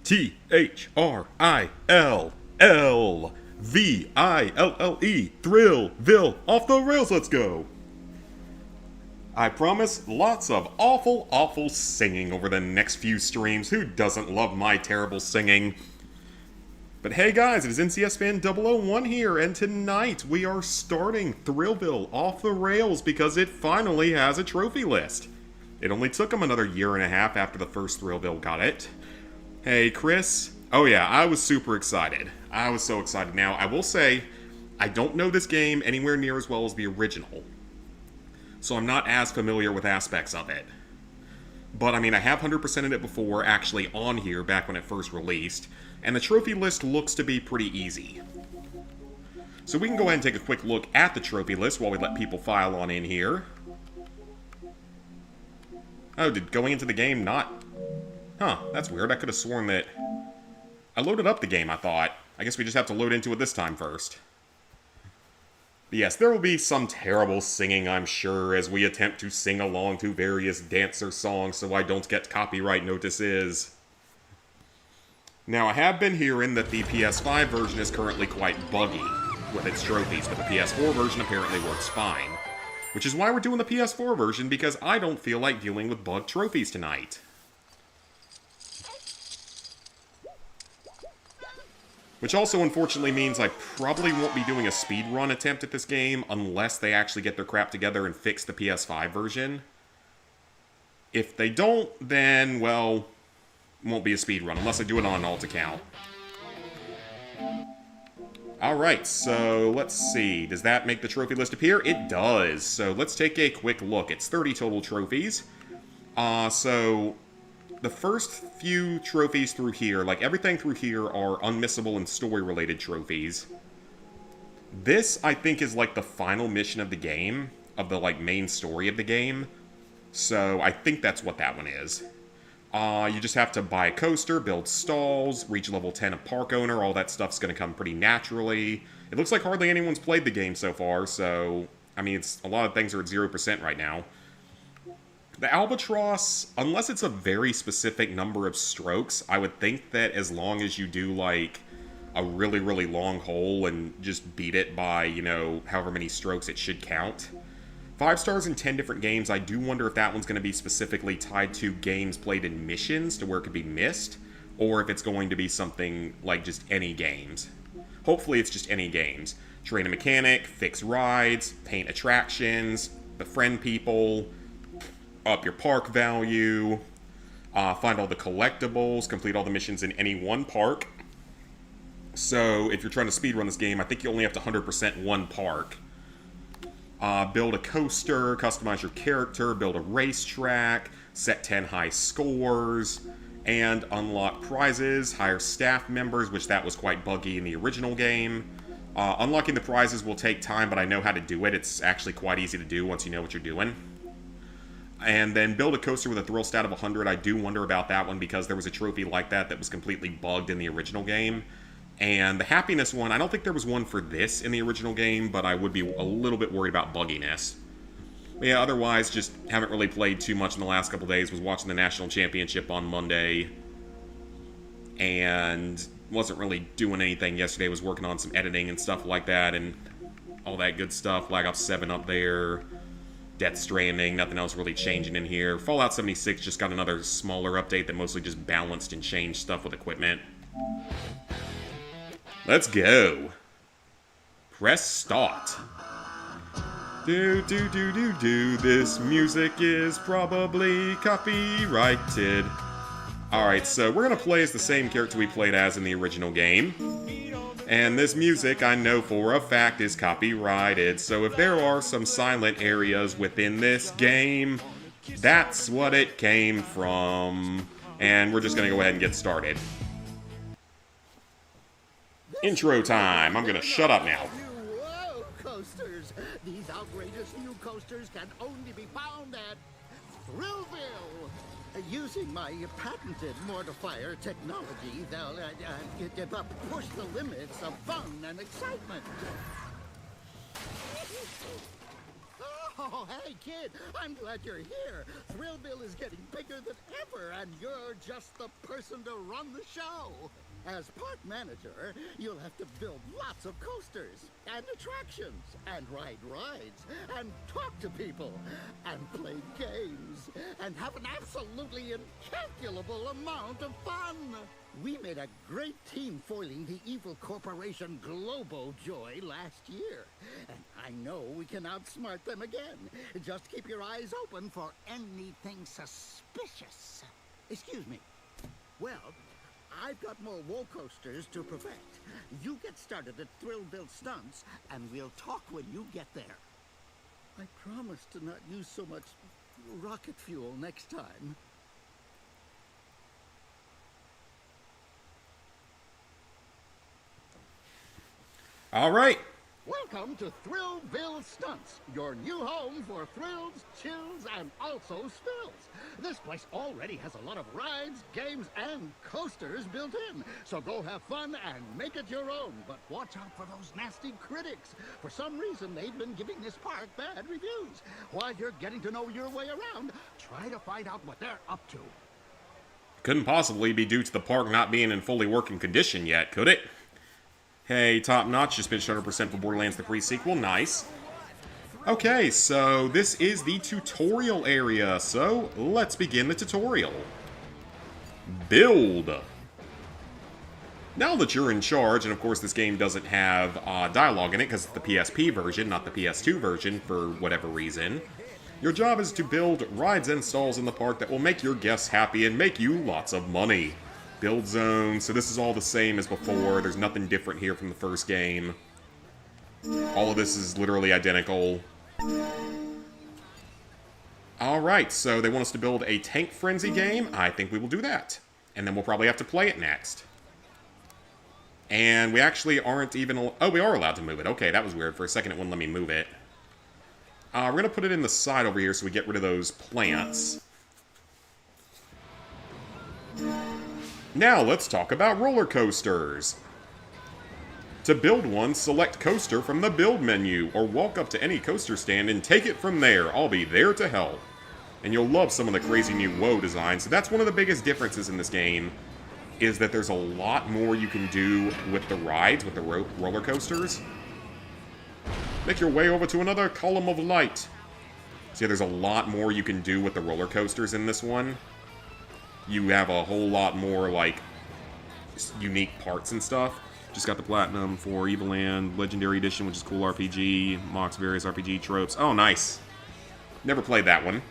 Thrillville. Thrillville Off the Rails, let's go! I promise lots of awful, awful singing over the next few streams. Who doesn't love my terrible singing? But hey guys, it is NCS Fan 001 here, and tonight we are starting Thrillville Off the Rails because it finally has a trophy list. It only took them another year and a half after the first Thrillville got it. Hey Chris. Oh yeah, I was super excited. I was so excited. Now, I will say, I don't know this game anywhere near as well as the original, so I'm not as familiar with aspects of it. But I mean, I have 100%ed it before, actually on here back when it first released, and the trophy list looks to be pretty easy. So we can go ahead and take a quick look at the trophy list while we let people file on in here. Oh, did going into the game not... Huh, that's weird. I could have sworn that... I loaded up the game, I thought. I guess we just have to load into it this time first. But yes, there will be some terrible singing, I'm sure, as we attempt to sing along to various dancer songs so I don't get copyright notices. Now, I have been hearing that the PS5 version is currently quite buggy with its trophies, but the PS4 version apparently works fine. Which is why we're doing the PS4 version, because I don't feel like dealing with bugged trophies tonight. Which also unfortunately means I probably won't be doing a speedrun attempt at this game unless they actually get their crap together and fix the PS5 version. If they don't, then, well, it won't be a speedrun unless I do it on an alt account. Alright, so let's see. Does that make the trophy list appear? It does. So let's take a quick look. It's 30 total trophies. So the first few trophies through here, like everything through here, are unmissable and story-related trophies. This, I think, is like the final mission of the game, of the like main story of the game. So I think that's what that one is. You just have to buy a coaster, build stalls, reach level 10 of park owner, all that stuff's going to come pretty naturally. It looks like hardly anyone's played the game so far, so, I mean, a lot of things are at 0% right now. The Albatross, unless it's a very specific number of strokes, I would think that as long as you do, like, a really, really long hole and just beat it by, you know, however many strokes, it should count. 5 stars in 10 different games, I do wonder if that one's going to be specifically tied to games played in missions to where it could be missed, or if it's going to be something like just any games. Hopefully it's just any games. Train a mechanic, fix rides, paint attractions, befriend people, up your park value, find all the collectibles, complete all the missions in any one park. So if you're trying to speedrun this game, I think you only have to 100% one park. Build a coaster, customize your character, build a racetrack, set 10 high scores, and unlock prizes, hire staff members, which that was quite buggy in the original game. Unlocking the prizes will take time, but I know how to do it. It's actually quite easy to do once you know what you're doing. And then build a coaster with a thrill stat of 100. I do wonder about that one because there was a trophy like that that was completely bugged in the original game. And the happiness one, I don't think there was one for this in the original game, but I would be a little bit worried about bugginess. But yeah, otherwise, just haven't really played too much in the last couple days. Was watching the National Championship on Monday, and wasn't really doing anything yesterday. Was working on some editing and stuff like that, and all that good stuff. Black Ops 7 up there, Death Stranding, nothing else really changing in here. Fallout 76 just got another smaller update that mostly just balanced and changed stuff with equipment. Let's go. Press start. This music is probably copyrighted. Alright, so we're gonna play as the same character we played as in the original game. And this music, I know for a fact, is copyrighted. So if there are some silent areas within this game, that's what it came from. And we're just gonna go ahead and get started. Intro time. I'm gonna shut up now. Whoa, coasters! These outrageous new coasters can only be found at Thrillville. Using my patented mortifier technology, they'll push the limits of fun and excitement. Oh, Oh, hey, kid, I'm glad you're here. Thrillville is getting bigger than ever, and you're just the person to run the show. As park manager, you'll have to build lots of coasters, and attractions, and ride rides, and talk to people, and play games, and have an absolutely incalculable amount of fun. We made a great team foiling the evil corporation Globo Joy last year, and I know we can outsmart them again. Just keep your eyes open for anything suspicious. Excuse me. Well, I've got more roller coasters to perfect. You get started at Thrillville Stunts, and we'll talk when you get there. I promise to not use so much rocket fuel next time. All right. Welcome to Thrillville Stunts, your new home for thrills, chills, and also spills. This place already has a lot of rides, games, and coasters built in. So go have fun and make it your own. But watch out for those nasty critics. For some reason, they've been giving this park bad reviews. While you're getting to know your way around, try to find out what they're up to. Couldn't possibly be due to the park not being in fully working condition yet, could it? Hey, top notch, just finished 100% for Borderlands the pre-sequel, nice. Okay, so this is the tutorial area, so let's begin the tutorial. Build. Now that you're in charge, and of course this game doesn't have dialogue in it because it's the PSP version, not the PS2 version for whatever reason, your job is to build rides and stalls in the park that will make your guests happy and make you lots of money. Build zone, so this is all the same as before. There's nothing different here from the first game. All of this is literally identical. Alright, so they want us to build a Tank Frenzy game. I think we will do that. And then we'll probably have to play it next. And we actually aren't even... Oh, we are allowed to move it. Okay, that was weird. For a second, it wouldn't let me move it. We're going to put it in the side over here so we get rid of those plants. Now let's talk about roller coasters. To build one, select coaster from the build menu, or walk up to any coaster stand and take it from there. I'll be there to help. And you'll love some of the crazy new WoW designs. So that's one of the biggest differences in this game, is that there's a lot more you can do with the rides, with the roller coasters. Make your way over to another column of light. See, there's a lot more you can do with the roller coasters in this one. You have a whole lot more, like, unique parts and stuff. Just got the Platinum for Eviland Legendary Edition, which is cool RPG. Mocks various RPG tropes. Oh, nice. Never played that one.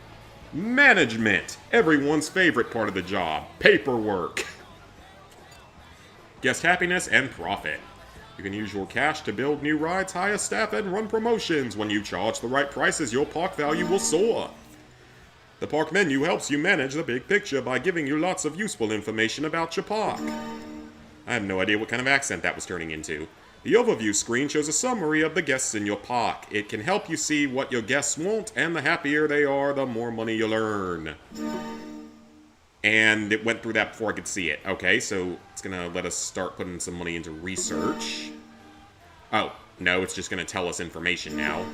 Management. Everyone's favorite part of the job. Paperwork. Guest happiness and profit. You can use your cash to build new rides, hire staff, and run promotions. When you charge the right prices, your park value will soar. The park menu helps you manage the big picture by giving you lots of useful information about your park. I have no idea what kind of accent that was turning into. The overview screen shows a summary of the guests in your park. It can help you see what your guests want, and the happier they are, the more money you'll earn. And it went through that before I could see it. Okay, so it's gonna let us start putting some money into research. Oh, no, it's just gonna tell us information now.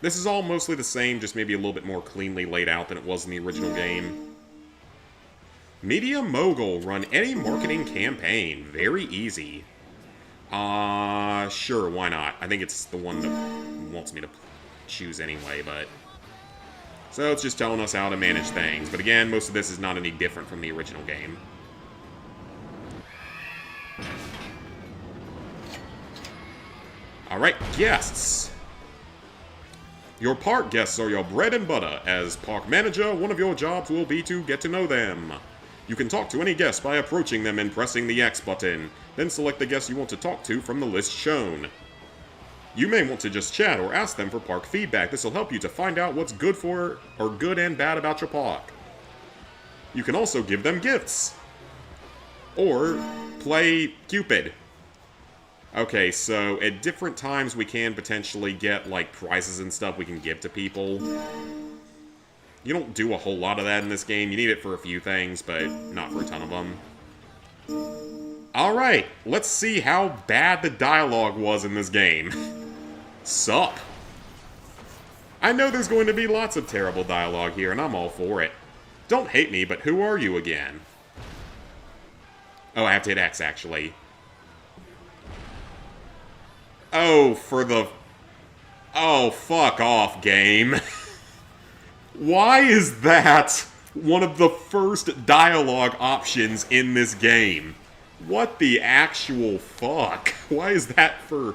This is all mostly the same, just maybe a little bit more cleanly laid out than it was in the original game. Media Mogul. Run any marketing campaign. Very easy. Sure, why not? I think it's the one that wants me to choose anyway, but... So it's just telling us how to manage things. But again, most of this is not any different from the original game. Alright, guests. Your park guests are your bread and butter. As park manager, one of your jobs will be to get to know them. You can talk to any guest by approaching them and pressing the X button. Then select the guest you want to talk to from the list shown. You may want to just chat or ask them for park feedback. This will help you to find out what's good for or good and bad about your park. You can also give them gifts. Or play Cupid. Okay, so at different times we can potentially get, like, prizes and stuff we can give to people. You don't do a whole lot of that in this game. You need it for a few things, but not for a ton of them. Alright, let's see how bad the dialogue was in this game. Sup? I know there's going to be lots of terrible dialogue here, and I'm all for it. Don't hate me, but who are you again? Oh, I have to hit X, actually. Oh, Oh, fuck off, game. Why is that one of the first dialogue options in this game? What the actual fuck? Why is that for...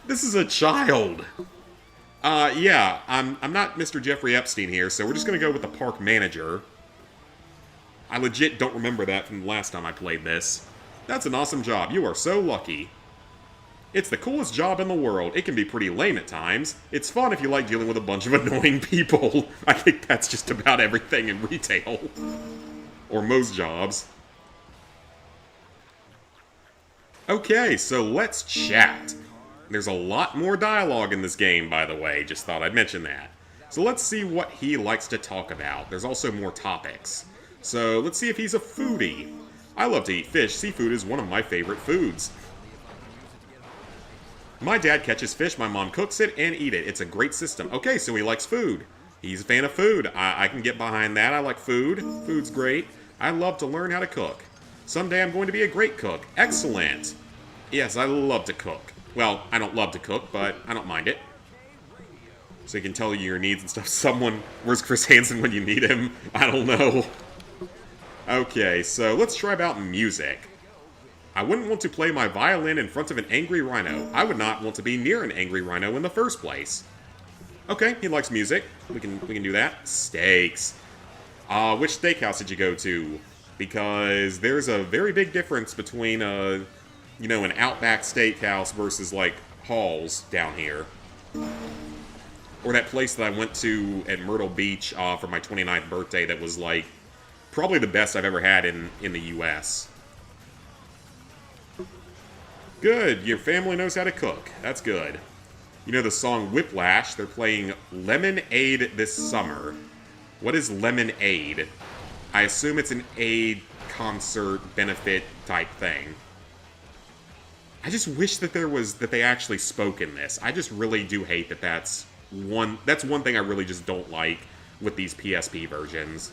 This is a child. Yeah, I'm not Mr. Jeffrey Epstein here, so we're just gonna go with the park manager. I legit don't remember that from the last time I played this. That's an awesome job. You are so lucky. It's the coolest job in the world. It can be pretty lame at times. It's fun if you like dealing with a bunch of annoying people. I think that's just about everything in retail. Or most jobs. Okay, so let's chat. There's a lot more dialogue in this game, by the way. Just thought I'd mention that. So let's see what he likes to talk about. There's also more topics. So let's see if he's a foodie. I love to eat fish. Seafood is one of my favorite foods. My dad catches fish, my mom cooks it, and eat it. It's a great system. Okay, so he likes food. He's a fan of food. I can get behind that. I like food. Food's great. I love to learn how to cook. Someday I'm going to be a great cook. Excellent. Yes, I love to cook. Well, I don't love to cook, but I don't mind it. So he can tell you your needs and stuff. Where's Chris Hansen when you need him? I don't know. Okay, so let's try about music. I wouldn't want to play my violin in front of an angry rhino. I would not want to be near an angry rhino in the first place. Okay, he likes music. We can do that. Steaks. Which steakhouse did you go to? Because there's a very big difference between an Outback Steakhouse versus, like, Halls down here. Or that place that I went to at Myrtle Beach for my 29th birthday that was, like, probably the best I've ever had in the U.S. Good, your family knows how to cook. That's good. You know the song Whiplash? They're playing Lemonade this summer. What is Lemonade? I assume it's an aid concert benefit type thing. I just wish that they actually spoke in this. I just really do hate that that's one thing I really just don't like with these PSP versions.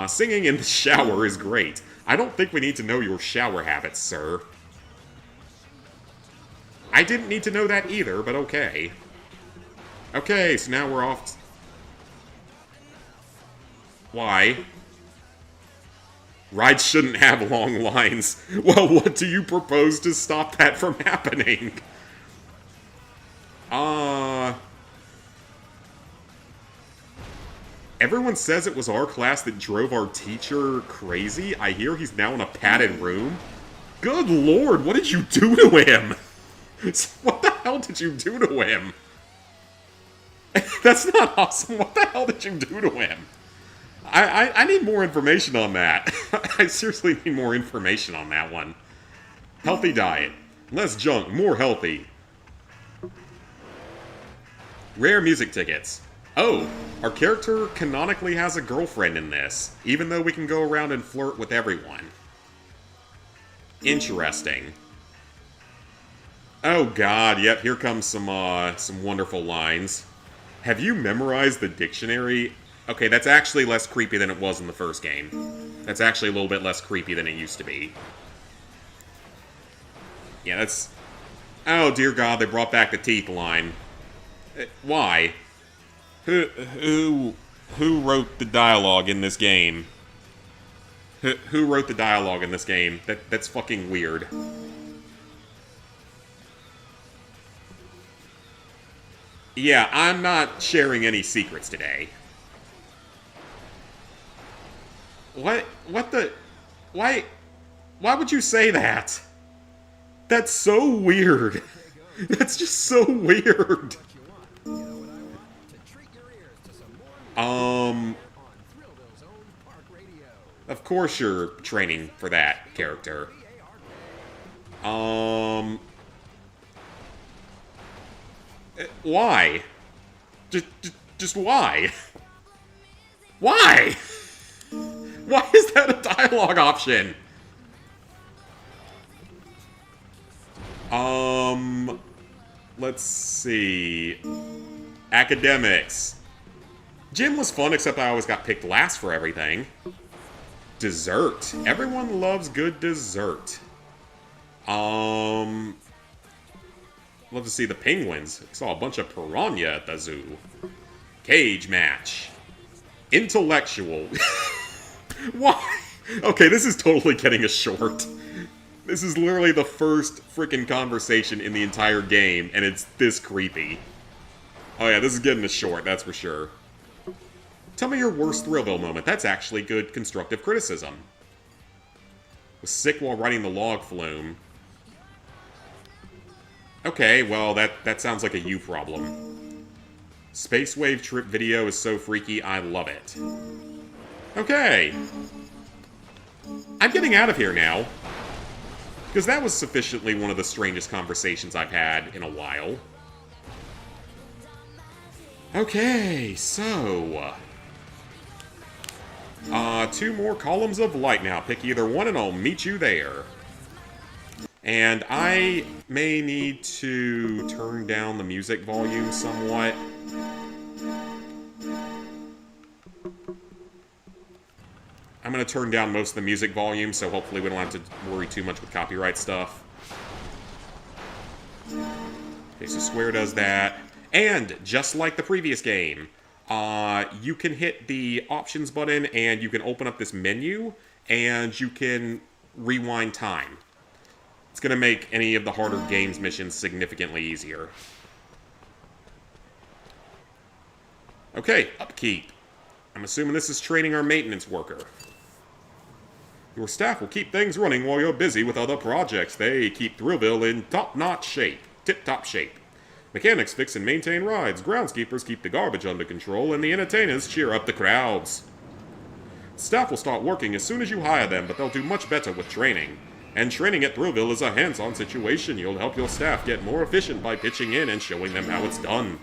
Singing in the shower is great. I don't think we need to know your shower habits, sir. I didn't need to know that either, but okay. Okay, so now we're off. Why? Rides shouldn't have long lines. Well, what do you propose to stop that from happening? Everyone says it was our class that drove our teacher crazy. I hear he's now in a padded room. Good lord, what did you do to him? What the hell did you do to him? That's not awesome. What the hell did you do to him? I need more information on that. I seriously need more information on that one. Healthy diet. Less junk, more healthy. Rare music tickets. Oh, our character canonically has a girlfriend in this, even though we can go around and flirt with everyone. Interesting. Oh god, yep, here comes some wonderful lines. Have you memorized the dictionary? Okay, that's actually less creepy than it was in the first game. That's actually a little bit less creepy than it used to be. Yeah, that's... Oh, dear god, they brought back the teeth line. Why? Who wrote the dialogue in this game? Who wrote the dialogue in this game? That's fucking weird. Yeah, I'm not sharing any secrets today. What the... Why would you say that? That's so weird. That's just so weird. Of course you're training for that character. Why? Just why? Why? Why is that a dialogue option? Let's see. Academics. Gym was fun, except I always got picked last for everything. Dessert. Everyone loves good dessert. Love to see the penguins. Saw a bunch of piranha at the zoo. Cage match. Intellectual. Why? Okay, this is totally getting a short. This is literally the first freaking conversation in the entire game, and it's this creepy. Oh yeah, this is getting a short, that's for sure. Tell me your worst Thrillville moment. That's actually good constructive criticism. Was sick while riding the log flume. Okay, well, that sounds like a you problem. Space Wave trip video is so freaky, I love it. Okay. I'm getting out of here now. Because that was sufficiently one of the strangest conversations I've had in a while. Okay, so... 2 more columns of light now. Pick either one and I'll meet you there. And I may need to turn down the music volume somewhat. I'm going to turn down most of the music volume, so hopefully we don't have to worry too much with copyright stuff. Okay, so Square does that. And, just like the previous game, you can hit the options button and you can open up this menu and you can rewind time. It's going to make any of the harder games missions significantly easier. Okay, upkeep. I'm assuming this is training our maintenance worker. Your staff will keep things running while you're busy with other projects. They keep Thrillville in top-notch shape. Tip-top shape. Mechanics fix and maintain rides. Groundskeepers keep the garbage under control. And the entertainers cheer up the crowds. Staff will start working as soon as you hire them, but they'll do much better with training. And training at Thrillville is a hands-on situation. You'll help your staff get more efficient by pitching in and showing them how it's done.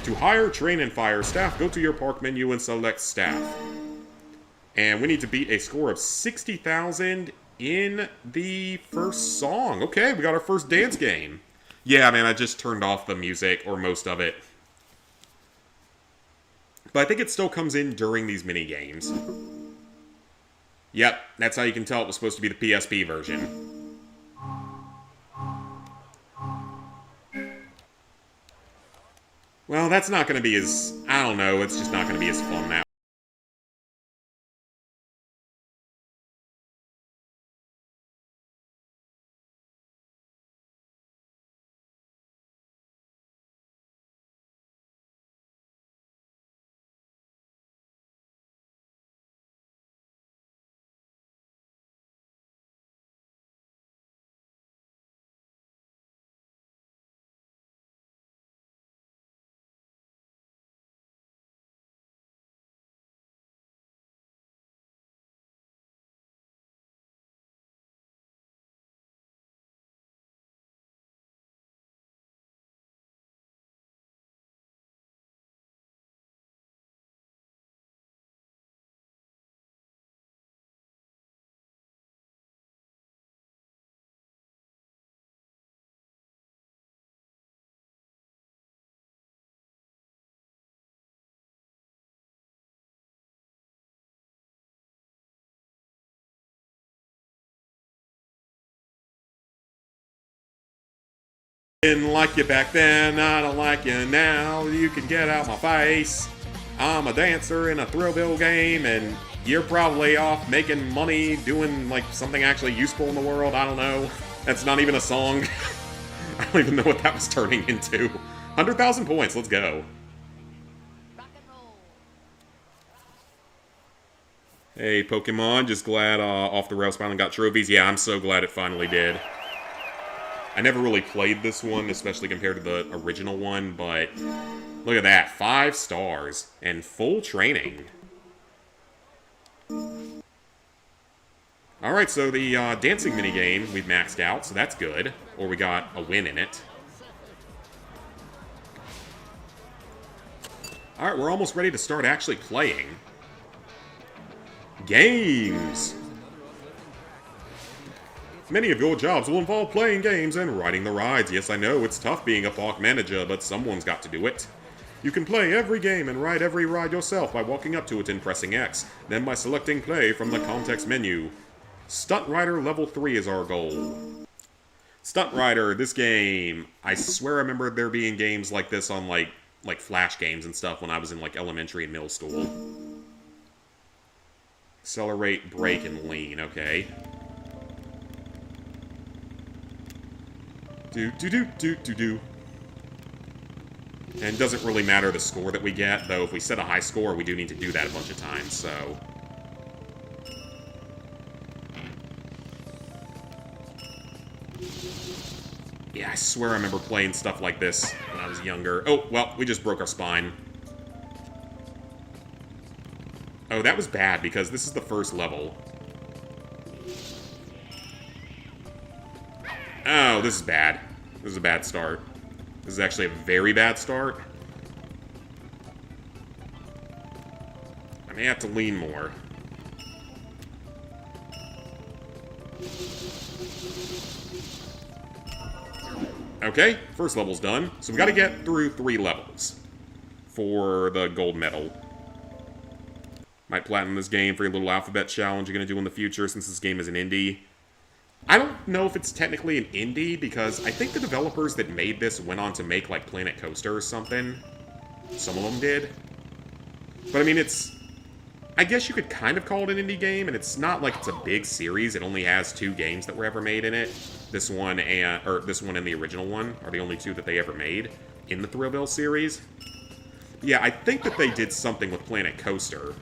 To hire, train, and fire staff, go to your park menu and select staff. And we need to beat a score of 60,000 in the first song. Okay, we got our first dance game. Yeah, man, I just turned off the music, or most of it. But I think it still comes in during these mini-games. Yep, that's how you can tell it was supposed to be the PSP version. Well, that's not going to be as... I don't know, it's just not going to be as fun now. Didn't like you back then, I don't like you now. You can get out my face. I'm a dancer in a Thrillville game, and you're probably off making money doing, like, something actually useful in the world. I don't know. That's not even a song. I don't even know what that was turning into. 100,000 points, let's go. Hey, Pokemon, just glad Off the Rails finally got trophies. Yeah, I'm so glad it finally did. I never really played this one, especially compared to the original one, but look at that. 5 stars and full training. Alright, so the dancing minigame we've maxed out, so that's good. Or we got a win in it. Alright, we're almost ready to start actually playing. Many of your jobs will involve playing games and riding the rides. Yes, I know, it's tough being a park manager, but someone's got to do it. You can play every game and ride every ride yourself by walking up to it and pressing X, then by selecting play from the context menu. Stunt Rider Level 3 is our goal. Stunt Rider, this game, I swear I remember there being games like this on like Flash games and stuff when I was in like elementary and middle school. Accelerate, brake, and lean, okay. Do. And it doesn't really matter the score that we get, though if we set a high score, we do need to do that a bunch of times, so... Yeah, I swear I remember playing stuff like this when I was younger. Oh, well, we just broke our spine. Oh, that was bad, because this is the first level. Oh, this is bad. This is a bad start. This is actually a very bad start. I may have to lean more. Okay, first level's done. So we've got to get through 3 levels for the gold medal. Might platinum this game for your little alphabet challenge you're going to do in the future since this game is an indie. I don't know if it's technically an indie because I think the developers that made this went on to make like Planet Coaster or something. Some of them did. But I mean, it's... I guess you could kind of call it an indie game, and it's not like it's a big series. It only has 2 games that were ever made in it. This one and the original one are the only 2 that they ever made in the Thrillville series. Yeah, I think that they did something with Planet Coaster.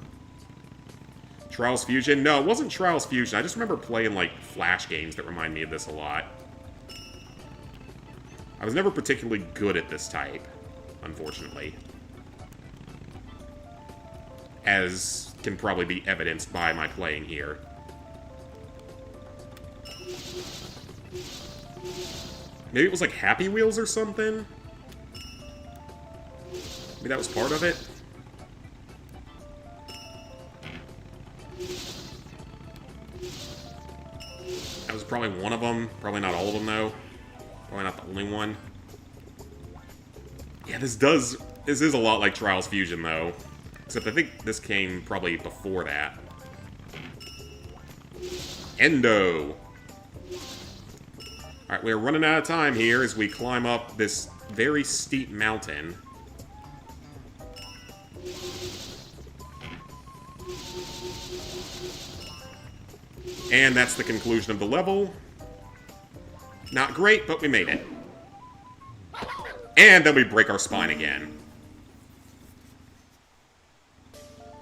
Trials Fusion? No, it wasn't Trials Fusion. I just remember playing, like, Flash games that remind me of this a lot. I was never particularly good at this type, unfortunately. As can probably be evidenced by my playing here. Maybe it was, like, Happy Wheels or something? Maybe that was part of it? That was probably one of them. Probably not all of them, though. Probably not the only one. Yeah, this is a lot like Trials Fusion, though. Except I think this came probably before that. Endo! Alright, we're running out of time here as we climb up this very steep mountain. And that's the conclusion of the level. Not great, but we made it. And then we break our spine again.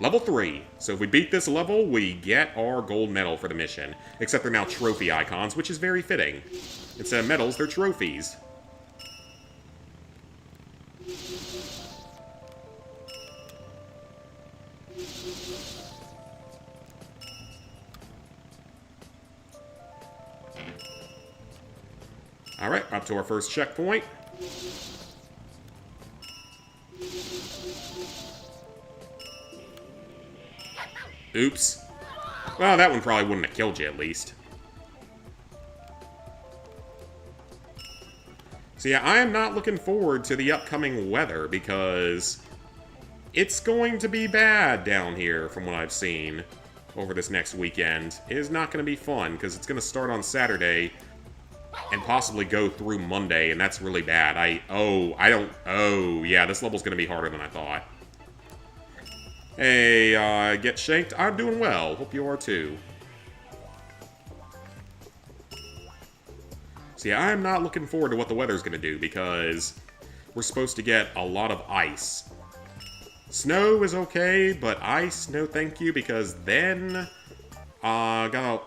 Level 3. So if we beat this level, we get our gold medal for the mission. Except they're now trophy icons, which is very fitting. Instead of medals, they're trophies. Alright, up to our first checkpoint. Oops. Well, that one probably wouldn't have killed you, at least. So yeah, I am not looking forward to the upcoming weather, because it's going to be bad down here, from what I've seen, over this next weekend. It is not going to be fun, because it's going to start on Saturday, and possibly go through Monday, and that's really bad. Yeah, this level's going to be harder than I thought. Hey, Get Shanked, I'm doing well. Hope you are too. So yeah, I'm not looking forward to what the weather's going to do, because we're supposed to get a lot of ice. Snow is okay, but ice, no thank you, because then, got a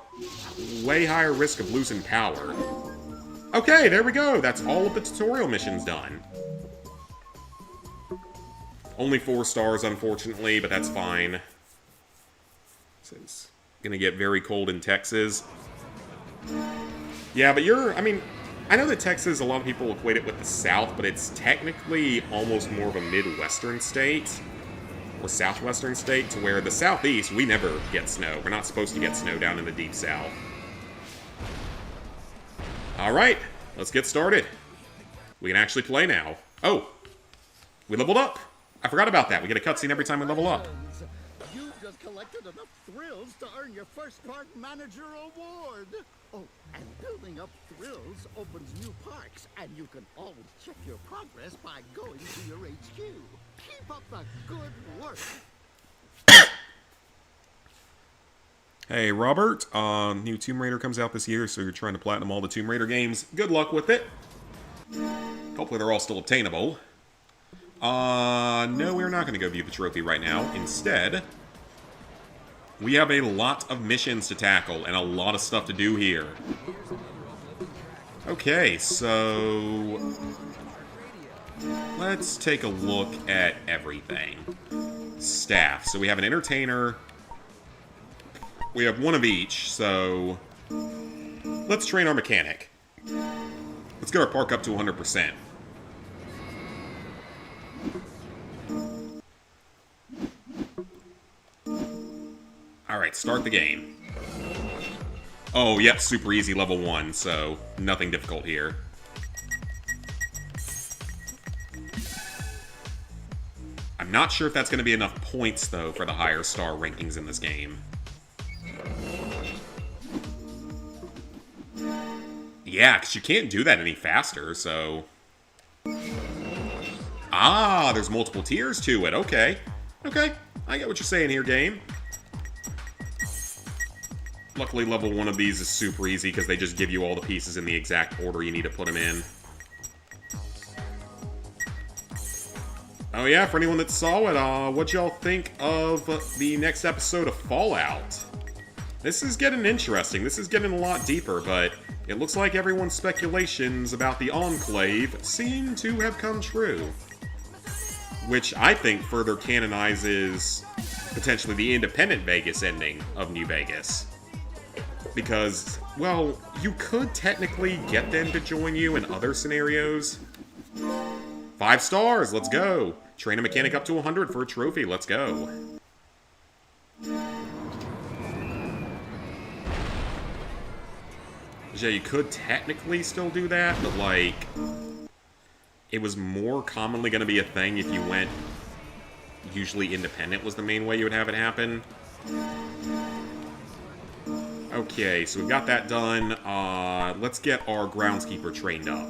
way higher risk of losing power. Okay, there we go. That's all of the tutorial missions done. Only 4 stars, unfortunately, but that's fine. It's gonna get very cold in Texas. Yeah, but I mean, I know that Texas, a lot of people equate it with the South, but it's technically almost more of a Midwestern state, or Southwestern state, to where the Southeast, we never get snow. We're not supposed to get snow down in the Deep South. Alright, let's get started. We can actually play now. Oh, we leveled up. I forgot about that. We get a cutscene every time we level up. You just collected enough thrills to earn your first park manager award. Oh, and building up thrills opens new parks, and you can always check your progress by going to your HQ. Keep up the good work. Hey, Robert. New Tomb Raider comes out this year, so you're trying to platinum all the Tomb Raider games. Good luck with it. Hopefully they're all still obtainable. No, we're not going to go view the trophy right now. Instead, we have a lot of missions to tackle and a lot of stuff to do here. Okay, so let's take a look at everything. Staff. So we have an entertainer. We have one of each, so let's train our mechanic. Let's get our park up to 100%. Alright, start the game. Oh, yep, super easy level 1, so nothing difficult here. I'm not sure if that's going to be enough points, though, for the higher star rankings in this game. Yeah, because you can't do that any faster, so... Ah, there's multiple tiers to it. Okay. Okay, I get what you're saying here, game. Luckily, level 1 of these is super easy because they just give you all the pieces in the exact order you need to put them in. Oh yeah, for anyone that saw it, what y'all think of the next episode of Fallout? This is getting interesting. This is getting a lot deeper, but it looks like everyone's speculations about the Enclave seem to have come true. Which I think further canonizes potentially the independent Vegas ending of New Vegas. Because, well, you could technically get them to join you in other scenarios. 5 stars, let's go! Train a mechanic up to 100 for a trophy, let's go. Yeah, you could technically still do that, but, like, it was more commonly going to be a thing if you went usually independent was the main way you would have it happen. Okay, so we've got that done. Let's get our groundskeeper trained up.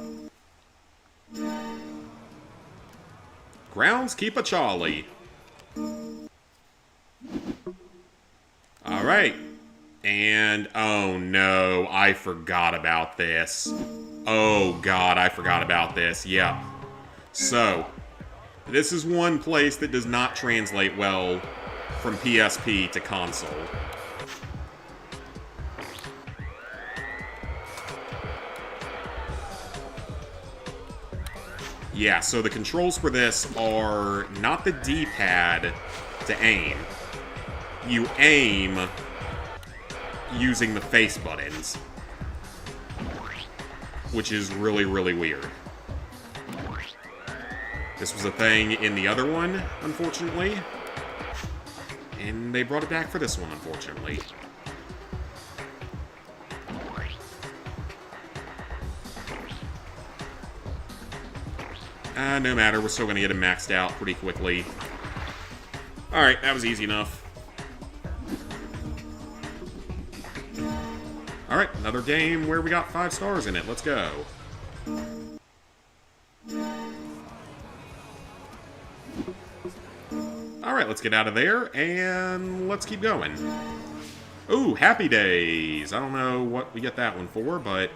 Groundskeeper Charlie. Alright. And, oh no, I forgot about this. Oh god, I forgot about this. Yeah. So, this is one place that does not translate well from PSP to console. Yeah, so the controls for this are not the D-pad to aim. You aim using the face buttons, which is really, really weird. This was a thing in the other one, unfortunately, and they brought it back for this one, unfortunately. No matter, we're still going to get him maxed out pretty quickly. Alright, that was easy enough. Alright, another game where we got 5 stars in it. Let's go. Alright, let's get out of there, and let's keep going. Ooh, Happy Days! I don't know what we get that one for, but...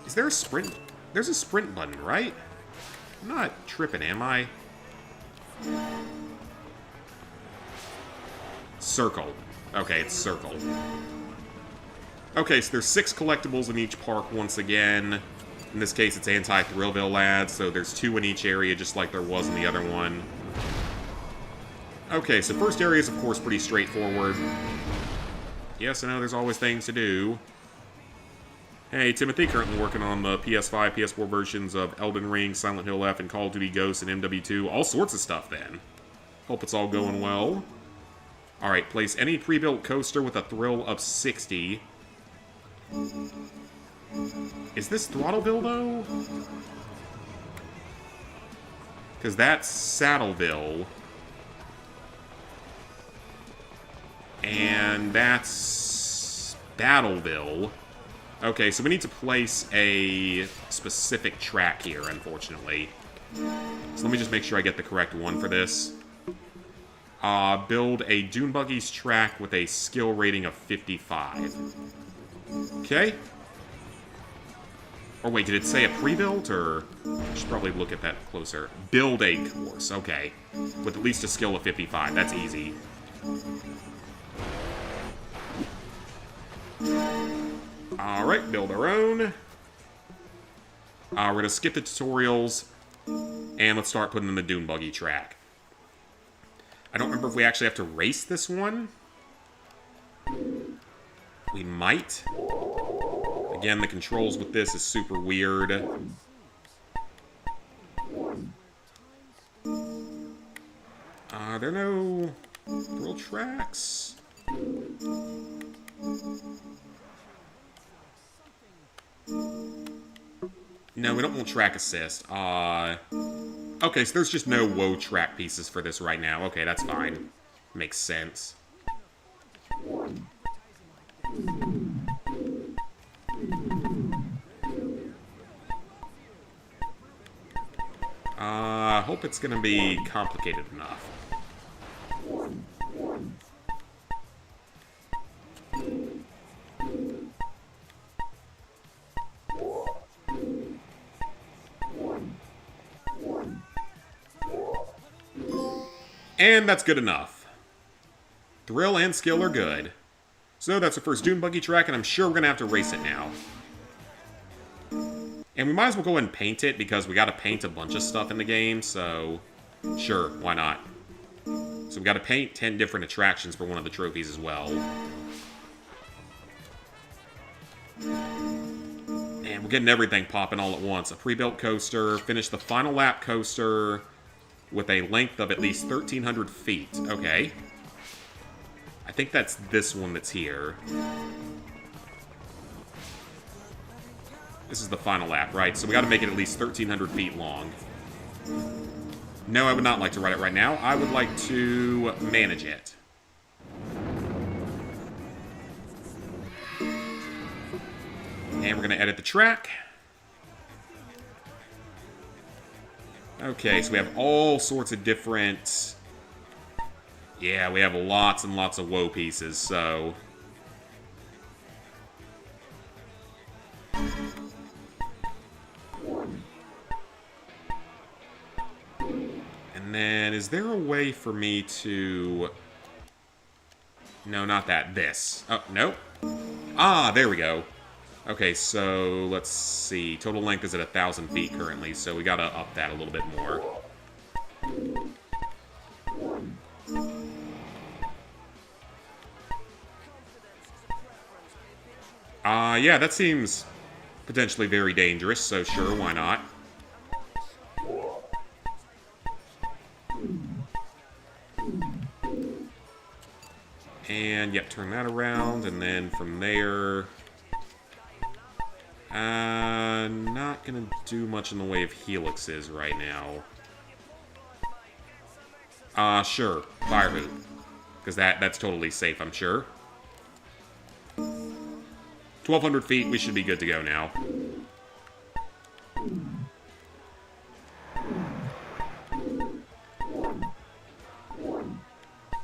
Is there a sprint? There's a sprint button, right? I'm not tripping, am I? Circle. Okay, it's circle. Okay, so there's 6 collectibles in each park once again. In this case, it's anti-Thrillville ads, so there's 2 in each area, just like there was in the other one. Okay, so first area is, of course, pretty straightforward. Yes, I know there's always things to do. Hey, Timothy, currently working on the PS5, PS4 versions of Elden Ring, Silent Hill F, and Call of Duty Ghosts and MW2. All sorts of stuff, then. Hope it's all going well. Alright, place any pre-built coaster with a thrill of 60. Is this Throttleville, though? Because that's Saddleville. And that's Battleville. Okay, so we need to place a specific track here, unfortunately. So let me just make sure I get the correct one for this. Build a Dune Buggies track with a skill rating of 55. Okay. Or wait, did it say a pre-built, or... I should probably look at that closer. Build a course, okay. With at least a skill of 55, that's easy. Alright, build our own. We're gonna skip the tutorials, and let's start putting in the Dune Buggy track. I don't remember if we actually have to race this one. We might. Again, the controls with this is super weird. Are there no thrill tracks? No, we don't want track assist. Okay, so there's just no WoW track pieces for this right now. Okay, that's fine. Makes sense. I hope it's gonna be complicated enough. And that's good enough. Thrill and skill are good. So that's the first Dune Buggy track, and I'm sure we're going to have to race it now. And we might as well go ahead and paint it, because we got to paint a bunch of stuff in the game, so sure, why not? So we got to paint 10 different attractions for one of the trophies as well. And we're getting everything popping all at once. A pre-built coaster, finish the final lap coaster with a length of at least 1,300 feet. Okay. I think that's this one that's here. This is the final lap, right? So we got to make it at least 1,300 feet long. No, I would not like to ride it right now. I would like to manage it. And we're going to edit the track. Okay, so we have all sorts of different... Yeah, we have lots and lots of WoW pieces, so... And then, is there a way for me to... No, not that. This. Oh, nope. Ah, there we go. Okay, so let's see. Total length is at 1,000 feet currently, so we gotta up that a little bit more. Yeah, that seems potentially very dangerous, so sure, why not? And, yep, turn that around, and then from there... not gonna do much in the way of helixes right now. Sure. Fire hoop. Because that's totally safe, I'm sure. 1,200 feet, we should be good to go now.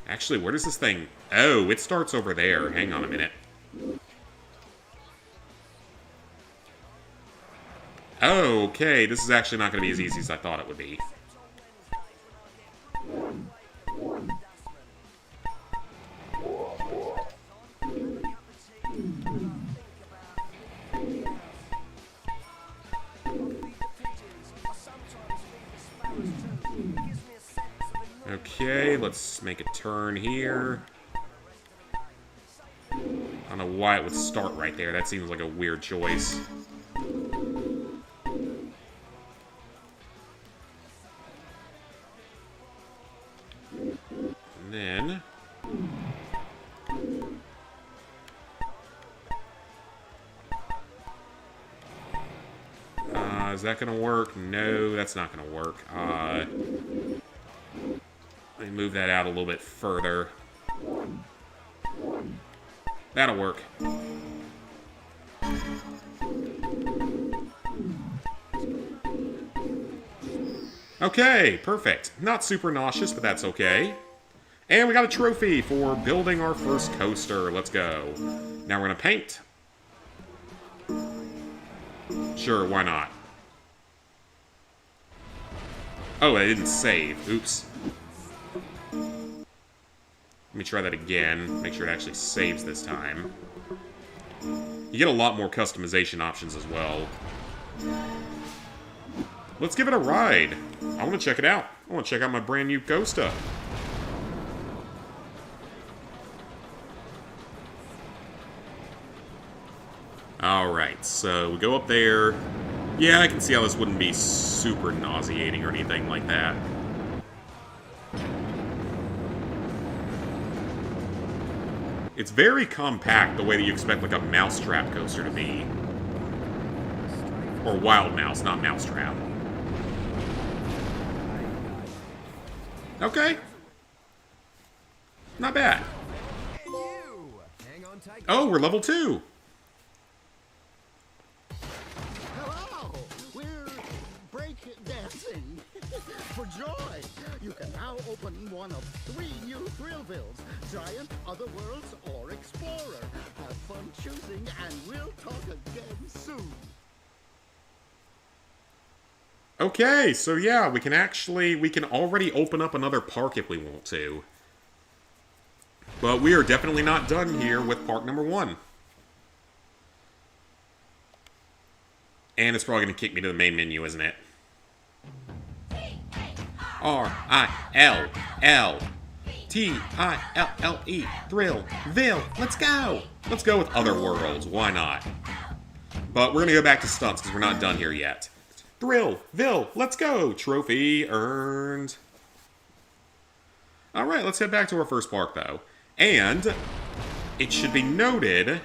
Actually, where does this thing... Oh, it starts over there. Hang on a minute. Oh, okay. This is actually not going to be as easy as I thought it would be. Okay, let's make a turn here. I don't know why it would start right there. That seems like a weird choice. And then... Is that gonna work? No, that's not gonna work. Let me move that out a little bit further. That'll work. Okay, perfect. Not super nauseous, but that's okay. And we got a trophy for building our first coaster. Let's go. Now we're gonna paint. Sure, why not? Oh, I didn't save. Oops. Let me try that again. Make sure it actually saves this time. You get a lot more customization options as well. Let's give it a ride. I want to check it out. I want to check out my brand new coaster. Alright, so we go up there. Yeah, I can see how this wouldn't be super nauseating or anything like that. It's very compact, the way that you expect like a mousetrap coaster to be. Or wild mouse, not mousetrap. Okay. Not bad. Oh, we're level 2. Hello! We're break dancing. For joy! You can now open one of 3 new Thrillvilles. Giant, Otherworlds, or Explorer. Have fun choosing, and we'll talk again soon. Okay, so yeah, we can already open up another park if we want to. But we are definitely not done here with park number 1. And it's probably going to kick me to the main menu, isn't it? R-I-L-L-T-I-L-L-E. Thrillville. Let's go! Let's go with Otherworlds. Why not? But we're going to go back to stunts because we're not done here yet. Thrillville. Let's go! Trophy earned. Alright, let's head back to our first park, though. And it should be noted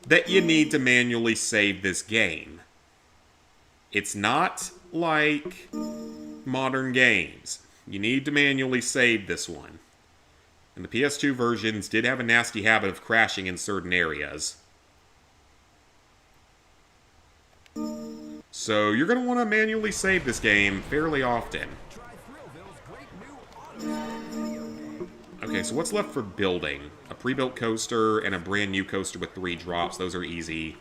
that you need to manually save this game. It's not like modern games. You need to manually save this one. And the PS2 versions did have a nasty habit of crashing in certain areas. So you're going to want to manually save this game fairly often. Okay, so what's left for building? A pre-built coaster and a brand new coaster with 3 drops. Those are easy.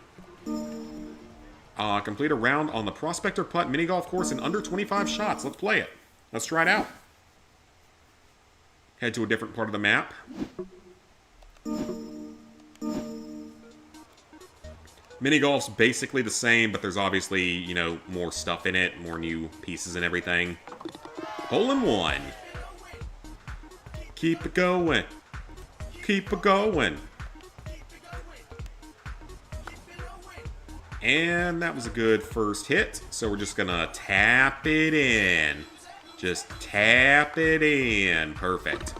Complete a round on the Prospector Putt mini golf course in under 25 shots. Let's play it. Let's try it out. Head to a different part of the map. Mini golf's basically the same, but there's obviously, you know, more stuff in it, more new pieces and everything. Hole in one. Keep it going. Keep it going. And that was a good first hit, so we're just gonna tap it in. Just tap it in. Perfect.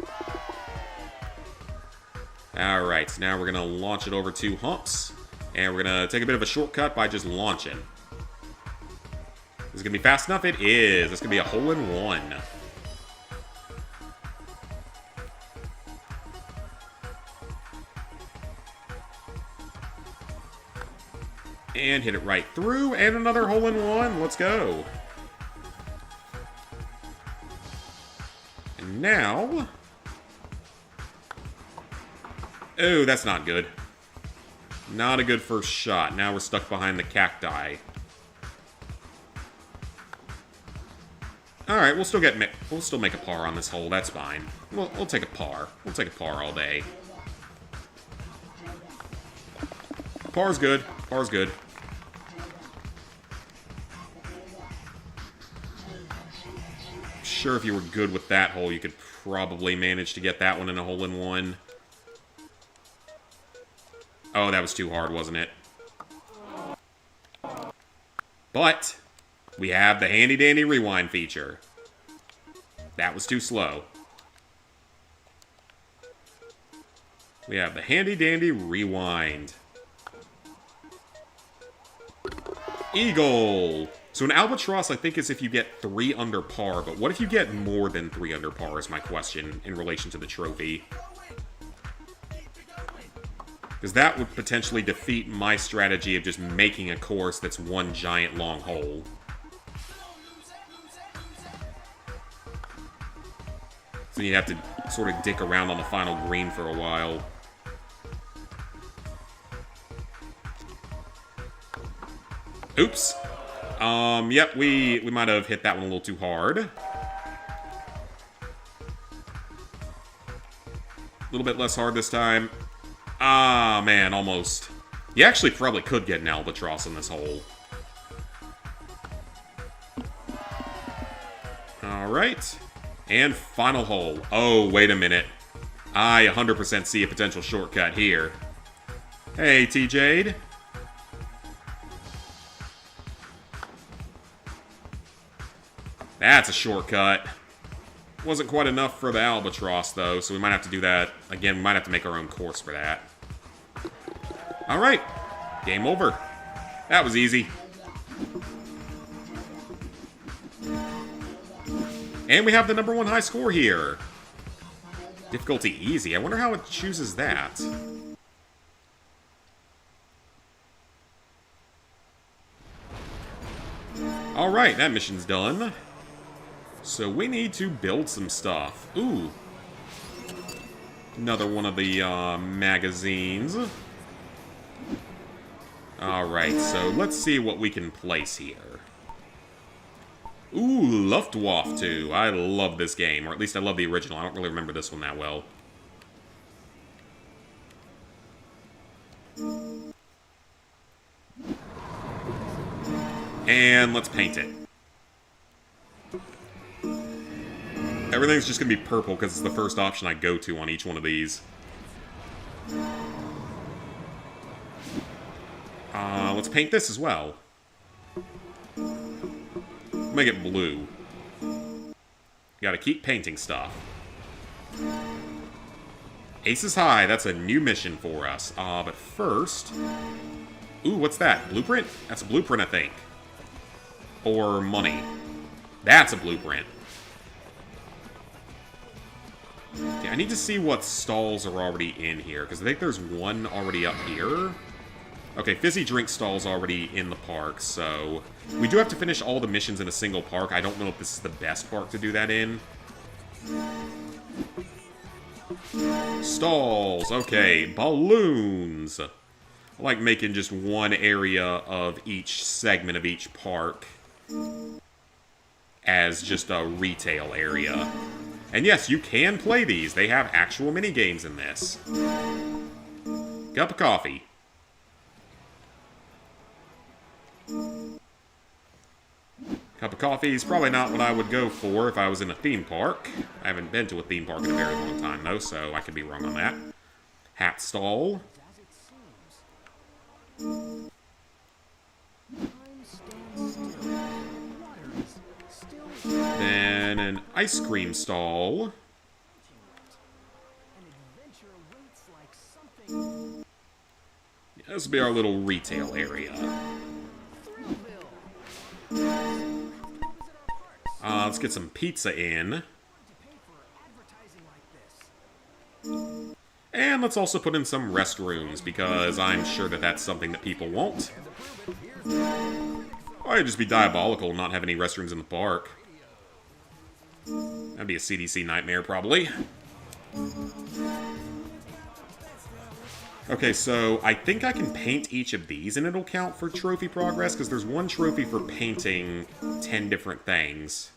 Alright, so now we're gonna launch it over 2 humps. And we're gonna take a bit of a shortcut by just launching. Is it gonna be fast enough? It is. It's gonna be a hole in one. And hit it right through, and another hole in one. Let's go. And now... Oh, that's not good. Not a good first shot. Now we're stuck behind the cacti. Alright, we'll still make a par on this hole. That's fine. We'll take a par. We'll take a par all day. Par's good. Par's good. Sure, if you were good with that hole, you could probably manage to get that one in a hole in one. Oh, that was too hard, wasn't it? But we have the handy-dandy rewind feature. That was too slow. We have the handy-dandy rewind. Eagle. So an albatross, I think, is if you get 3 under par, but what if you get more than 3 under par is my question in relation to the trophy. Because that would potentially defeat my strategy of just making a course that's one giant long hole. So you have to sort of dick around on the final green for a while. Oops. Yep, we might have hit that one a little too hard. A little bit less hard this time. Ah, man, almost. You actually probably could get an albatross in this hole. Alright. And final hole. Oh, wait a minute. I 100% see a potential shortcut here. Hey, T-Jade. That's a shortcut. Wasn't quite enough for the albatross, though, so we might have to do that. Again, we might have to make our own course for that. Alright. Game over. That was easy. And we have the #1 high score here. Difficulty easy. I wonder how it chooses that. Alright, that mission's done. So we need to build some stuff. Ooh. Another one of the magazines. Alright, so let's see what we can place here. Ooh, Luftwaffe 2. I love this game, or at least I love the original. I don't really remember this one that well. And let's paint it. Everything's just going to be purple because it's the first option I go to on each one of these. Let's paint this as well. Make it blue. Gotta keep painting stuff. Aces high, that's a new mission for us. But first... Ooh, what's that? Blueprint? That's a blueprint, I think. Or money. That's a blueprint. Okay, I need to see what stalls are already in here, because I think there's one already up here. Okay, fizzy drink stall's already in the park, so... We do have to finish all the missions in a single park. I don't know if this is the best park to do that in. Stalls. Okay, balloons. I like making just one area of each segment of each park as just a retail area. And yes, you can play these. They have actual mini-games in this. Cup of coffee. Cup of coffee is probably not what I would go for if I was in a theme park. I haven't been to a theme park in a very long time, though, so I could be wrong on that. Hat stall. Then an ice cream stall. This will be our little retail area. Let's get some pizza in. And let's also put in some restrooms, because I'm sure that that's something that people want. Or it'd just be diabolical not have any restrooms in the park. That'd be a CDC nightmare, probably. Okay, so I think I can paint each of these and it'll count for trophy progress, because there's one trophy for painting 10 different things.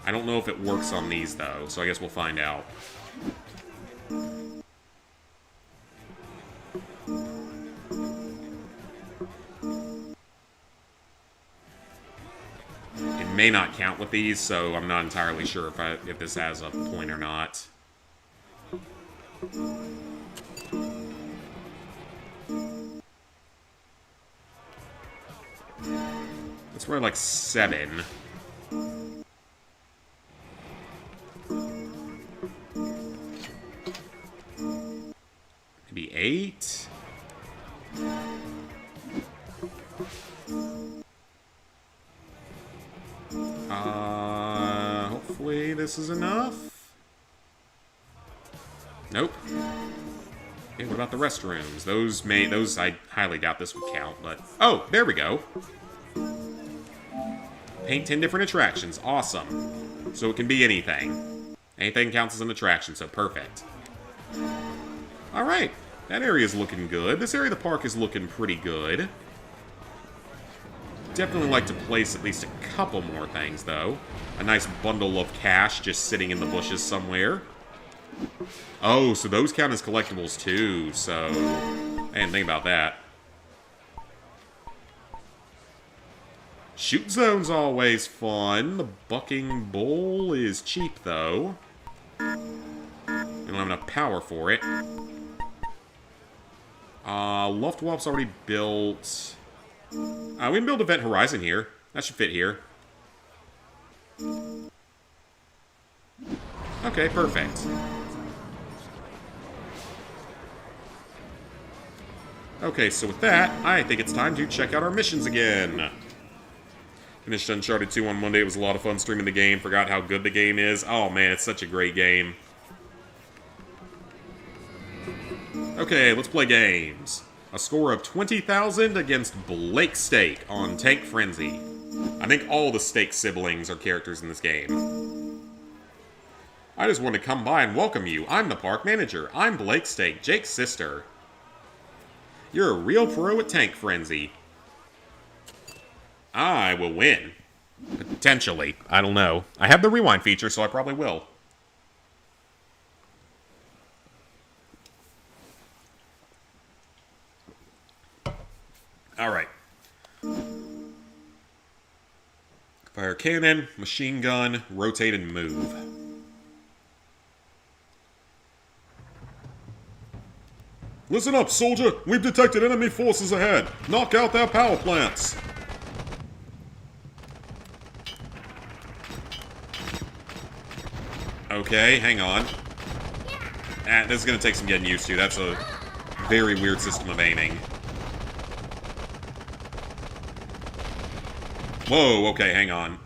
I don't know if it works on these, though, so I guess we'll find out. It may not count with these, so I'm not entirely sure if this has a point or not. That's probably like 7. Maybe 8? Hopefully this is enough. Nope. Okay, what about the restrooms? Those I highly doubt this would count, but... Oh, there we go. Paint 10 different attractions. Awesome. So it can be anything. Anything counts as an attraction, so perfect. Alright. That area's looking good. This area of the park is looking pretty good. Definitely like to place at least a couple more things, though. A nice bundle of cash just sitting in the bushes somewhere. Oh, so those count as collectibles, too. So, I didn't think about that. Shoot zone's always fun. The bucking bull is cheap, though. We don't have enough power for it. Luftwaffe's already built. We can build Event Horizon here. That should fit here. Okay, perfect. Okay, so with that, I think it's time to check out our missions again. Finished Uncharted 2 on Monday. It was a lot of fun streaming the game. Forgot how good the game is. Oh man, it's such a great game. Okay, let's play games. A score of 20,000 against Blake Steak on Tank Frenzy. I think all the Steak siblings are characters in this game. I just wanted to come by and welcome you. I'm the park manager. I'm Blake Steak, Jake's sister. You're a real pro at Tank Frenzy. I will win. Potentially. I don't know. I have the rewind feature, so I probably will. Alright. Fire cannon, machine gun, rotate and move. Listen up, soldier! We've detected enemy forces ahead! Knock out their power plants! Okay, hang on. This is gonna take some getting used to. That's a very weird system of aiming. Whoa, okay, hang on.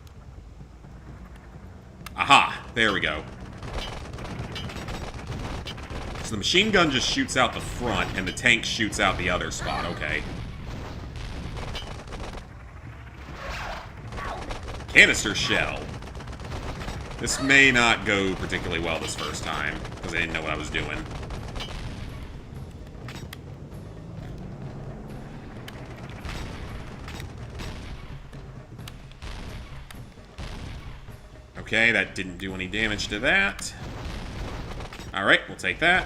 Aha, there we go. So the machine gun just shoots out the front, and the tank shoots out the other spot, okay. Canister shell. This may not go particularly well this first time, because I didn't know what I was doing. Okay, that didn't do any damage to that. Alright, we'll take that.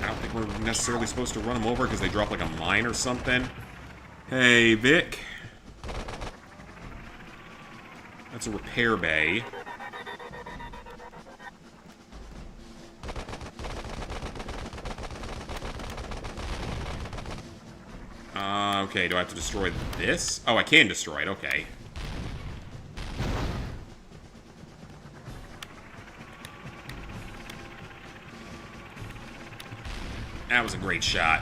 I don't think we're necessarily supposed to run them over because they drop like a mine or something. Hey, Vic. That's a repair bay. Okay, do I have to destroy this? Oh, I can destroy it, okay. That was a great shot.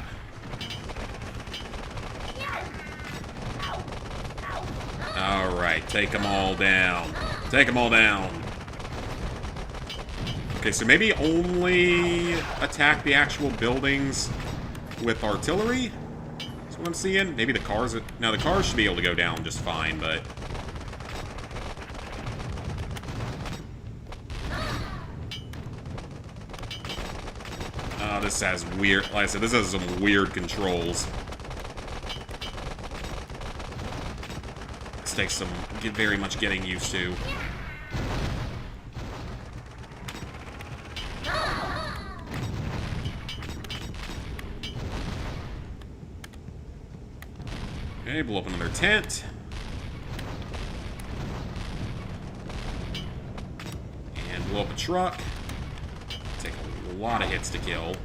Alright, take them all down. Take them all down. Okay, so maybe only attack the actual buildings with artillery? That's what I'm seeing. Maybe the cars... Now, the cars should be able to go down just fine, but... This has weird... Like I said, this has some weird controls. This takes some... very much getting used to. Okay, blow up another tent. And blow up a truck. Take a lot of hits to kill.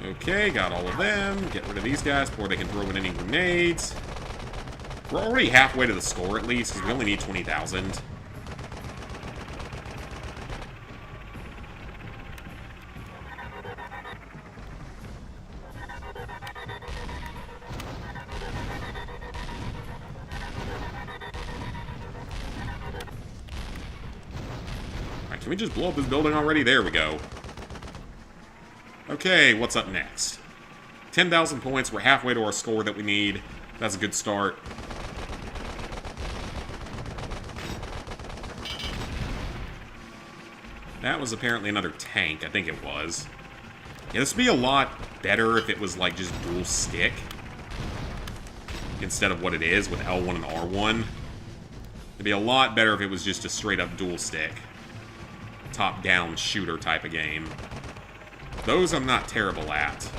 Okay, got all of them. Get rid of these guys before they can throw in any grenades. We're already halfway to the score, at least, because we only need 20,000. Can we just blow up this building already? There we go. Okay, what's up next? 10,000 points. We're halfway to our score that we need. That's a good start. That was apparently another tank. I think it was. Yeah, this would be a lot better if it was, like, just dual stick. Instead of what it is with L1 and R1. It'd be a lot better if it was just a straight-up dual stick. Top-down shooter type of game. Those I'm not terrible at.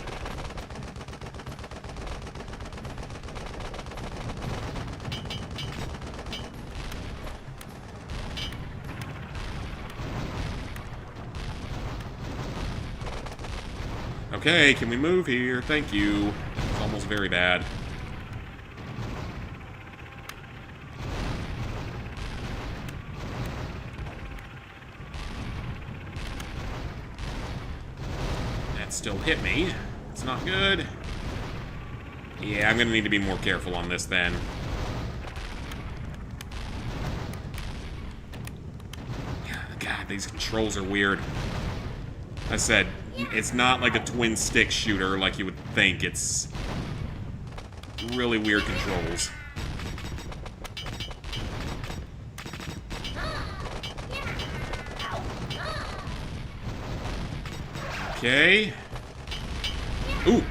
Okay, can we move here? Thank you. It's almost very bad. That still hit me. It's not good. Yeah, I'm gonna need to be more careful on this then. God, these controls are weird. I said, it's not like a twin stick shooter like you would think. It's really weird controls. Okay. Ooh,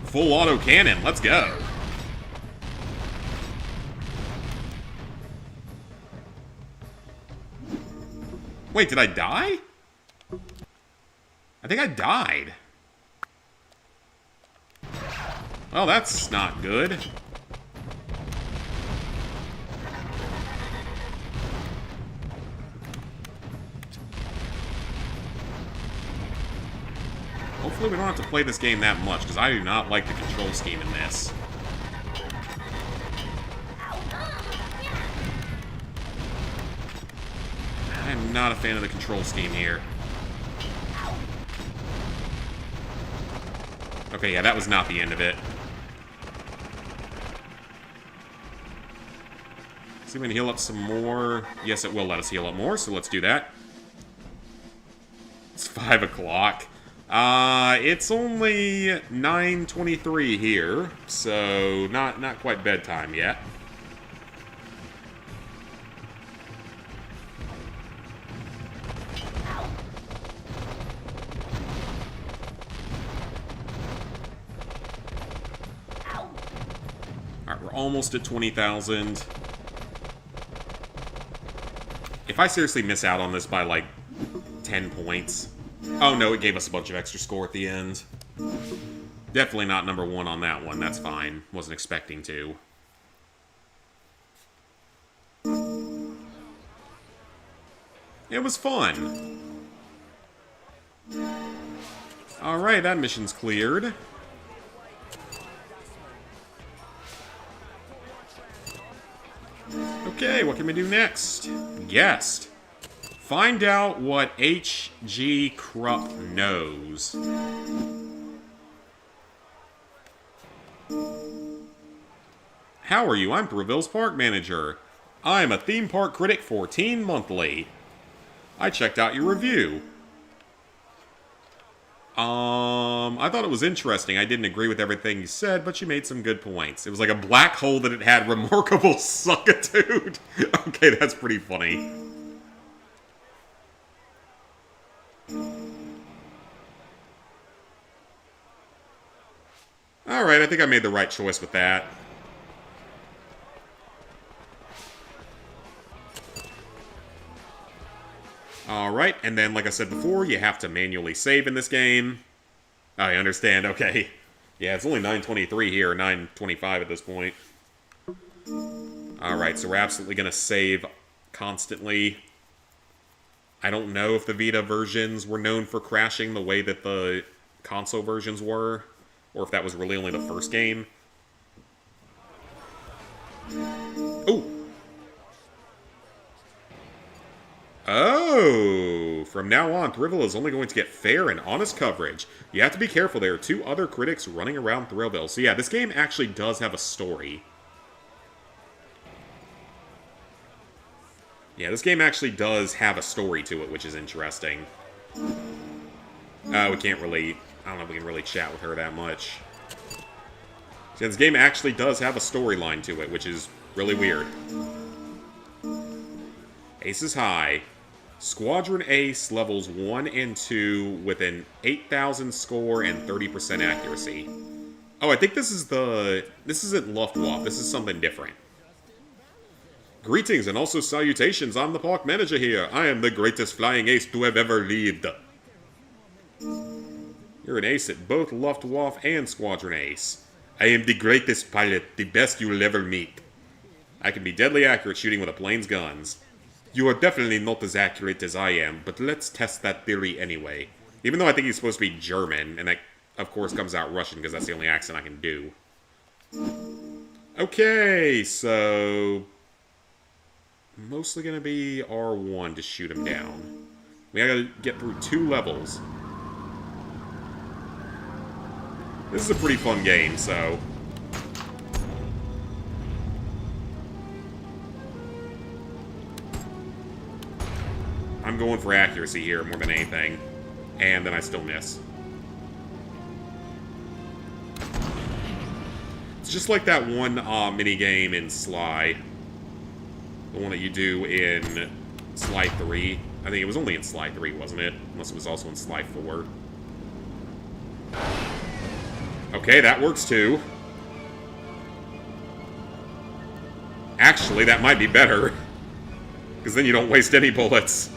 full auto cannon. Let's go. Wait, did I die? I think I died. Well, that's not good. Hopefully we don't have to play this game that much, because I do not like the control scheme in this. I'm not a fan of the control scheme here. Okay, yeah, that was not the end of it. See if we can heal up some more. Yes, it will let us heal up more, so let's do that. It's 5 o'clock. It's only 9:23 here, so not quite bedtime yet. Alright, we're almost at 20,000. If I seriously miss out on this by, like, 10 points... Oh, no, it gave us a bunch of extra score at the end. Definitely not number 1 on that one. That's fine. Wasn't expecting to. It was fun. Alright, that mission's cleared. Okay, what can we do next? Guest. Find out what H.G. Krupp knows. How are you? I'm Thrillville's park manager. I'm a theme park critic for Teen Monthly. I checked out your review. I thought it was interesting. I didn't agree with everything you said, but you made some good points. It was like a black hole that it had remarkable suckitude. Okay, that's pretty funny. Alright, I think I made the right choice with that. Alright, and then, like I said before, you have to manually save in this game. I understand, okay. Yeah, it's only 9:23 here, 9:25 at this point. Alright, so we're absolutely going to save constantly. I don't know if the Vita versions were known for crashing the way that the console versions were, or if that was really only the first game. Ooh! Oh, from now on, Thrillville is only going to get fair and honest coverage. You have to be careful, there are 2 other critics running around Thrillville. So yeah, this game actually does have a story. Yeah, this game actually does have a story to it, which is interesting. We can't really... I don't know if we can really chat with her that much. So this game actually does have a storyline to it, which is really weird. Ace is high. Squadron Ace levels 1 and 2 with an 8,000 score and 30% accuracy. Oh, I think this is the... This isn't Luftwaffe. This is something different. Greetings and also salutations. I'm the park manager here. I am the greatest flying ace to have ever lived. You're an ace at both Luftwaffe and Squadron Ace. I am the greatest pilot, the best you'll ever meet. I can be deadly accurate shooting with a plane's guns. You are definitely not as accurate as I am, but let's test that theory anyway. Even though I think he's supposed to be German, and that, of course, comes out Russian because that's the only accent I can do. Okay, so... mostly gonna be R1 to shoot him down. We gotta get through 2 levels. This is a pretty fun game, so... I'm going for accuracy here more than anything. And then I still miss. It's just like that one mini-game in Sly. The one that you do in Sly 3. I think it was only in Sly 3, wasn't it? Unless it was also in Sly 4. Okay, that works too. Actually, that might be better. Because then you don't waste any bullets.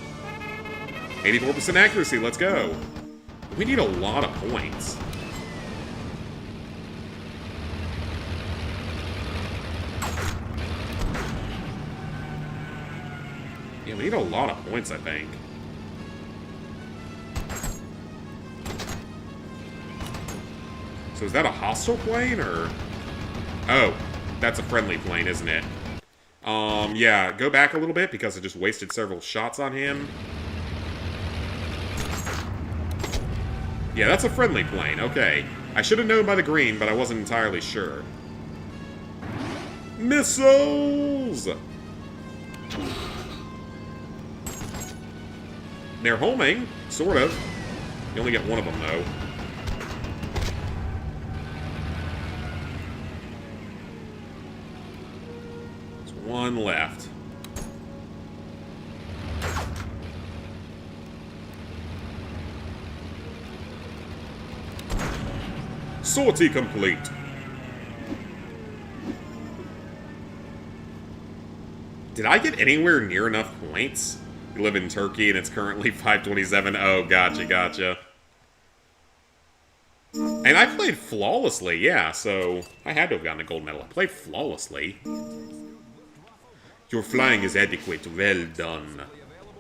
84% accuracy, let's go. We need a lot of points. Yeah, we need a lot of points, I think. So is that a hostile plane, or... oh, that's a friendly plane, isn't it? Yeah, go back a little bit, because I just wasted several shots on him. Yeah, that's a friendly plane, okay. I should have known by the green, but I wasn't entirely sure. Missiles! They're homing, sort of. You only get one of them, though. There's one left. Sortie complete. Did I get anywhere near enough points? You live in Turkey and it's currently 527. Oh, gotcha. And I played flawlessly, yeah, so I had to have gotten a gold medal. I played flawlessly. Your flying is adequate. Well done,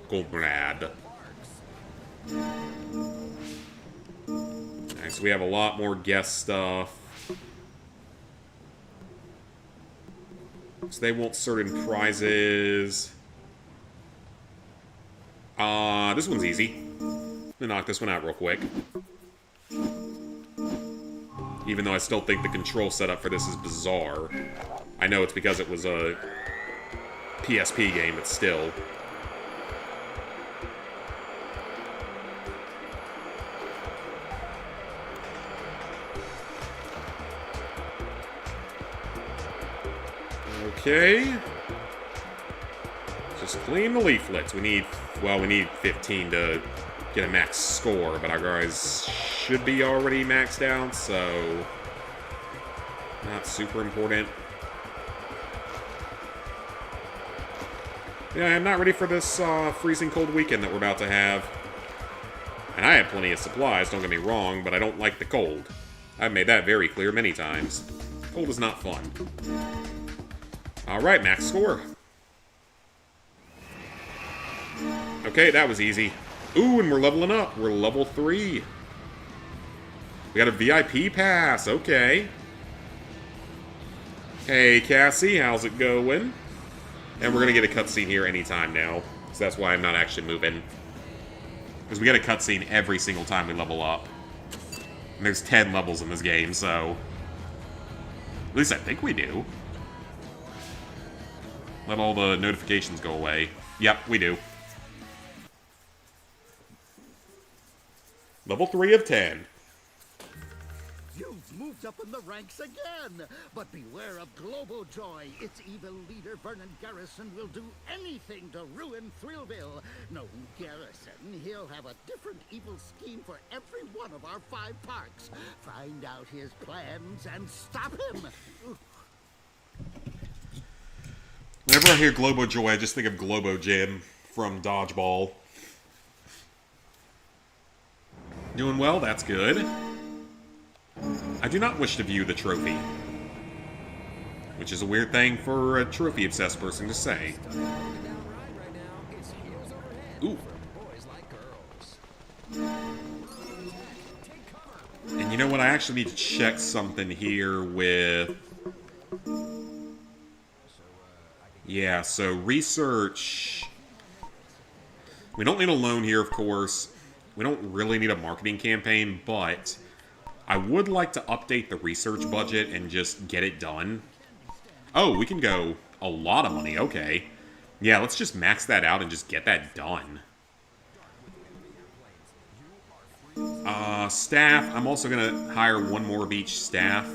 comrade. Alright, so we have a lot more guest stuff. So they want certain prizes. This one's easy. I'm gonna knock this one out real quick. Even though I still think the control setup for this is bizarre. I know it's because it was a PSP game, but still. Okay. Just clean the leaflets. We need 15 to get a max score, but our guys should be already maxed out, so not super important. Yeah, I'm not ready for this freezing cold weekend that we're about to have. And I have plenty of supplies, don't get me wrong, but I don't like the cold. I've made that very clear many times. Cold is not fun. Alright, max score. Okay, that was easy. Ooh, and we're leveling up. We're level 3. We got a VIP pass. Okay. Hey, Cassie, how's it going? And we're going to get a cutscene here anytime now. So that's why I'm not actually moving. Because we get a cutscene every single time we level up. And there's 10 levels in this game, so... at least I think we do. Let all the notifications go away. Yep, we do. Level 3 of 10. You've moved up in the ranks again! But beware of Globojoy. Its evil leader, Vernon Garrison, will do anything to ruin Thrillville. No, Garrison, he'll have a different evil scheme for every one of our 5 parks. Find out his plans and stop him! Whenever I hear Globojoy, I just think of Globo Jim from Dodgeball. Doing well, that's good. I do not wish to view the trophy. Which is a weird thing for a trophy-obsessed person to say. Ooh. And you know what? I actually need to check something here with... Yeah, so research... We don't need a loan here, of course. We don't really need a marketing campaign, but I would like to update the research budget and just get it done. Oh, we can go a lot of money. Okay. Yeah, let's just max that out and just get that done. Staff. I'm also going to hire one more of each staff.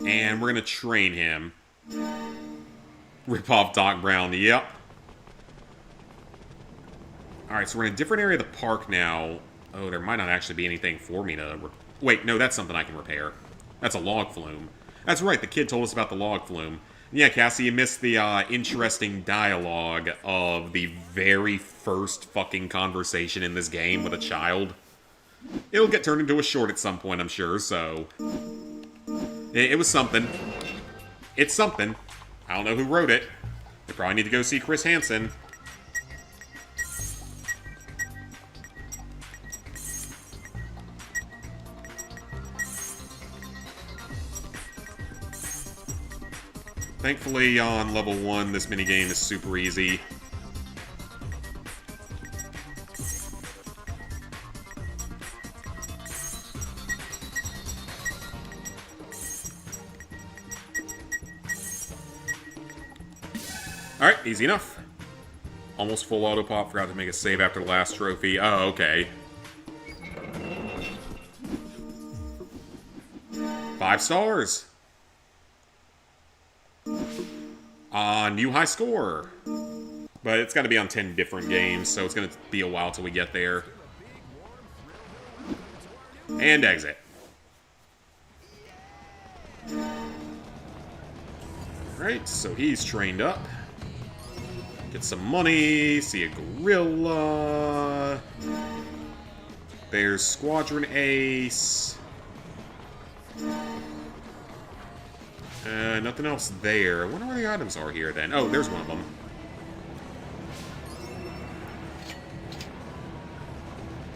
And we're going to train him. Rip off Doc Brown. Yep. Alright, so we're in a different area of the park now. Oh, there might not actually be anything for me to... Wait, no, that's something I can repair. That's a log flume. That's right, the kid told us about the log flume. Yeah, Cassie, you missed the interesting dialogue of the very first fucking conversation in this game with a child. It'll get turned into a short at some point, I'm sure, so... It was something. It's something. I don't know who wrote it. You probably need to go see Chris Hansen. Thankfully, on level 1, this minigame is super easy. Alright, easy enough. Almost full auto pop, forgot to make a save after the last trophy. Oh, okay. 5 stars. New high score. But it's got to be on 10 different games, so it's going to be a while till we get there. And exit. Alright, so he's trained up. Get some money, see a gorilla. There's Squadron Ace. Nothing else there. I wonder where the items are here, then. Oh, there's one of them.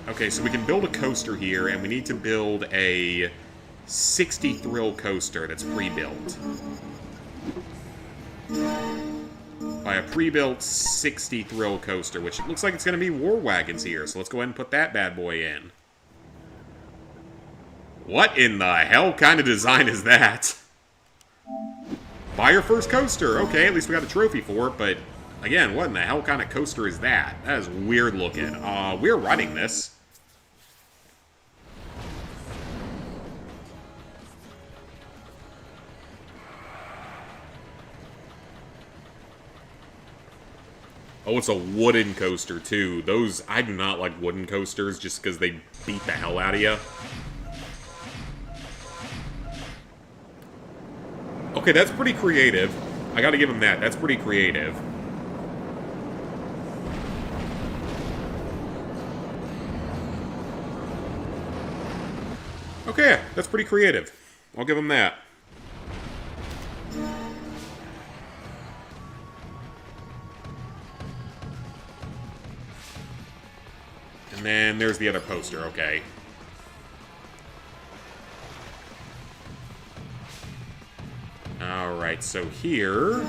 Okay, so we can build a coaster here, and we need to build a 60 thrill coaster that's pre-built. By a pre-built 60 thrill coaster, which it looks like it's going to be War Wagons here, so let's go ahead and put that bad boy in. What in the hell kind of design is that? Buy your first coaster. Okay, at least we got a trophy for it, but again, what in the hell kind of coaster is that? That is weird looking. We're riding this. Oh, it's a wooden coaster, too. Those, I do not like wooden coasters just because they beat the hell out of you. Okay, that's pretty creative. I gotta give him that. That's pretty creative. Okay, that's pretty creative. I'll give him that. And then there's the other poster, okay. Alright, so here...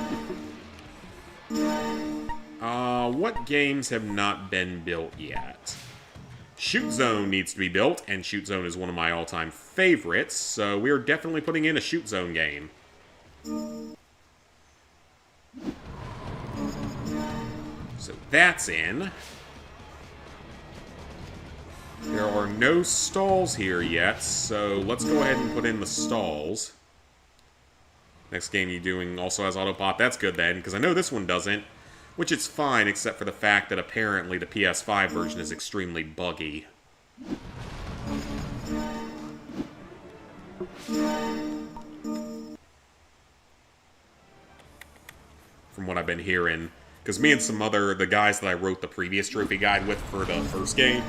what games have not been built yet? Shoot Zone needs to be built, and Shoot Zone is one of my all-time favorites, so we are definitely putting in a Shoot Zone game. So that's in. There are no stalls here yet, so let's go ahead and put in the stalls. Next game you're doing also has autopop. That's good then, because I know this one doesn't. Which it's fine, except for the fact that apparently the PS5 version is extremely buggy. From what I've been hearing. Because me and the guys that I wrote the previous trophy guide with for the first game,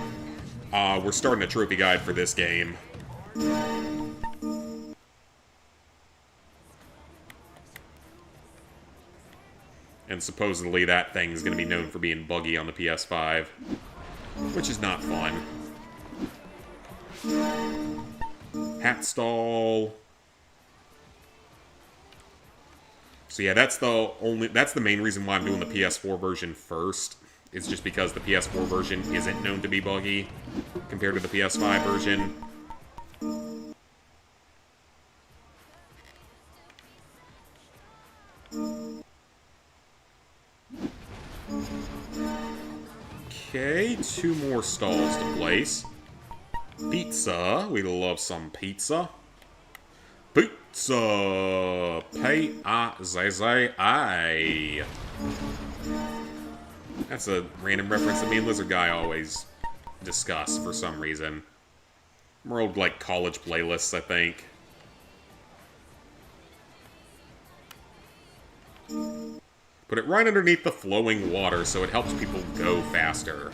we're starting a trophy guide for this game. And supposedly that thing's going to be known for being buggy on the PS5. Which is not fun. Hat stall. So yeah, that's the main reason why I'm doing the PS4 version first. It's just because the PS4 version isn't known to be buggy compared to the PS5 version. Okay, 2 more stalls to place. Pizza. We love some pizza. Pizza! P-I-Z-Z-A. That's a random reference that me and Lizard Guy always discuss for some reason. More old, like, college playlists, I think. Put it right underneath the flowing water so it helps people go faster.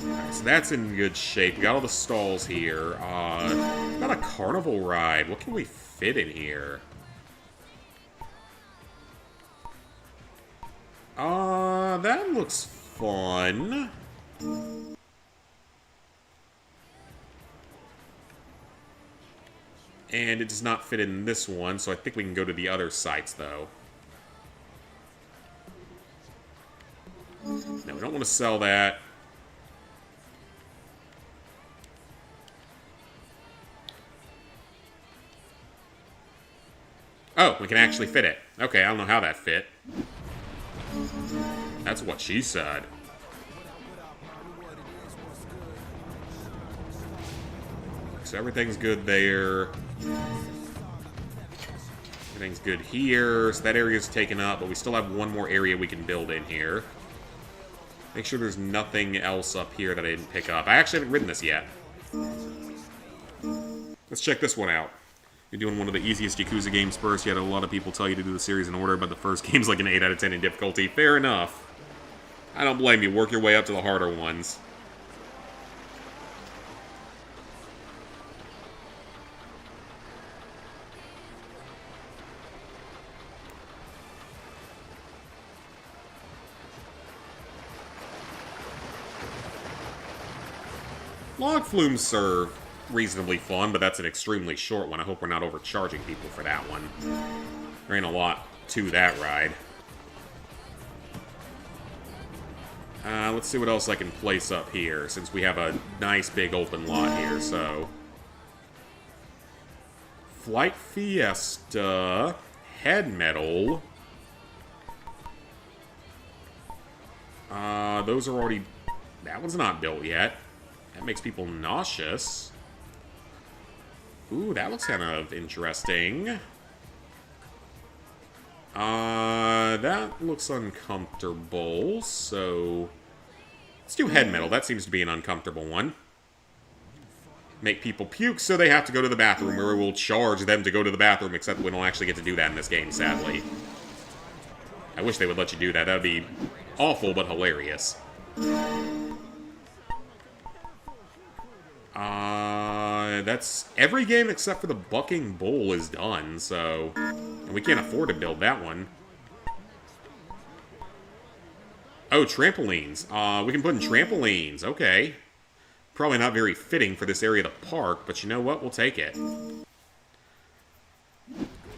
Alright, so that's in good shape. We got all the stalls here. Got a carnival ride. What can we fit in here? That looks fun. And it does not fit in this one, so I think we can go to the other sites, though. No, we don't want to sell that. Oh, we can actually fit it. Okay, I don't know how that fit. That's what she said. So everything's good there. Everything's good here. So that area's taken up, but we still have one more area we can build in here. Make sure there's nothing else up here that I didn't pick up. I actually haven't ridden this yet. Let's check this one out. You're doing one of the easiest Yakuza games first. You had a lot of people tell you to do the series in order, but the first game's like an 8 out of 10 in difficulty. Fair enough. I don't blame you. Work your way up to the harder ones. Log flumes are reasonably fun, but that's an extremely short one. I hope we're not overcharging people for that one. There ain't a lot to that ride. Let's see what else I can place up here, since we have a nice big open lot here, so... Flight Fiesta, Head Metal. Those are already... That one's not built yet. That makes people nauseous. Ooh, that looks kind of interesting. That looks uncomfortable, so... Let's do head metal. That seems to be an uncomfortable one. Make people puke so they have to go to the bathroom, or we'll charge them to go to the bathroom, except we don't actually get to do that in this game, sadly. I wish they would let you do that. That would be awful, but hilarious. That's... Every game except for the Bucking Bull is done, so... And we can't afford to build that one. Oh, trampolines. We can put in trampolines. Okay. Probably not very fitting for this area of the park, but you know what? We'll take it.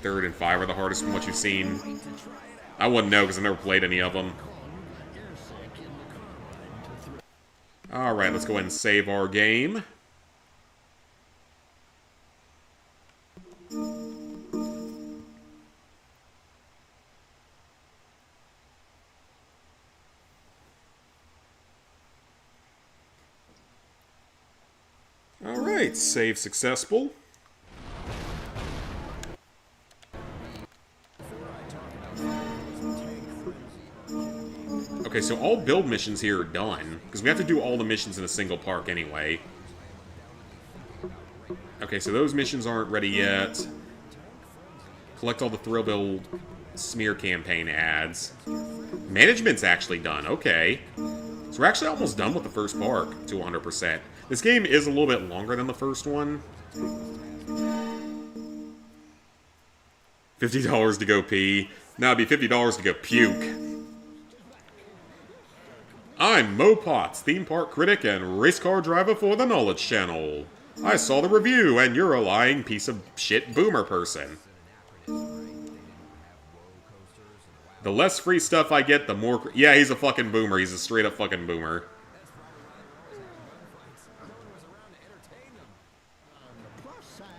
3rd and 5 are the hardest from what you've seen. I wouldn't know because I've never played any of them. Alright, let's go ahead and save our game. Alright, save successful. Okay, so all build missions here are done, because we have to do all the missions in a single park anyway. Okay, so those missions aren't ready yet. Collect all the Thrillville smear campaign ads. Management's actually done, okay. So we're actually almost done with the first park to 100%. This game is a little bit longer than the first one. $50 to go pee. Now it'd be $50 to go puke. I'm Mo Potts, theme park critic and race car driver for the Knowledge Channel. I saw the review, and you're a lying piece of shit boomer person. The less free stuff I get, the more... Yeah, he's a fucking boomer. He's a straight up fucking boomer.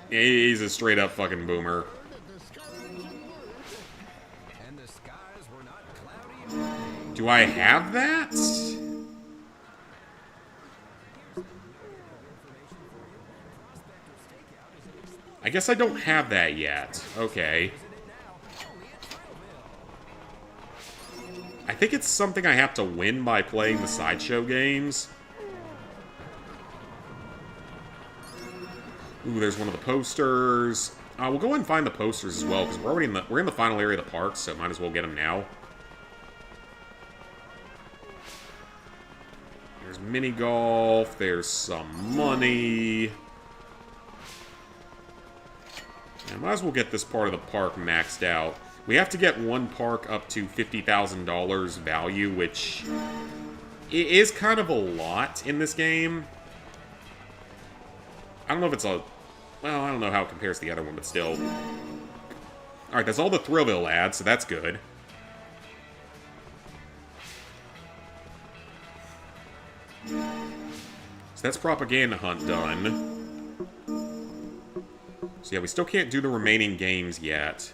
He's a straight up fucking boomer. Do I have that? I guess I don't have that yet. Okay. I think it's something I have to win by playing the sideshow games. Ooh, there's one of the posters. We'll go ahead and find the posters as well, because we're already in the final area of the park, so might as well get them now. There's mini golf. There's some money. I might as well get this part of the park maxed out. We have to get one park up to $50,000 value, which is kind of a lot in this game. I don't know if it's a... Well, I don't know how it compares to the other one, but still. Alright, that's all the Thrillville ads, so that's good. So that's Propaganda Hunt done. So yeah, we still can't do the remaining games yet.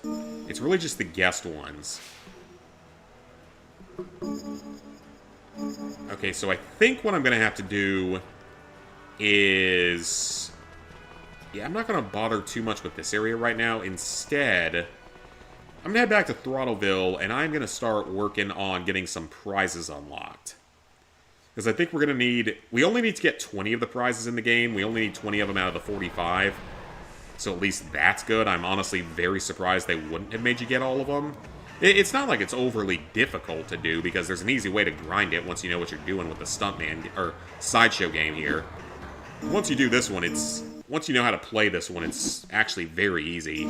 It's really just the guest ones. Okay, so I think what I'm going to have to do is... Yeah, I'm not going to bother too much with this area right now. Instead, I'm going to head back to Throttleville, and I'm going to start working on getting some prizes unlocked. Because I think we're going to need... We only need to get 20 of the prizes in the game. We only need 20 of them out of the 45. So at least that's good. I'm honestly very surprised they wouldn't have made you get all of them. It's not like it's overly difficult to do, because there's an easy way to grind it once you know what you're doing with the Stuntman, or Sideshow game here. Once you do this one, it's... Once you know how to play this one, it's actually very easy.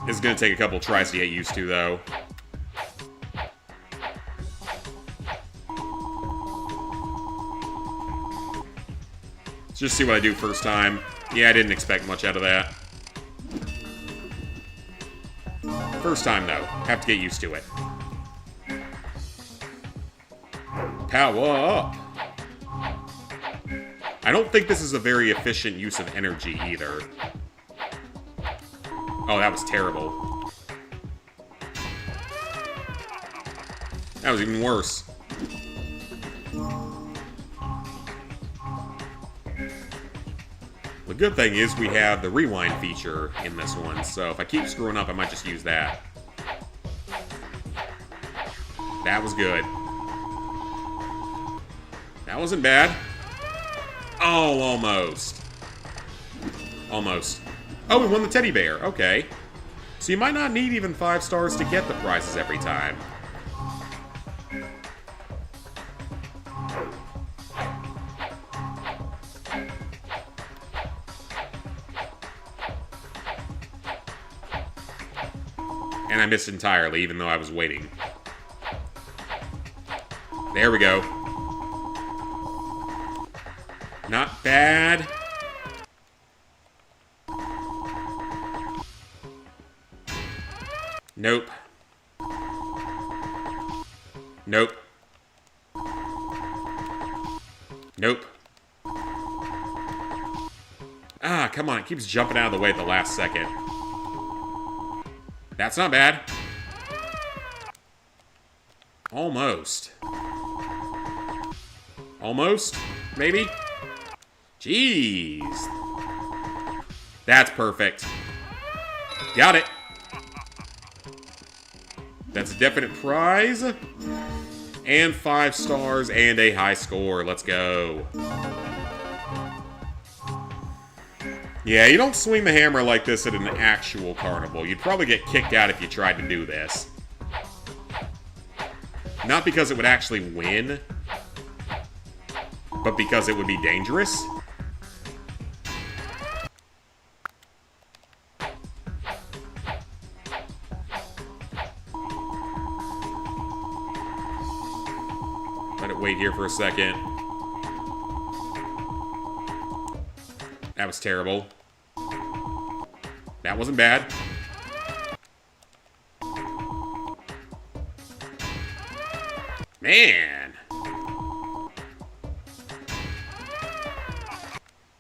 This is going to take a couple tries to get used to, though. Let's just see what I do first time. Yeah, I didn't expect much out of that. First time, though. Have to get used to it. Power up! I don't think this is a very efficient use of energy, either. Oh, that was terrible. That was even worse. The good thing is we have the rewind feature in this one, so if I keep screwing up, I might just use that. That was good. That wasn't bad. Oh, almost. Almost. Oh, we won the teddy bear. Okay. So you might not need even 5 stars to get the prizes every time. And I missed entirely, even though I was waiting. There we go. Not bad. Nope. Nope. Nope. Ah, come on. It keeps jumping out of the way at the last second. That's not bad. Almost. Almost? Maybe? Jeez. That's perfect. Got it. That's a definite prize. And 5 stars and a high score. Let's go. Yeah, you don't swing the hammer like this at an actual carnival. You'd probably get kicked out if you tried to do this. Not because it would actually win, but because it would be dangerous. Let it wait here for a second. That was terrible. That wasn't bad. Man.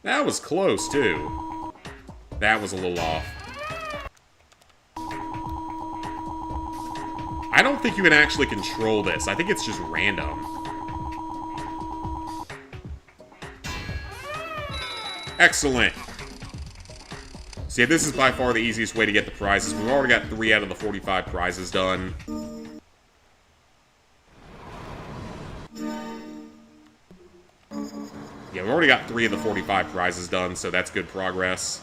That was close, too. That was a little off. I don't think you can actually control this. I think it's just random. Excellent. See, this is by far the easiest way to get the prizes. We've already got 3 out of the 45 prizes done. Yeah, we've already got 3 of the 45 prizes done, so that's good progress.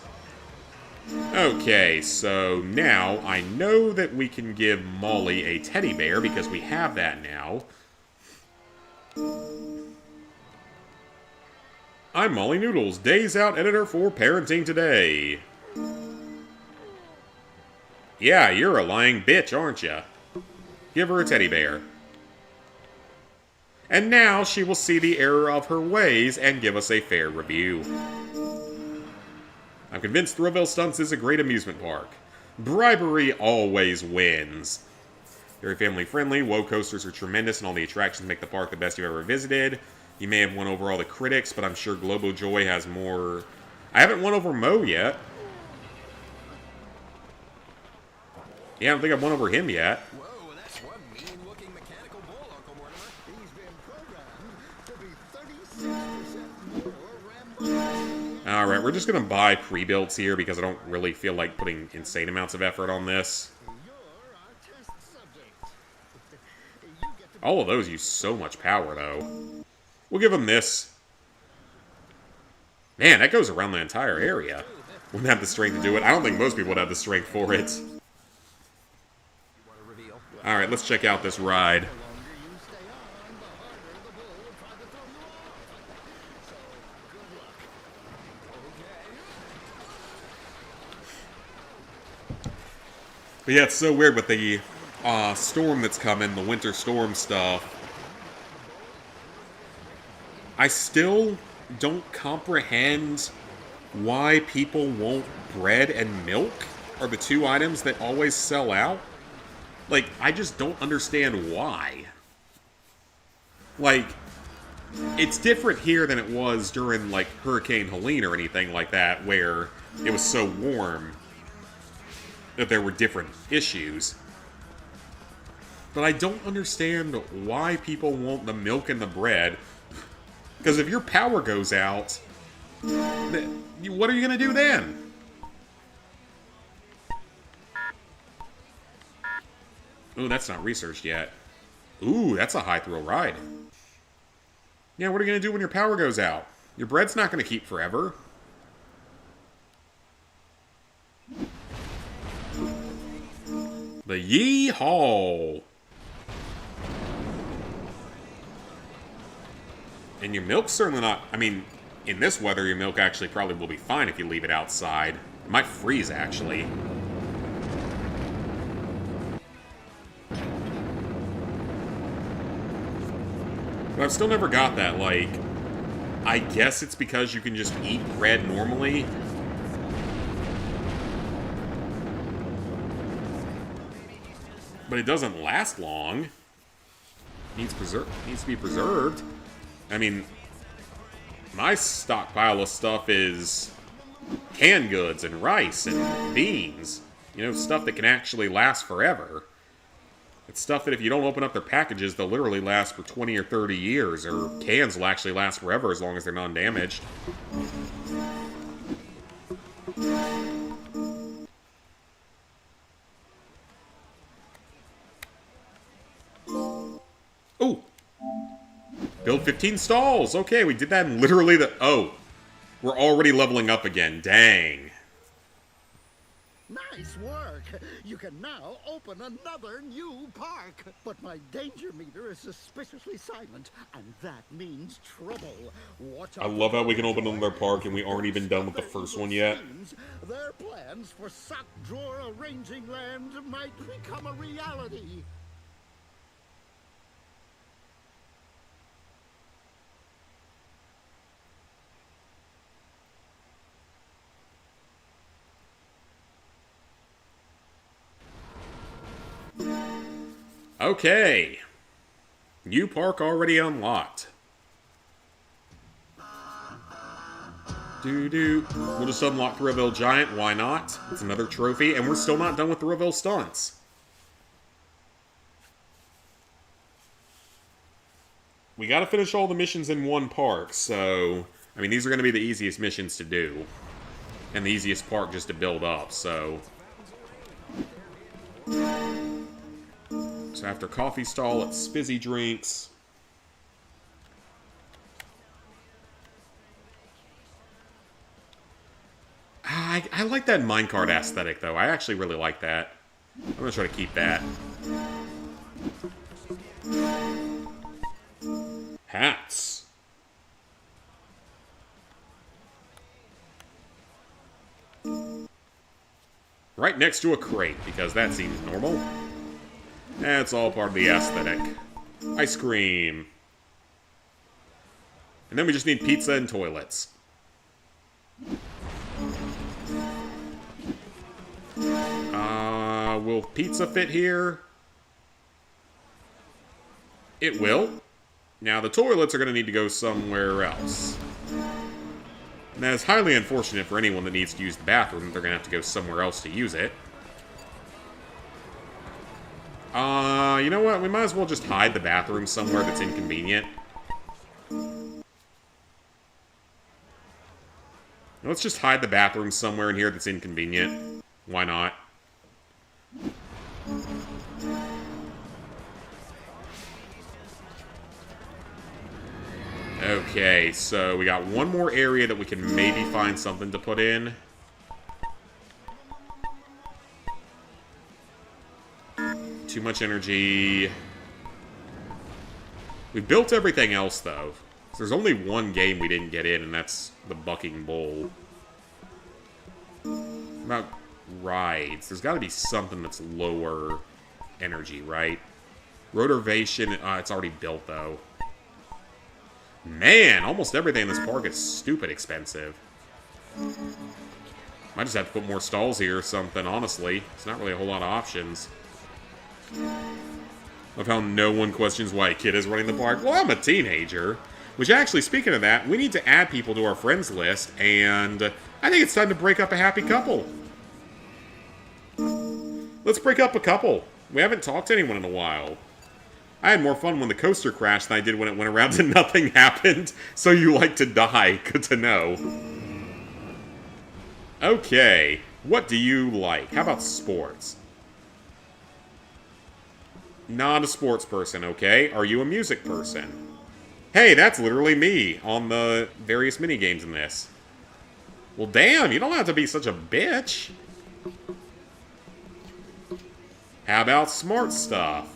Okay, so now I know that we can give Molly a teddy bear because we have that now. I'm Molly Noodles, Days Out editor for Parenting Today. Yeah, you're a lying bitch, aren't ya? Give her a teddy bear. And now she will see the error of her ways and give us a fair review. I'm convinced Thrillville Stunts is a great amusement park. Bribery always wins. Very family friendly, WoW coasters are tremendous, and all the attractions make the park the best you've ever visited. You may have won over all the critics, but I'm sure Globo Joy has more... I haven't won over Mo yet. Yeah, I don't think I've won over him yet. Whoa, that's one mean-looking mechanical bull, Uncle Mortimer. He's been programmed to be 36% more Rambo. Alright, we're just going to buy pre-builts here because I don't really feel like putting insane amounts of effort on this. You're our test subject. You get to All of those use so much power, though. We'll give them this. Man, that goes around the entire area. Wouldn't have the strength to do it. I don't think most people would have the strength for it. What a reveal. Alright, let's check out this ride. the longer you stay on, the harder the bull will try to throw you off. So, good luck. But yeah, it's so weird with the storm that's coming, the winter storm stuff. I still don't comprehend why people want bread and milk are the 2 items that always sell out. Like, I just don't understand why. Like, it's different here than it was during, like, Hurricane Helene or anything like that, where it was so warm that there were different issues. But I don't understand why people want the milk and the bread. Because if your power goes out, what are you going to do then? Ooh, that's not researched yet. Ooh, that's a high thrill ride. Yeah, what are you going to do when your power goes out? Your bread's not going to keep forever. The Yee-Haw! And your milk's certainly not... I mean, in this weather, your milk actually probably will be fine if you leave it outside. It might freeze, actually. But I've still never got that, like... I guess it's because you can just eat bread normally. But it doesn't last long. Needs to be preserved. I mean, my stockpile of stuff is canned goods and rice and beans. You know, stuff that can actually last forever. It's stuff that if you don't open up their packages, they'll literally last for 20 or 30 years, or cans will actually last forever as long as they're non-damaged. Ooh! Build 15 stalls! Okay, we did that in literally the... Oh! We're already leveling up again. Dang. Nice work! You can now open another new park. But my danger meter is suspiciously silent, and that means trouble. Watch out. I love how we can open another park and we aren't even done with the first one yet. Their plans for sock drawer arranging land might become a reality. Okay. New park already unlocked. We'll just unlock Thrillville Giant, why not? It's another trophy, and we're still not done with Thrillville Stunts. We gotta finish all the missions in one park, so... I mean, these are gonna be the easiest missions to do. And the easiest park just to build up, so... So after coffee stall, it's fizzy drinks. I like that minecart aesthetic, though. I actually really like that. I'm gonna try to keep that. Hats. Right next to a crate, because that seems normal. That's all part of the aesthetic. Ice cream. And then we just need pizza and toilets. Will pizza fit here? It will. Now, the toilets are going to need to go somewhere else. And that is highly unfortunate for anyone that needs to use the bathroom. They're going to have to go somewhere else to use it. You know what? We might as well just hide the bathroom somewhere that's inconvenient. Let's just hide the bathroom somewhere in here that's inconvenient. Why not? Okay, so we got one more area that we can maybe find something to put in. Too much energy. We built everything else, though. So there's only one game we didn't get in, and that's the Bucking Bull. About rides. There's got to be something that's lower energy, right? Rotorvation, it's already built, though. Man, almost everything in this park is stupid expensive. Might just have to put more stalls here or something, honestly. It's not really a whole lot of options. Love how no one questions why a kid is running the park. Well, I'm a teenager. Which, actually, speaking of that, we need to add people to our friends list, and I think it's time to break up a happy couple. Let's break up a couple. We haven't talked to anyone in a while. I had more fun when the coaster crashed than I did when it went around and nothing happened. So you like to die. Good to know. Okay. What do you like? How about sports? Not a sports person, okay? Are you a music person? Hey, that's literally me on the various minigames in this. Well, damn, you don't have to be such a bitch. How about smart stuff?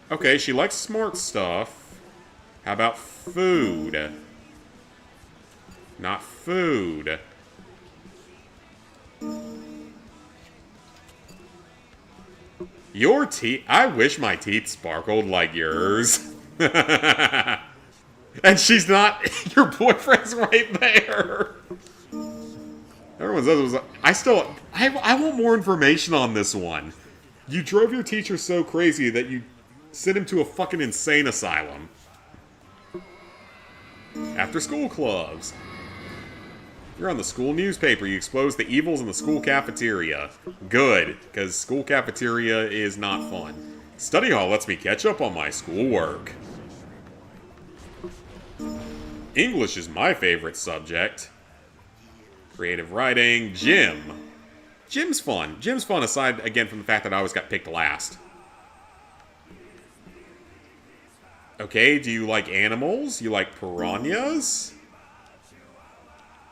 Okay, she likes smart stuff. How about food? Not food. Your teeth... I wish my teeth sparkled like yours. And she's not... Your boyfriend's right there. Everyone says it was... I want more information on this one. You drove your teacher so crazy that you sent him to a fucking insane asylum. After school clubs. You're on the school newspaper. You expose the evils in the school cafeteria. Good, because school cafeteria is not fun. Study hall lets me catch up on my schoolwork. English is my favorite subject. Creative writing. Gym. Gym's fun. Gym's fun aside, again, from the fact that I always got picked last. Okay, do you like animals? You like piranhas?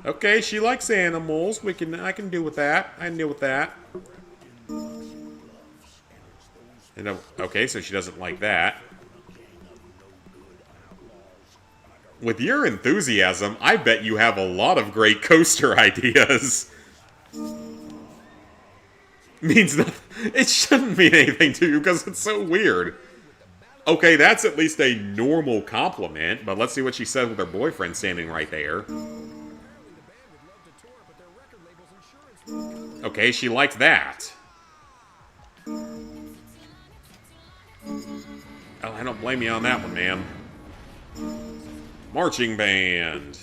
Okay, she likes animals. I can deal with that. I can deal with that. And, okay, so she doesn't like that. With your enthusiasm, I bet you have a lot of great coaster ideas. Means nothing. It shouldn't mean anything to you because it's so weird. Okay, that's at least a normal compliment, but let's see what she says with her boyfriend standing right there. Okay, she liked that. Oh, I don't blame you on that one, ma'am. Marching band.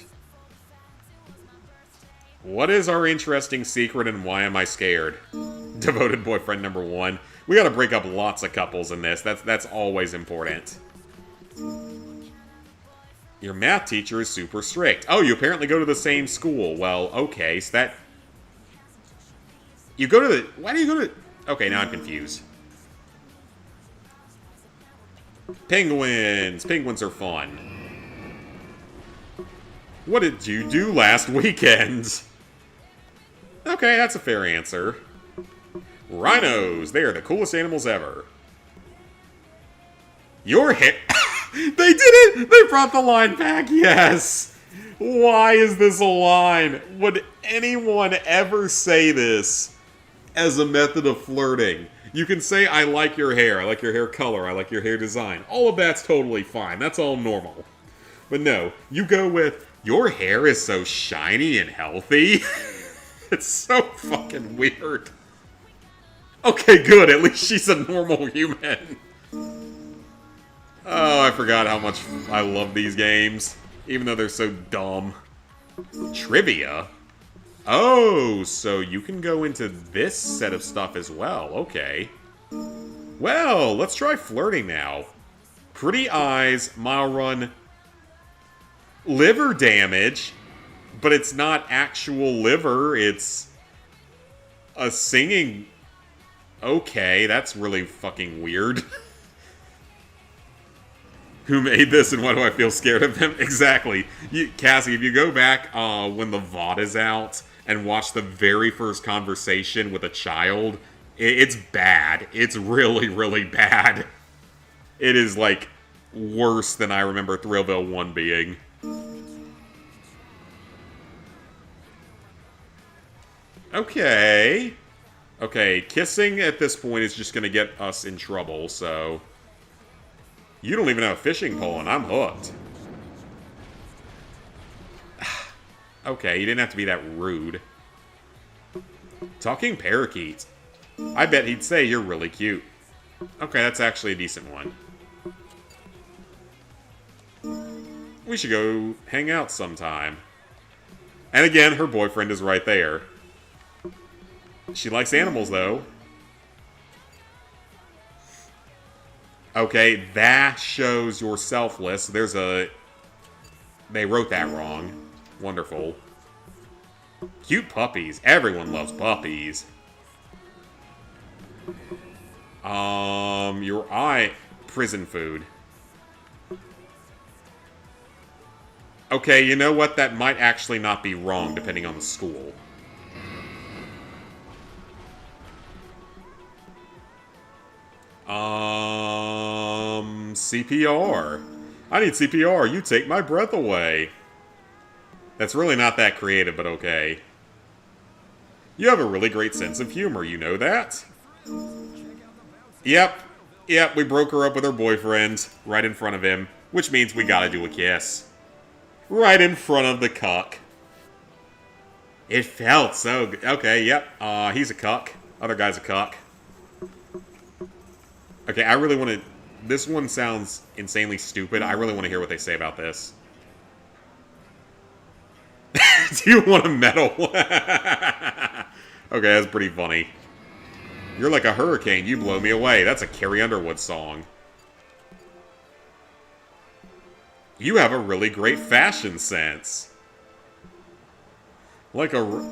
What is our interesting secret and why am I scared? Devoted boyfriend number 1. We gotta break up lots of couples in this. That's always important. Your math teacher is super strict. Oh, you apparently go to the same school. Well, okay, so that... You go to the... Why do you go to... Okay, now I'm confused. Penguins. Penguins are fun. What did you do last weekend? Okay, that's a fair answer. Rhinos. They are the coolest animals ever. Your hair... They did it! They brought the line back, yes! Why is this a line? Would anyone ever say this as a method of flirting? You can say, I like your hair color, I like your hair design. All of that's totally fine. That's all normal. But no, you go with, your hair is so shiny and healthy. It's so fucking weird. Okay, good. At least she's a normal human. Oh, I forgot how much I love these games. Even though they're so dumb. Trivia? Oh, so you can go into this set of stuff as well. Okay. Well, let's try flirting now. Pretty eyes, mile run, liver damage, but it's not actual liver, it's a singing... Okay, that's really fucking weird. Who made this and why do I feel scared of them? Exactly. Cassie, if you go back when the VOD is out and watch the very first conversation with a child, it's bad. It's really, really bad. It is, like, worse than I remember Thrillville 1 being. Okay. Okay, kissing at this point is just gonna get us in trouble, so... You don't even have a fishing pole, and I'm hooked. Okay, you didn't have to be that rude. Talking parakeet. I bet he'd say you're really cute. Okay, that's actually a decent one. We should go hang out sometime. And again, her boyfriend is right there. She likes animals, though. Okay, that shows you're selfless. There's a... They wrote that wrong. Wonderful. Cute puppies. Everyone loves puppies. Your eye... Prison food. Okay, you know what? That might actually not be wrong, depending on the school. CPR. I need CPR. You take my breath away. That's really not that creative, but okay. You have a really great sense of humor, you know that? Yep, we broke her up with her boyfriend right in front of him, which means we gotta do a kiss. Right in front of the cuck. It felt so good. Okay, yep. He's a cuck. Other guy's a cuck. Okay, I really want to... This one sounds insanely stupid. I really want to hear what they say about this. Do you want a medal? Okay, that's pretty funny. You're like a hurricane. You blow me away. That's a Carrie Underwood song. You have a really great fashion sense. Like a...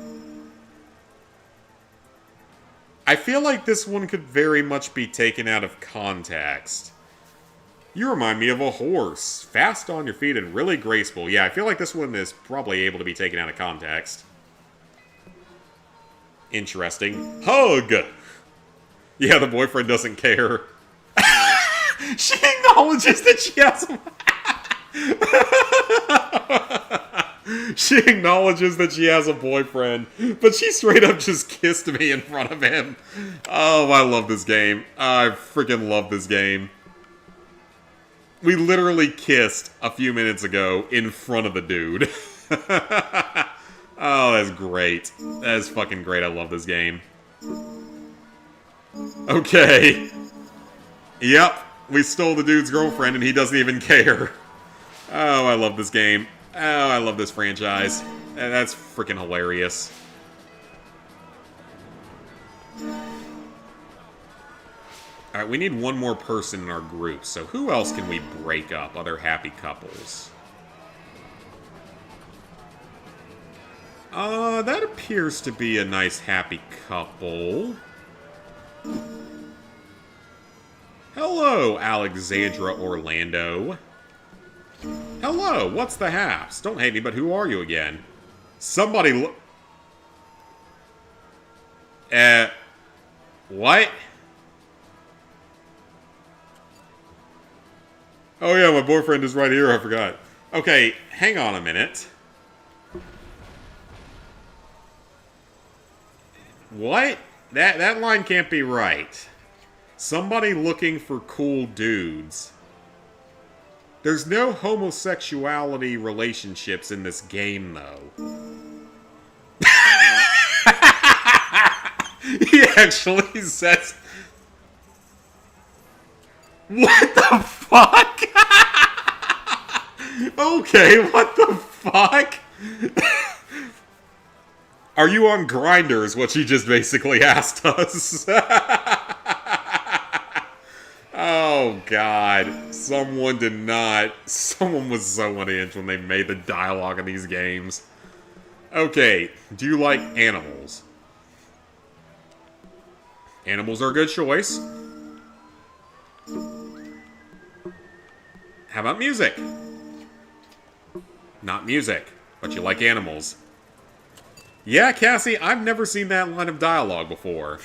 I feel like this one could very much be taken out of context. You remind me of a horse. Fast on your feet and really graceful. Yeah, I feel like this one is probably able to be taken out of context. Interesting. Hug! Yeah, the boyfriend doesn't care. She acknowledges that she has a... She acknowledges that she has a boyfriend, but she straight up just kissed me in front of him. Oh, I love this game. I freaking love this game. We literally kissed a few minutes ago in front of the dude. Oh, that's great. That is fucking great. I love this game. Okay. Yep, we stole the dude's girlfriend and he doesn't even care. Oh, I love this game. Oh, I love this franchise. That's freaking hilarious. Alright, we need one more person in our group, so who else can we break up? Other happy couples. That appears to be a nice happy couple. Hello, Alexandra Orlando. Hello, what's the haps? Don't hate me, but who are you again? Somebody look... What? Oh yeah, my boyfriend is right here, I forgot. Okay, hang on a minute. What? That line can't be right. Somebody looking for cool dudes. There's no homosexuality relationships in this game, though. He actually says... What the fuck? Okay, what the fuck? Are you on Grindr is what she just basically asked us. Oh, God. Someone did not. Someone was so on edge when they made the dialogue in these games. Okay, do you like animals? Animals are a good choice. How about music? Not music, but you like animals. Yeah, Cassie, I've never seen that line of dialogue before.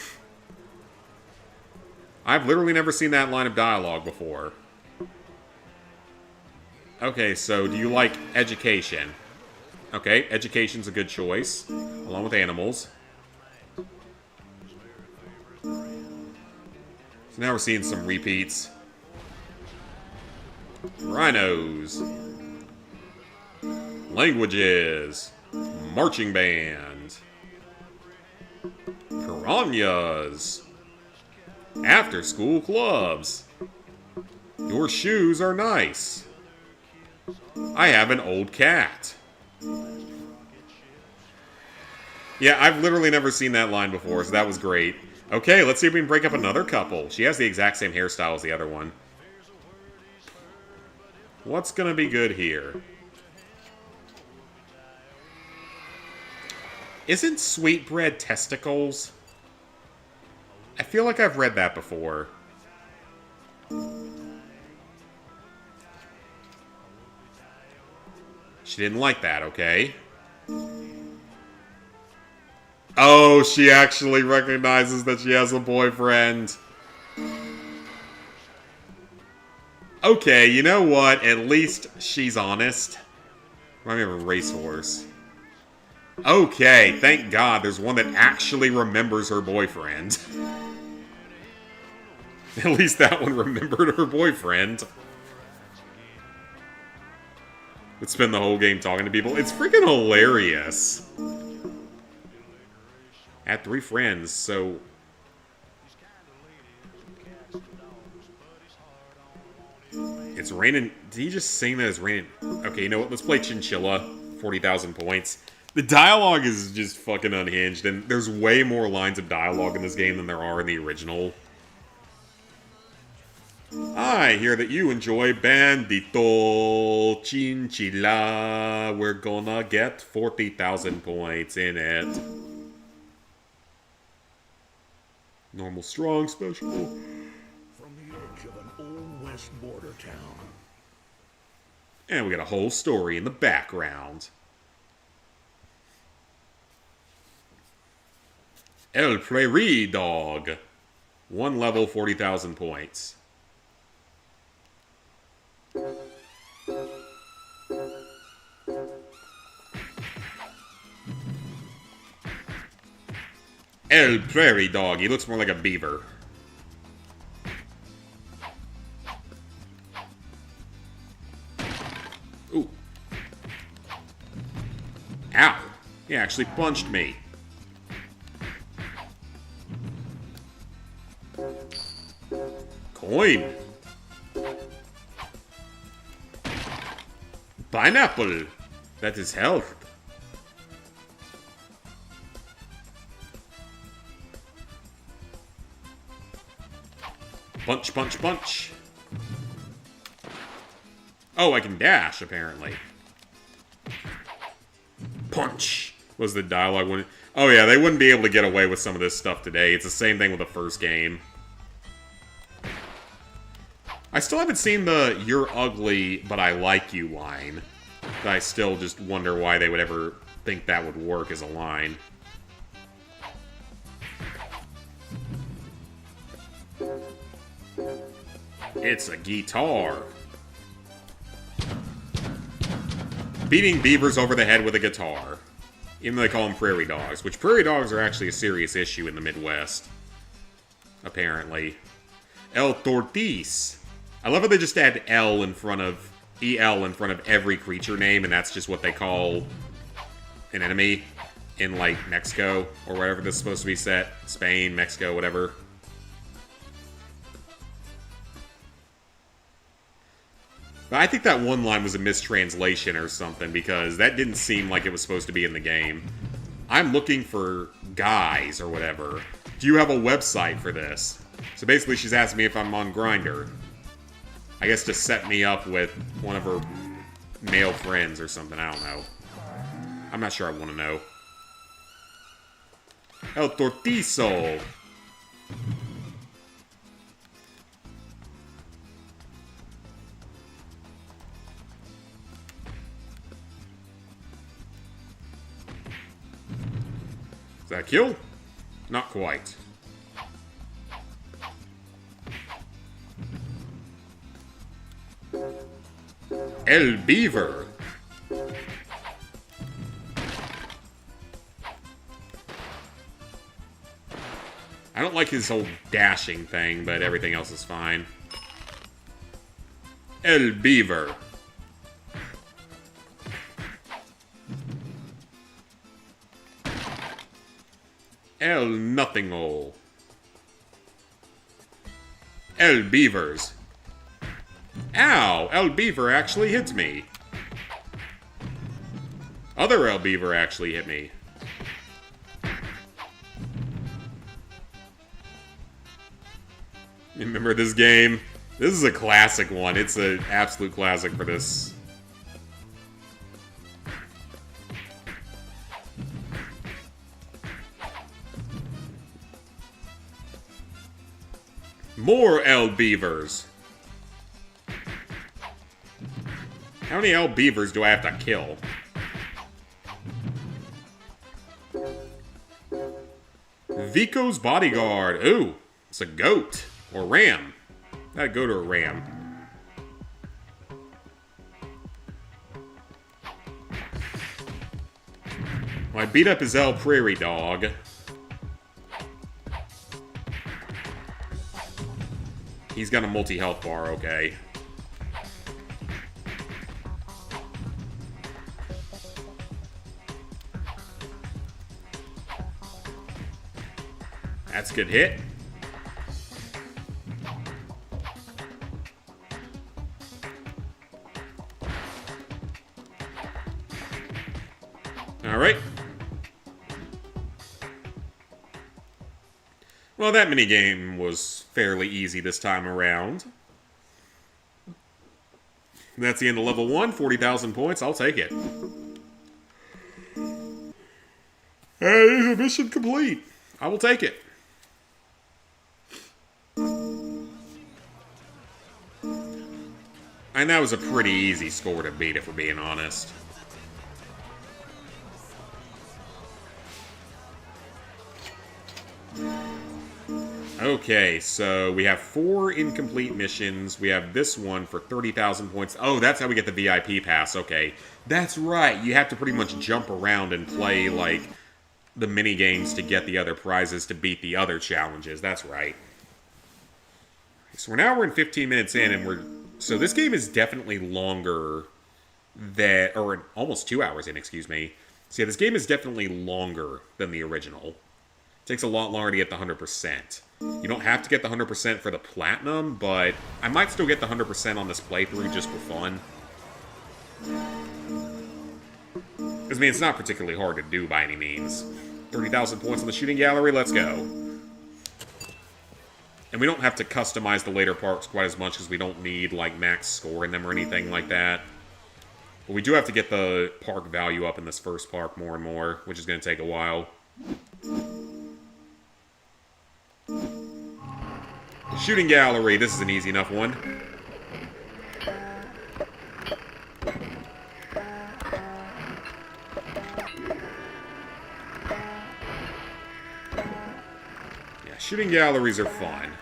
I've literally never seen that line of dialogue before. Okay, so do you like education? Okay, education's a good choice, along with animals. So now we're seeing some repeats. Rhinos. Languages. Marching band. Piranhas. After school clubs. Your shoes are nice. I have an old cat. Yeah, I've literally never seen that line before, so that was great. Okay, let's see if we can break up another couple. She has the exact same hairstyle as the other one. What's gonna be good here? Isn't sweetbread testicles? I feel like I've read that before. She didn't like that, okay? Oh, she actually recognizes that she has a boyfriend. Okay, you know what? At least she's honest. Remind me of a racehorse. Okay, thank God there's one that actually remembers her boyfriend. At least that one remembered her boyfriend. Would spend the whole game talking to people. It's freaking hilarious. Add 3 friends, so... It's raining... Did he just sing that it's raining? Okay, you know what? Let's play Chinchilla. 40,000 points. The dialogue is just fucking unhinged, and there's way more lines of dialogue in this game than there are in the original. I hear that you enjoy Bandito Chinchilla. We're gonna get 40,000 points in it. Normal, strong, special. From the edge of an old west border town. And we got a whole story in the background. El Prairie Dog. 1 level, 40,000 points. El Prairie Dog. He looks more like a beaver. Ooh. Ow. He actually punched me. Coin. Pineapple. That is health. Punch, punch, punch. Oh, I can dash, apparently. Punch was the dialogue when... Oh yeah, they wouldn't be able to get away with some of this stuff today. It's the same thing with the first game. I still haven't seen the "you're ugly, but I like you" line. I still just wonder why they would ever think that would work as a line. It's a guitar. Beating beavers over the head with a guitar. Even though they call them prairie dogs. Which prairie dogs are actually a serious issue in the Midwest. Apparently. El Tortis. I love how they just add L in front of... EL in front of every creature name, and that's just what they call an enemy in, like, Mexico, or wherever this is supposed to be set. Spain, Mexico, whatever. But I think that one line was a mistranslation or something, because that didn't seem like it was supposed to be in the game. I'm looking for guys, or whatever. Do you have a website for this? So basically she's asking me if I'm on Grindr. I guess to set me up with one of her male friends or something, I don't know. I'm not sure I want to know. El Tortizo! Is that a kill? Not quite. El Beaver. I don't like his whole dashing thing, but everything else is fine. El Beaver. El Nothing-O. El Beavers. Ow! El Beaver actually hits me. Other El Beaver actually hit me. You remember this game? This is a classic one. It's an absolute classic for this. More El Beavers. How many El Beavers do I have to kill? Vico's bodyguard. Ooh, it's a goat. Or ram. Not a goat or a ram. Well, I beat up his El Prairie Dog. He's got a multi-health bar, okay. That's a good hit. Alright. Well, that minigame was fairly easy this time around. That's the end of level 1, 40,000 points, I'll take it. Hey, mission complete. I will take it. And that was a pretty easy score to beat, if we're being honest. Okay, so we have 4 incomplete missions. We have this one for 30,000 points. Oh, that's how we get the VIP pass. Okay, that's right. You have to pretty much jump around and play, like, the mini games to get the other prizes to beat the other challenges. That's right. So we're in 15 minutes in, and so this game is definitely longer than, or almost 2 hours in, excuse me. So yeah, this game is definitely longer than the original. It takes a lot longer to get the 100%. You don't have to get the 100% for the platinum, but I might still get the 100% on this playthrough just for fun. Because, I mean, it's not particularly hard to do by any means. 30,000 points on the shooting gallery, let's go. And we don't have to customize the later parks quite as much because we don't need, like, max score in them or anything like that. But we do have to get the park value up in this first park more and more, which is going to take a while. Shooting gallery, this is an easy enough one. Yeah, shooting galleries are fun.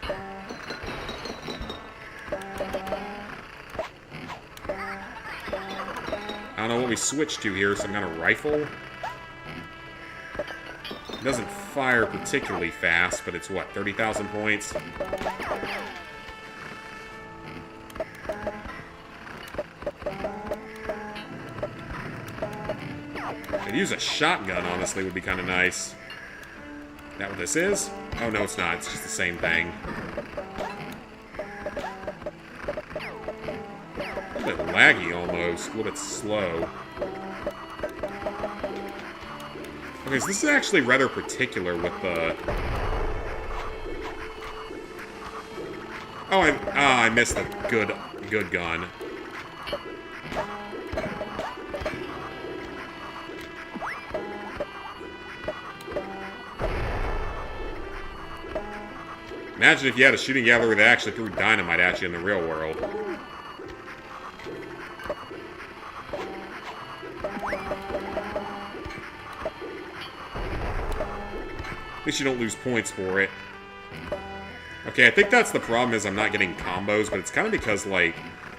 I don't know what we switched to here, some kind of rifle? It doesn't fire particularly fast, but it's what, 30,000 points? Could use a shotgun, honestly, would be kind of nice. Is that what this is? Oh, no, it's not. It's just the same thing. A little bit laggy, almost. A little bit slow. Okay, so this is actually rather particular with the... Oh, I missed the good gun. Imagine if you had a shooting gallery that actually threw dynamite at you in the real world. At least you don't lose points for it. Okay, I think that's the problem is I'm not getting combos, but it's kind of because, like,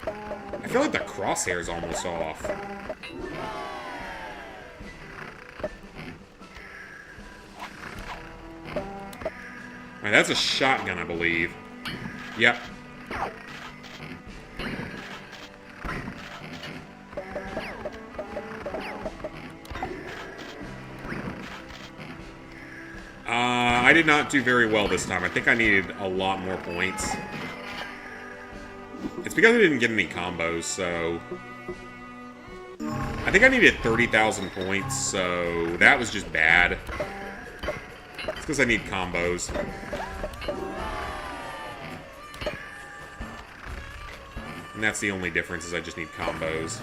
I feel like the crosshair's almost off. Alright, that's a shotgun, I believe. Yep. I did not do very well this time. I think I needed a lot more points. It's because I didn't get any combos, so... I think I needed 30,000 points, so that was just bad. It's because I need combos. And that's the only difference, is I just need combos.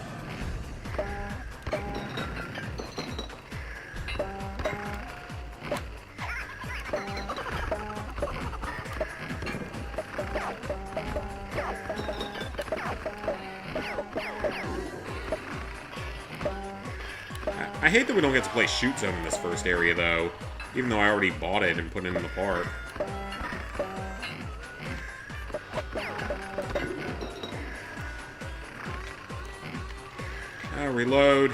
I hate that we don't get to play Shoot Zone in this first area, though. Even though I already bought it and put it in the park. Reload.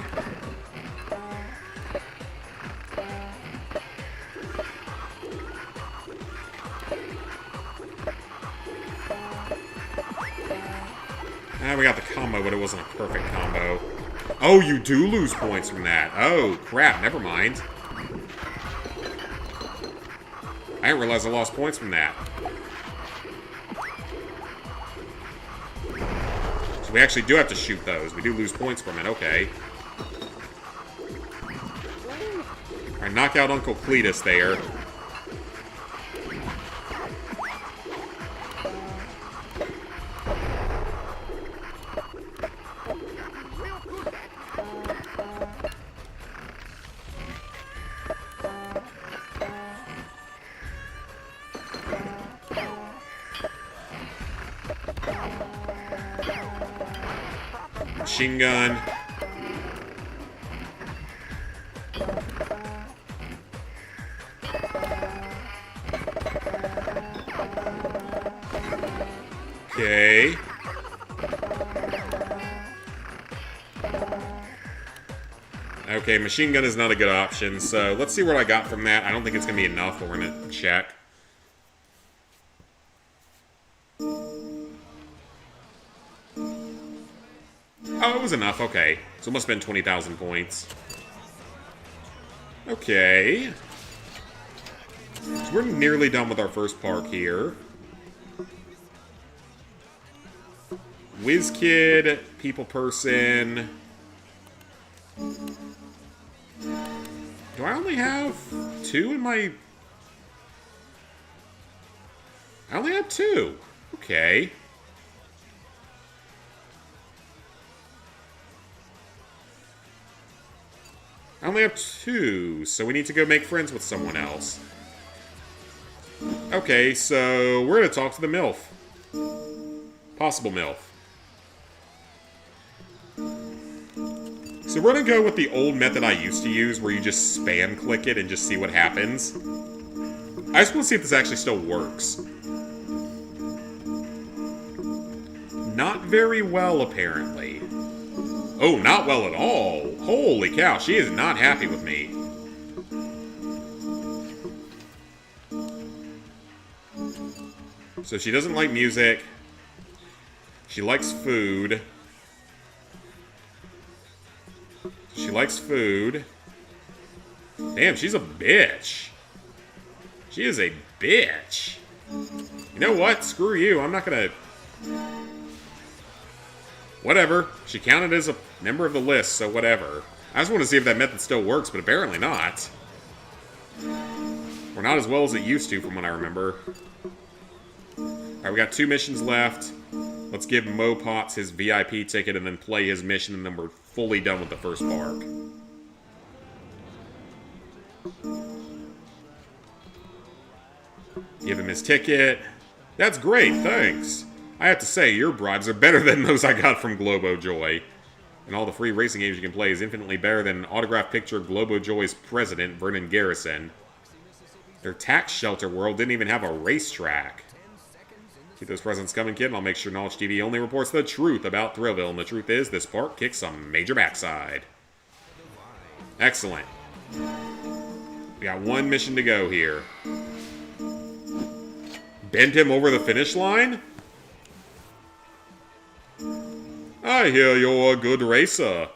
We got the combo, but it wasn't a perfect combo. Oh, you do lose points from that. Oh, crap. Never mind. I didn't realize I lost points from that. So we actually do have to shoot those. We do lose points from it. Okay. Alright, knock out Uncle Cletus there. Machine gun. Okay. Okay, machine gun is not a good option, so let's see what I got from that. I don't think it's going to be enough, but we're going to check. Oh, it was enough. Okay. So it must have been 20,000 points. Okay. So we're nearly done with our first park here. Whiz Kid, People Person. Do I only have 2 in my... I only have 2. Okay. I only have 2, so we need to go make friends with someone else. Okay, so we're gonna talk to the MILF. Possible MILF. So we're gonna go with the old method I used to use, where you just spam click it and just see what happens. I just want to see if this actually still works. Not very well, apparently. Oh, not well at all. Holy cow, she is not happy with me. So she doesn't like music. She likes food. She likes food. Damn, she's a bitch. She is a bitch. You know what? Screw you. I'm not gonna... Whatever. She counted as a member of the list, so whatever. I just want to see if that method still works, but apparently not. Or not as well as it used to, from what I remember. Alright, we got 2 missions left. Let's give Mo Potts his VIP ticket and then play his mission, and then we're fully done with the first park. Give him his ticket. That's great, thanks. I have to say, your bribes are better than those I got from Globo Joy. And all the free racing games you can play is infinitely better than autographed picture Globo Joy's president, Vernon Garrison. Their tax shelter world didn't even have a racetrack. Keep those presents coming, kid, and I'll make sure Knowledge TV only reports the truth about Thrillville. And the truth is, this park kicks some major backside. Excellent. We got 1 mission to go here. Bend him over the finish line? I hear you're a good racer.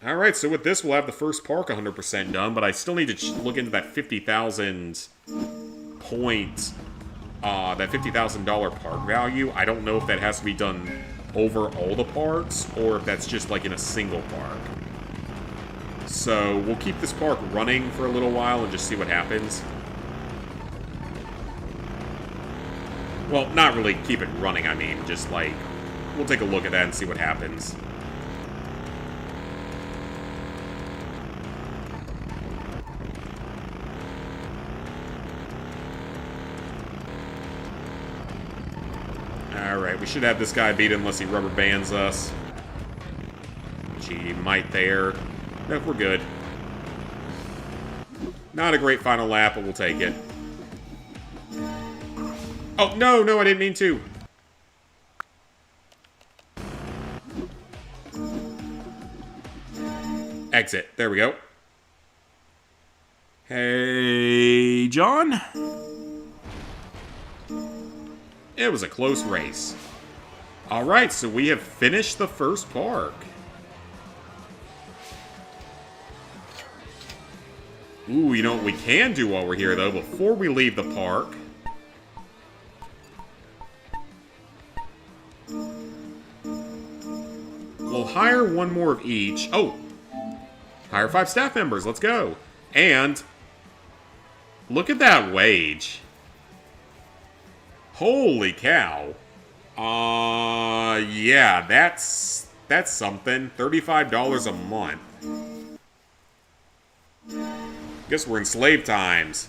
Alright, so with this, we'll have the first park 100% done, but I still need to look into that 50,000 point, that $50,000 park value. I don't know if that has to be done over all the parks, or if that's just like in a single park. So, we'll keep this park running for a little while and just see what happens. Well, not really keep it running, I mean, just like, we'll take a look at that and see what happens. Alright, we should have this guy beat unless he rubber bands us. Which he might there. Nope, we're good. Not a great final lap, but we'll take it. Oh, no, I didn't mean to. Exit. There we go. Hey, John? It was a close race. Alright, so we have finished the first park. Ooh, you know what we can do while we're here, though, before we leave the park? We'll hire one more of each. Oh! Hire 5 staff members, let's go. And look at that wage. Holy cow. Yeah, that's something. $35 a month. Guess we're in slave times.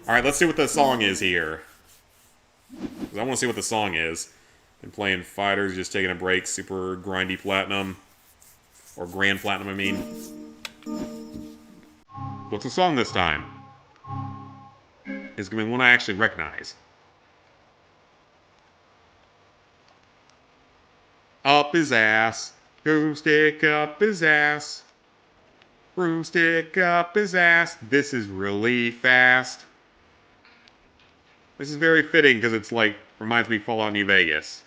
Alright, let's see what the song is here. 'Cause I want to see what the song is. Been playing Fighters, just taking a break. Super grindy platinum. Or grand platinum, I mean. What's the song this time? It's gonna be one I actually recognize. Up his ass. Broomstick up his ass. Broomstick up his ass. This is really fast. This is very fitting because it's like, reminds me of Fallout New Vegas.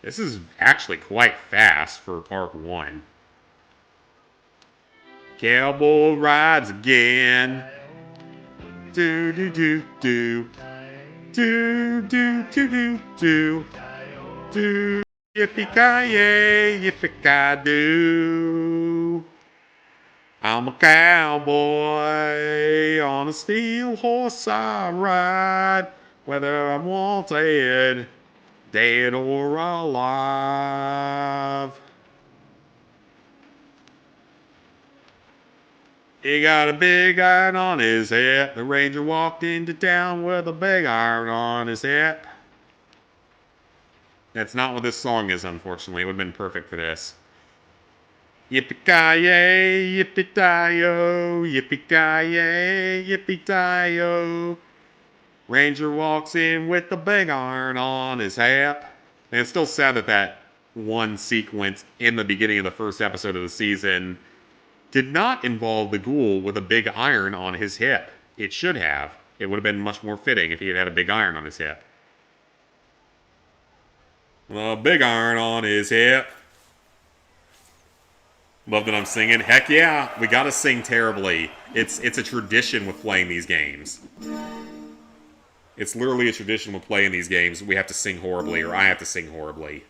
This is actually quite fast for Park 1. Cowboy rides again. Do do do do. Do do do do do. Do. Yippee-ki-yay, yippee-ki-do. I'm a cowboy on a steel horse I ride, whether I'm wanted, dead or alive. He got a big iron on his hip. The ranger walked into town with a big iron on his hip. That's not what this song is, unfortunately. It would have been perfect for this. Yippee-ki-yay, yippee-ki-yo, yippee-ki-yay, yippee-ki-yo. Ranger walks in with the big iron on his hip. And it's still sad that that one sequence in the beginning of the first episode of the season did not involve the ghoul with a big iron on his hip. It should have. It would have been much more fitting if he had had a big iron on his hip. A big iron on his hip. Love that I'm singing. Heck yeah, we gotta sing terribly. It's a tradition with playing these games. It's literally a tradition with playing these games. We have to sing horribly, or I have to sing horribly.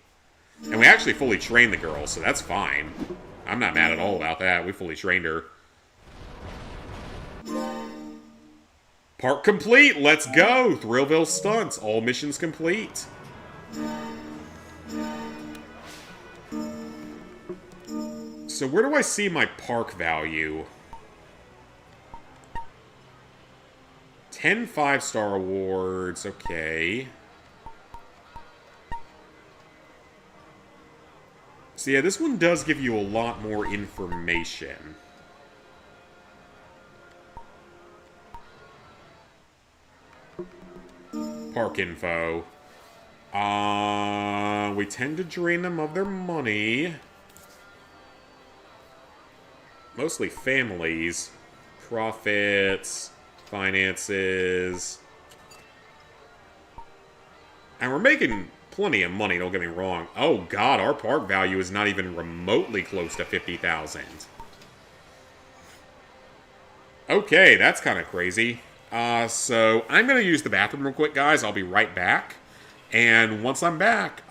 And we actually fully trained the girl, so that's fine. I'm not mad at all about that. We fully trained her. Park complete! Let's go! Thrillville stunts. All missions complete. So where do I see my park value? 10 5-star awards, okay. So yeah, this one does give you a lot more information. Park info. We tend to drain them of their money. Mostly families. Profits. Finances. And we're making plenty of money, don't get me wrong. Oh god, our park value is not even remotely close to 50,000. Okay, that's kind of crazy. So I'm going to use the bathroom real quick, guys. I'll be right back. And once I'm back,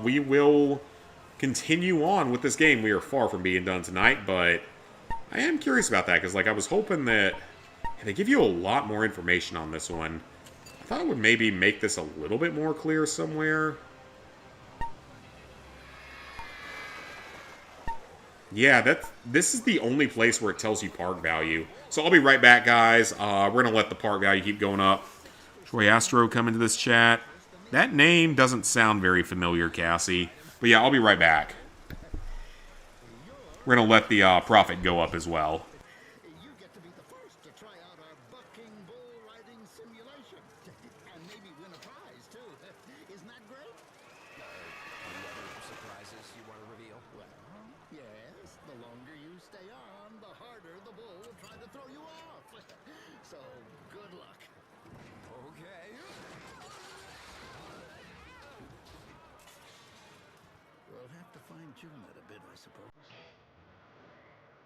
we will continue on with this game. We are far from being done tonight, but I am curious about that, because like, I was hoping that they give you a lot more information on this one. I thought it would maybe make this a little bit more clear somewhere. Yeah, this is the only place where it tells you park value. So I'll be right back, guys. We're going to let the park value keep going up. Troy Astro come into this chat. That name doesn't sound very familiar, Cassie. But yeah, I'll be right back. We're going to let the profit go up as well. You get to be the first to try out our bucking bull riding simulation. And maybe win a prize, too. Isn't that great? Any other surprises you want to reveal? Well, yes. The longer you stay on, the harder the bull will try to throw you off. So, good luck. Okay. We'll have to fine-tune that a bit, I suppose.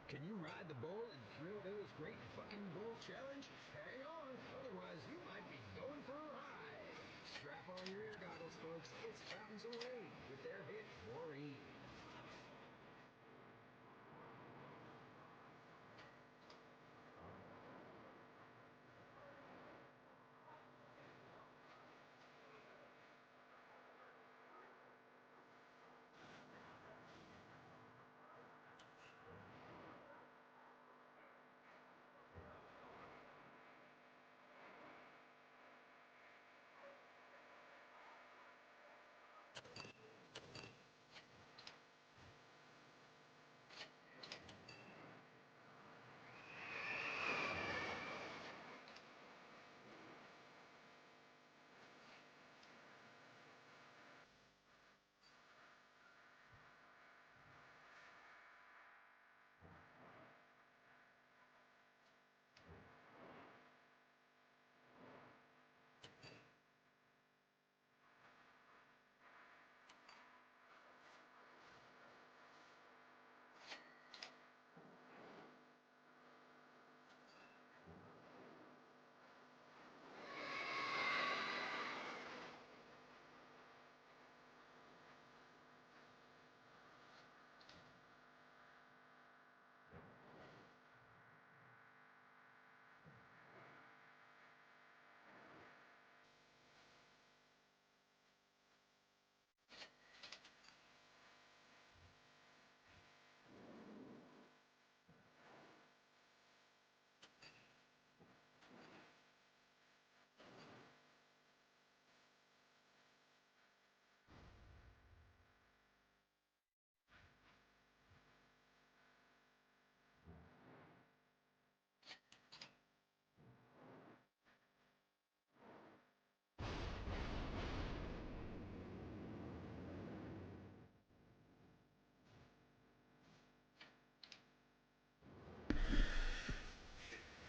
Can you ride the bull in Thrillville's Great Fucking Bull Challenge? Hang on, otherwise you might be going for a ride. Strap on your ear goggles, folks. It's Fountains of Wayne with their hit Maureen.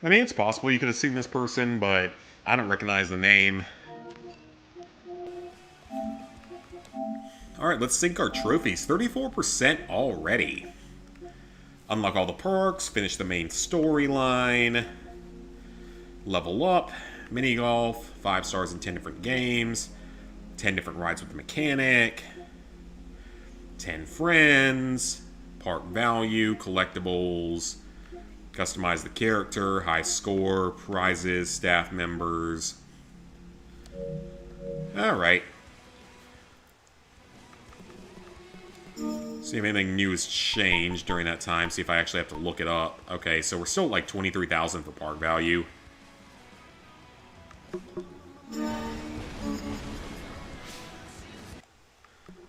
I mean, it's possible you could have seen this person, but I don't recognize the name. Alright, let's sync our trophies. 34% already. Unlock all the perks, finish the main storyline, level up, mini golf, 5 stars in 10 different games, 10 different rides with the mechanic, 10 friends, park value, collectibles, customize the character, high score, prizes, staff members. Alright. See if anything new has changed during that time. See if I actually have to look it up. Okay, so we're still at like 23,000 for park value.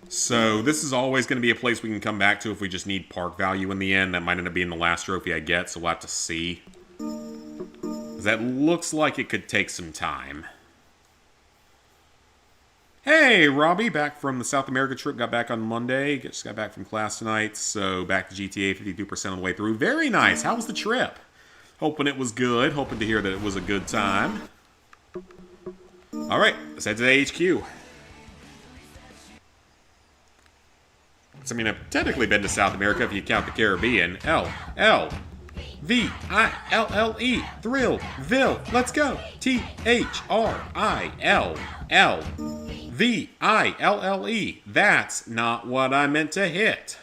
So this is always going to be a place we can come back to if we just need park value in the end. That might end up being the last trophy I get, so we'll have to see. 'Cause that looks like it could take some time. Hey, Robbie, back from the South America trip. Got back on Monday. Just got back from class tonight, so back to GTA 52% of the way through. Very nice. How was the trip? Hoping it was good. Hoping to hear that it was a good time. All right, let's head to the HQ. I mean, I've technically been to South America if you count the Caribbean. L-L-V-I-L-L-E. Thrillville. Let's go. T-H-R-I-L-L-V-I-L-L-E. That's not what I meant to hit.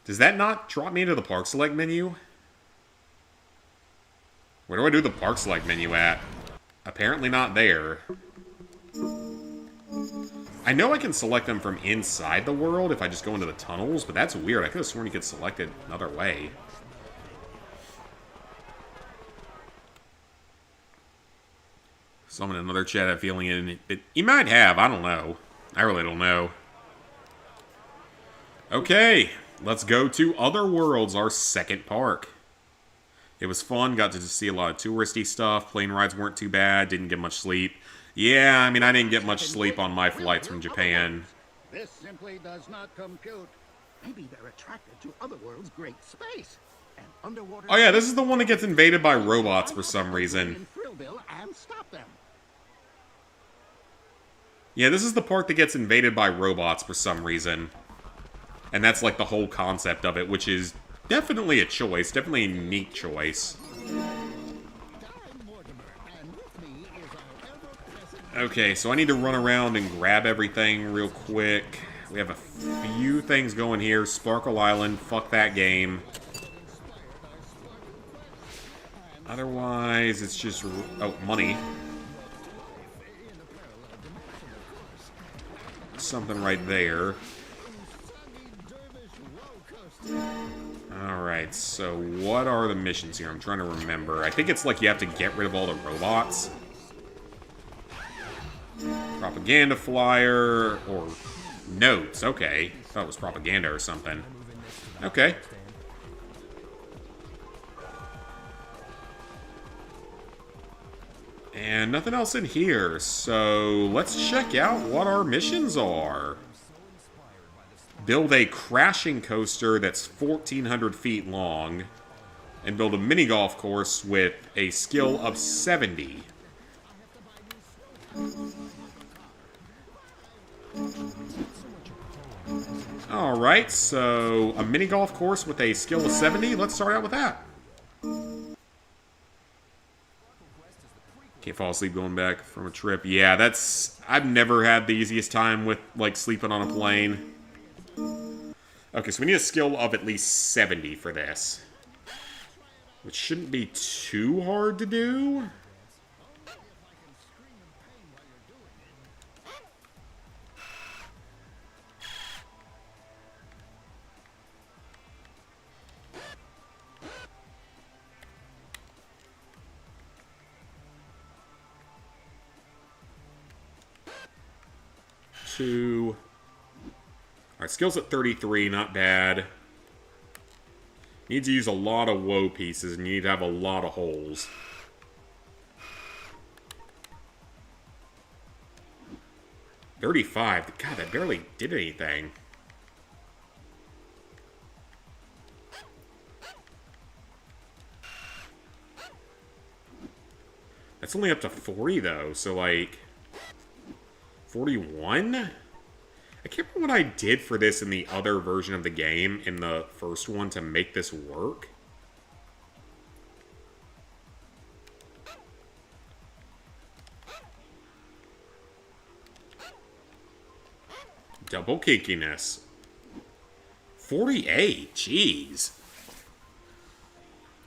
Does that not drop me into the Park Select menu? Where do I do the Park Select menu at? Apparently not there. I know I can select them from inside the world if I just go into the tunnels, but that's weird. I could have sworn you could select it another way. Someone in another chat had a feeling in it. You might have. I don't know. I really don't know. Okay, let's go to Other Worlds, our second park. It was fun. Got to just see a lot of touristy stuff. Plane rides weren't too bad. Didn't get much sleep. Yeah, I mean, I didn't get much sleep on my flights from Japan. This simply does not compute. Maybe they're attracted to Otherworld's great space. And underwater. Oh yeah, this is the one that gets invaded by robots for some reason. Thrillville and stop them. Yeah, this is the part that gets invaded by robots for some reason. And that's like the whole concept of it, which is definitely a choice. Definitely a neat choice. Okay, so I need to run around and grab everything real quick. We have a few things going here. Sparkle Island, fuck that game. Otherwise, it's just... oh, money. Something right there. Alright, so what are the missions here? I'm trying to remember. I think it's like you have to get rid of all the robots. Propaganda flyer, or notes. Okay. I thought it was propaganda or something. Okay. And nothing else in here, so let's check out what our missions are. Build a crashing coaster that's 1,400 feet long, and build a mini golf course with a skill of 70. Alright, so a mini golf course with a skill of 70. Let's start out with that. Can't fall asleep going back from a trip. Yeah, that's... I've never had the easiest time with, like, sleeping on a plane. Okay, so we need a skill of at least 70 for this. Which shouldn't be too hard to do. Alright, skills at 33, not bad. Need to use a lot of woe pieces, and you need to have a lot of holes. $35. God, that barely did anything. That's only up to 40, though, so, like... 41? I can't remember what I did for this in the other version of the game, in the first one, to make this work. Double kinkiness. 48, jeez.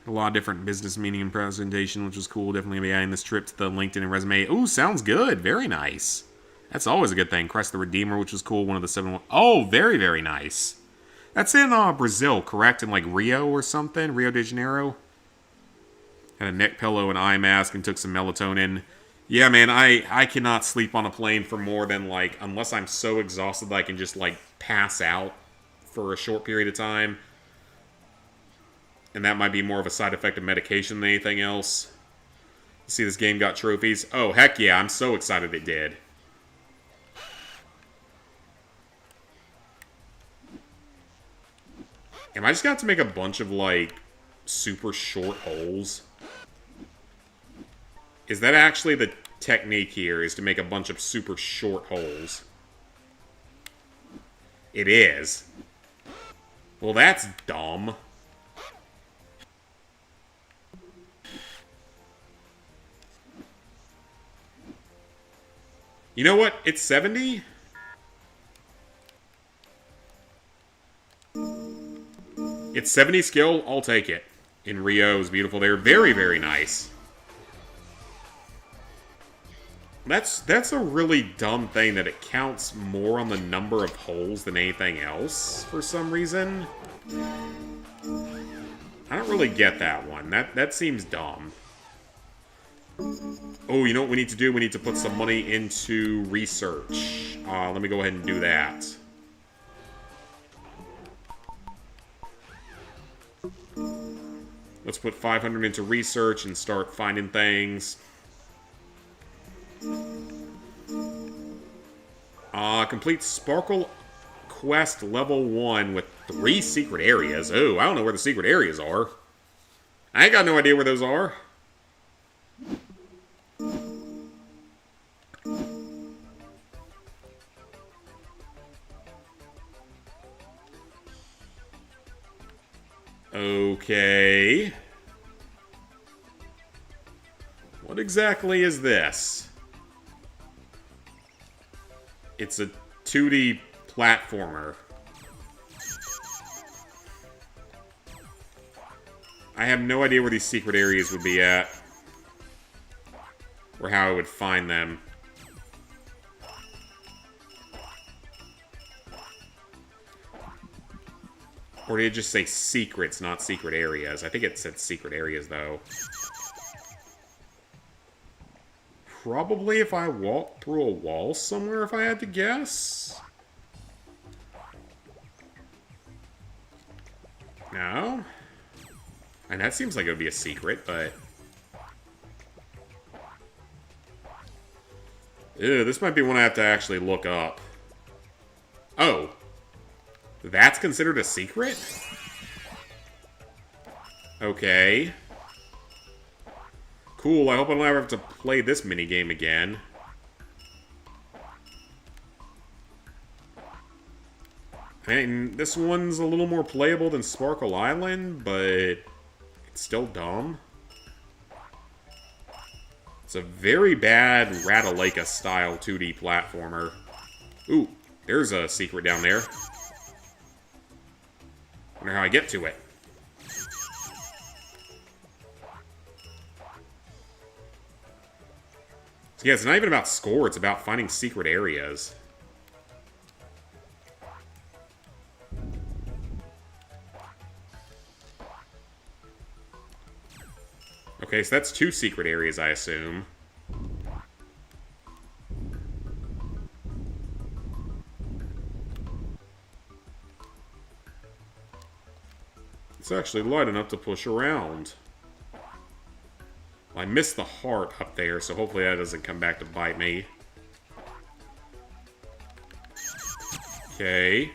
A lot of different business meeting and presentation, which was cool. Definitely gonna be adding this trip to the LinkedIn and resume. Ooh, sounds good. Very nice. That's always a good thing. Crest the Redeemer, which was cool. One of the 7... Oh, very, very nice. That's in Brazil, correct? In, like, Rio or something? Rio de Janeiro? Had a neck pillow and eye mask and took some melatonin. Yeah, man, I cannot sleep on a plane for more than, like... Unless I'm so exhausted that I can just, like, pass out for a short period of time. And that might be more of a side effect of medication than anything else. See, this game got trophies. Oh, heck yeah, I'm so excited it did. Am I just got to make a bunch of, like, super short holes? Is that actually the technique here, is to make a bunch of super short holes? It is. Well, that's dumb. You know what? It's 70? It's 70 skill, I'll take it. In Rio, it was beautiful there. Very, very nice. That's a really dumb thing that it counts more on the number of holes than anything else, for some reason. I don't really get that one. That seems dumb. Oh, you know what we need to do? We need to put some money into research. Let me go ahead and do that. Let's put 500 into research and start finding things. Complete Sparkle Quest level 1 with 3 secret areas. Oh, I don't know where the secret areas are. I ain't got no idea where those are. Okay. What exactly is this? It's a 2D platformer. I have no idea where these secret areas would be at. Or how I would find them. Or did it just say secrets, not secret areas? I think it said secret areas, though. Probably if I walked through a wall somewhere, if I had to guess. No? And that seems like it would be a secret, but... Ew, this might be one I have to actually look up. Oh. That's considered a secret? Okay. Cool, I hope I don't ever have to play this minigame again. I mean, this one's a little more playable than Sparkle Island, but it's still dumb. It's a very bad Ratalaika-style 2D platformer. Ooh, there's a secret down there. Wonder how I get to it. So yeah, it's not even about score, it's about finding secret areas. Okay, so that's 2 secret areas, I assume. It's actually light enough to push around. Well, I missed the heart up there, so hopefully that doesn't come back to bite me. Okay.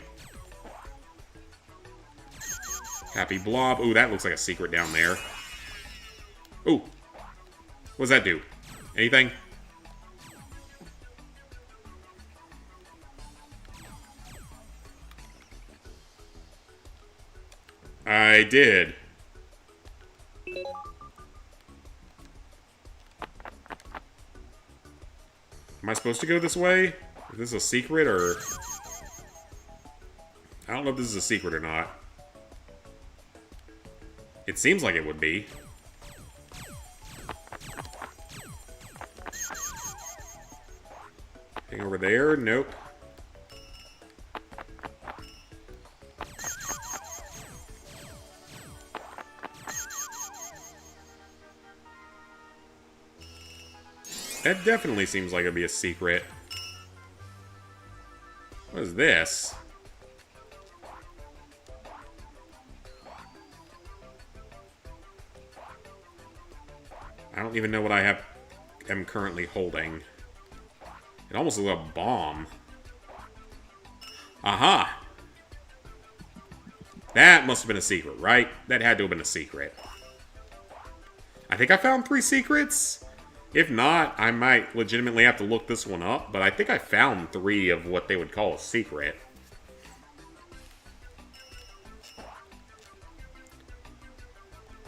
Happy Blob. Ooh, that looks like a secret down there. Ooh. What does that do? Anything? I did. Am I supposed to go this way? Is this a secret, or... I don't know if this is a secret or not. It seems like it would be. Anything over there? Nope. That definitely seems like it'd be a secret. What is this? I don't even know what I am currently holding. It almost looks like a bomb. Aha! That must have been a secret, right? That had to have been a secret. I think I found 3 secrets. If not, I might legitimately have to look this one up, but I think I found 3 of what they would call a secret.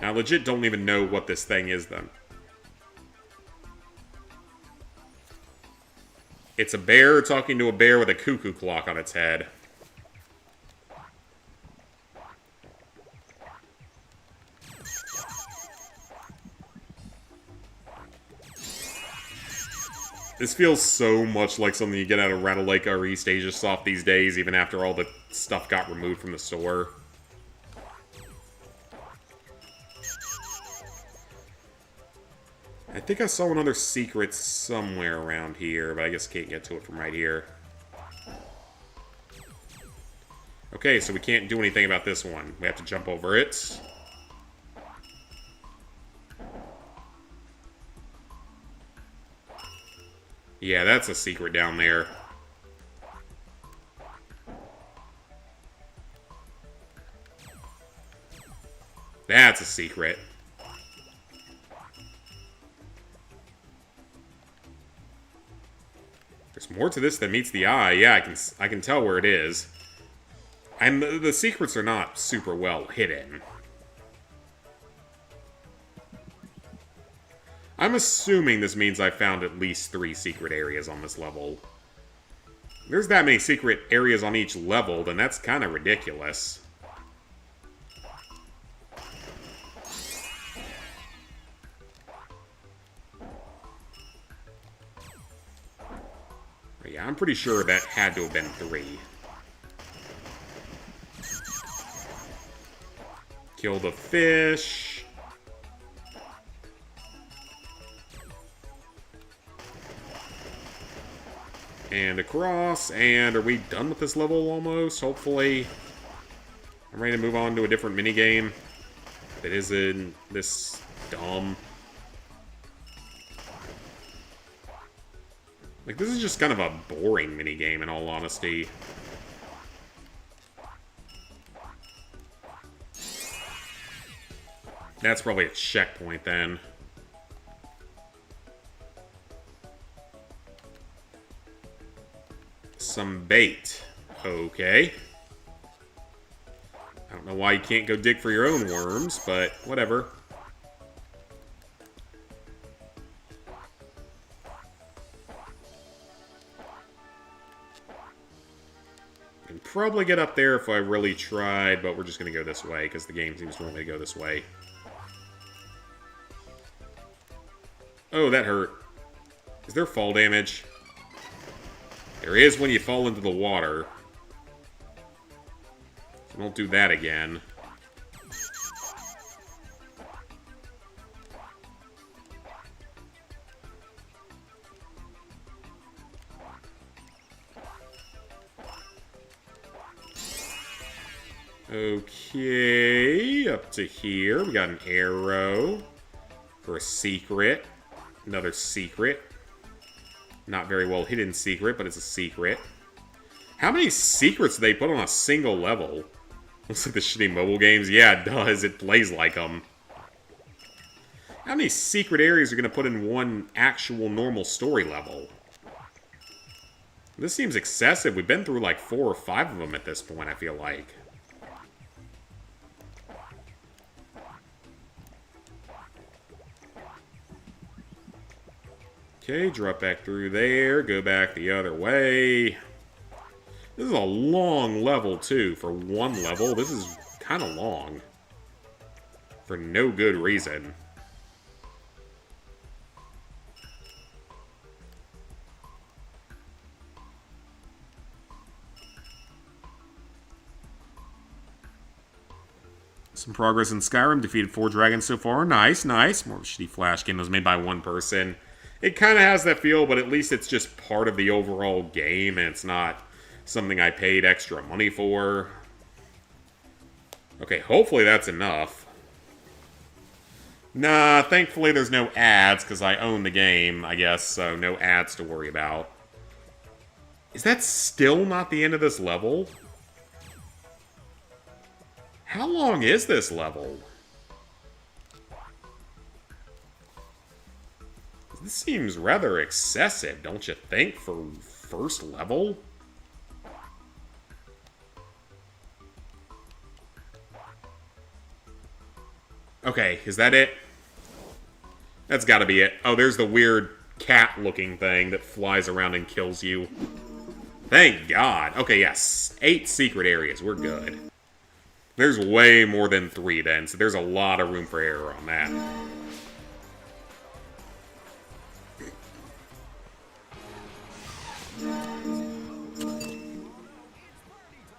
I legit don't even know what this thing is, then. It's a bear talking to a bear with a cuckoo clock on its head. This feels so much like something you get out of Ratalaika or East Asia Soft these days, even after all the stuff got removed from the store. I think I saw another secret somewhere around here, but I guess I can't get to it from right here. Okay, so we can't do anything about this one. We have to jump over it. Yeah, that's a secret down there. That's a secret. There's more to this than meets the eye. Yeah, I can tell where it is. And the secrets are not super well hidden. I'm assuming this means I found at least 3 secret areas on this level. If there's that many secret areas on each level, then that's kind of ridiculous. But yeah, I'm pretty sure that had to have been 3. Kill the fish. And across, and are we done with this level almost? Hopefully. I'm ready to move on to a different minigame that isn't this dumb. Like, this is just kind of a boring minigame, in all honesty. That's probably a checkpoint, then. Some bait. Okay. I don't know why you can't go dig for your own worms, but whatever. Can probably get up there if I really tried, but we're just going to go this way, because the game seems to want me to go this way. Oh, that hurt. Is there fall damage? There is when you fall into the water. So don't do that again. Okay, up to here. We got an arrow for a secret. Another secret. Not very well hidden secret, but it's a secret. How many secrets do they put on a single level? Looks like the shitty mobile games. Yeah, it does. It plays like them. How many secret areas are going to put in one actual normal story level? This seems excessive. We've been through like 4 or 5 of them at this point, I feel like. Okay, drop back through there, go back the other way. This is a long level, too. For one level, this is kind of long. For no good reason. Some progress in Skyrim. Defeated 4 dragons so far. Nice, nice. More of a shitty Flash game that was made by one person. It kind of has that feel, but at least it's just part of the overall game, and it's not something I paid extra money for. Okay, hopefully that's enough. Nah, thankfully there's no ads, because I own the game, I guess, so no ads to worry about. Is that still not the end of this level? How long is this level? This seems rather excessive, don't you think, for first level? Okay, is that it? That's gotta be it. Oh, there's the weird cat-looking thing that flies around and kills you. Thank God. Okay, yes. 8 secret areas. We're good. There's way more than 3 then, so there's a lot of room for error on that.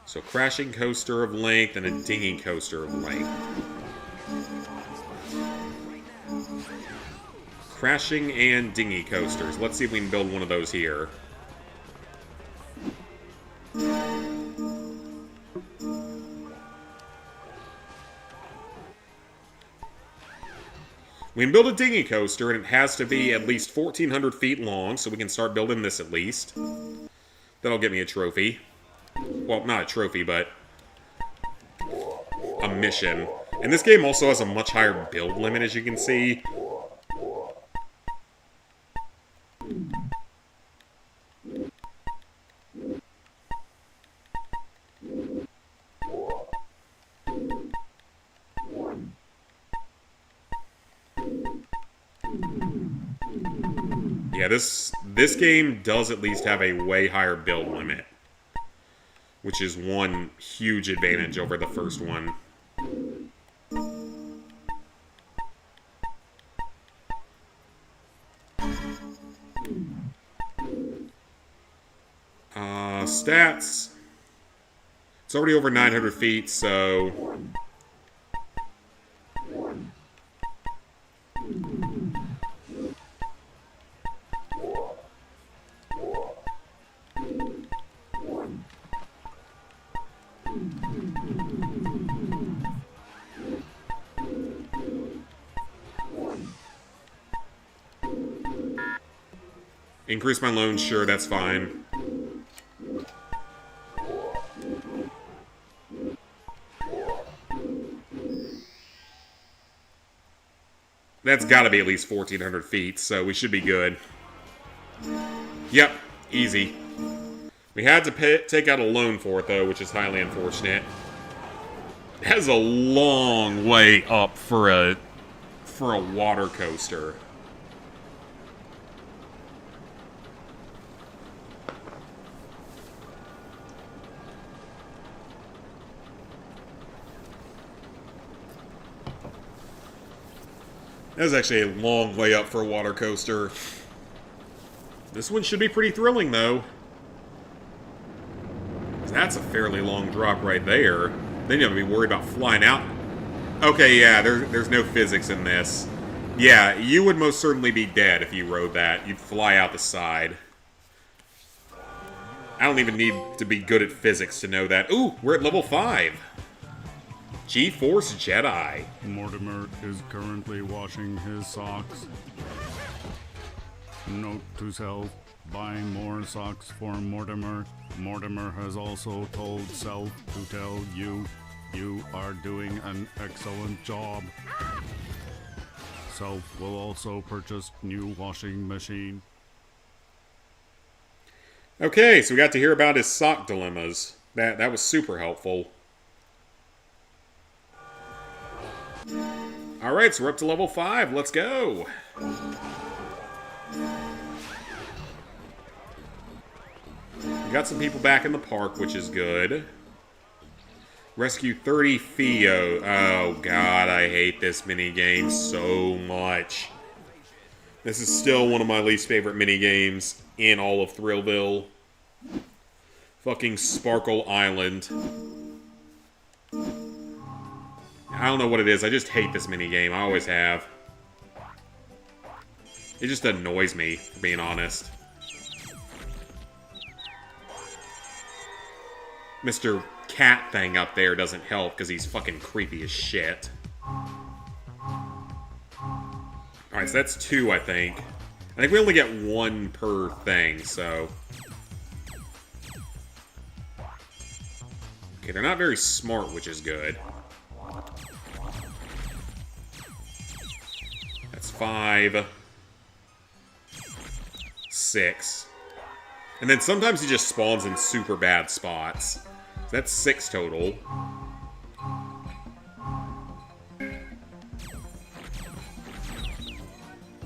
So, crashing coaster of length and a dinghy coaster of length. Crashing and dinghy coasters. Let's see if we can build one of those here. We can build a dinghy coaster, and it has to be at least 1,400 feet long, so we can start building this at least. That'll get me a trophy. Well, not a trophy, but a mission. And this game also has a much higher build limit, as you can see. Yeah, this game does at least have a way higher build limit, which is one huge advantage over the first one. Stats. It's already over 900 feet, so... Increase my loan, sure, that's fine. That's gotta be at least 1,400 feet, so we should be good. Yep, easy. We had to take out a loan for it, though, which is highly unfortunate. That is a long way up for a water coaster. That was actually a long way up for a water coaster. This one should be pretty thrilling, though. That's a fairly long drop right there. Then you have to be worried about flying out. Okay, yeah, there's no physics in this. Yeah, you would most certainly be dead if you rode that. You'd fly out the side. I don't even need to be good at physics to know that. Ooh, we're at level 5. G-Force Jedi. Mortimer is currently washing his socks. Note to self, buying more socks for Mortimer. Mortimer has also told Self to tell you, you are doing an excellent job. Self will also purchase new washing machine. Okay, so we got to hear about his sock dilemmas. That was super helpful. Alright, so we're up to level 5. Let's go. We got some people back in the park, which is good. Rescue 30 Theo. Oh, God, I hate this minigame so much. This is still one of my least favorite minigames in all of Thrillville. Fucking Sparkle Island. I don't know what it is. I just hate this minigame. I always have. It just annoys me, for being honest. Mr. Cat thing up there doesn't help because he's fucking creepy as shit. Alright, so that's 2, I think. I think we only get 1 per thing, so... Okay, they're not very smart, which is good. That's 5. 6. And then sometimes he just spawns in super bad spots. So that's 6 total.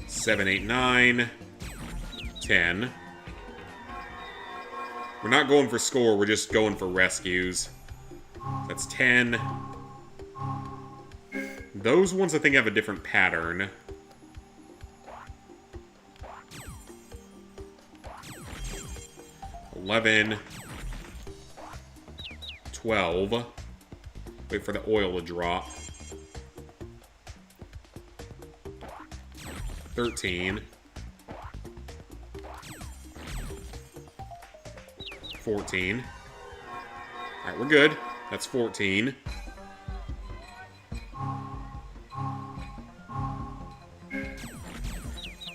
Seven, 8, 9. 10. We're not going for score, we're just going for rescues. That's 10. Those ones I think have a different pattern. 11. 12. Wait for the oil to drop. 13. 14. Alright, we're good. That's 14.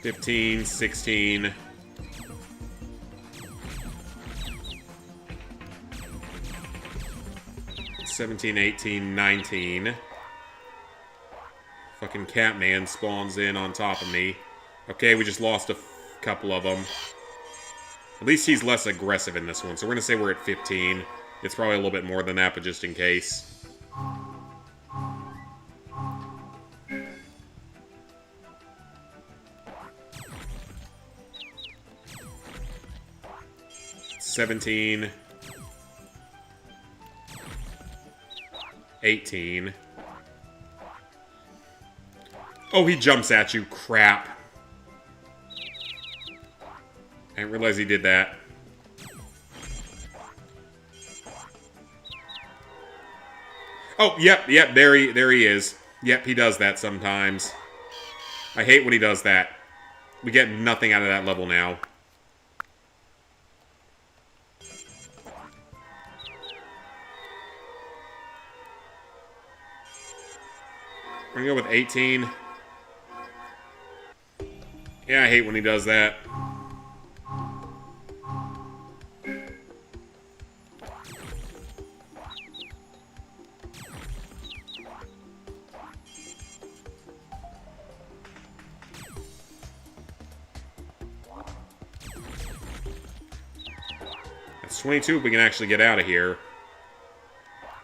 15, 16. 17, 18, 19. Fucking Catman spawns in on top of me. Okay, we just lost a couple of them. At least he's less aggressive in this one, so we're gonna say we're at 15. It's probably a little bit more than that, but just in case. 17. 18. Oh, he jumps at you. Crap. I didn't realize he did that. Oh, yep, there he is. Yep, he does that sometimes. I hate when he does that. We get nothing out of that level now. We're gonna go with 18. Yeah, I hate when he does that. That's 22 if we can actually get out of here.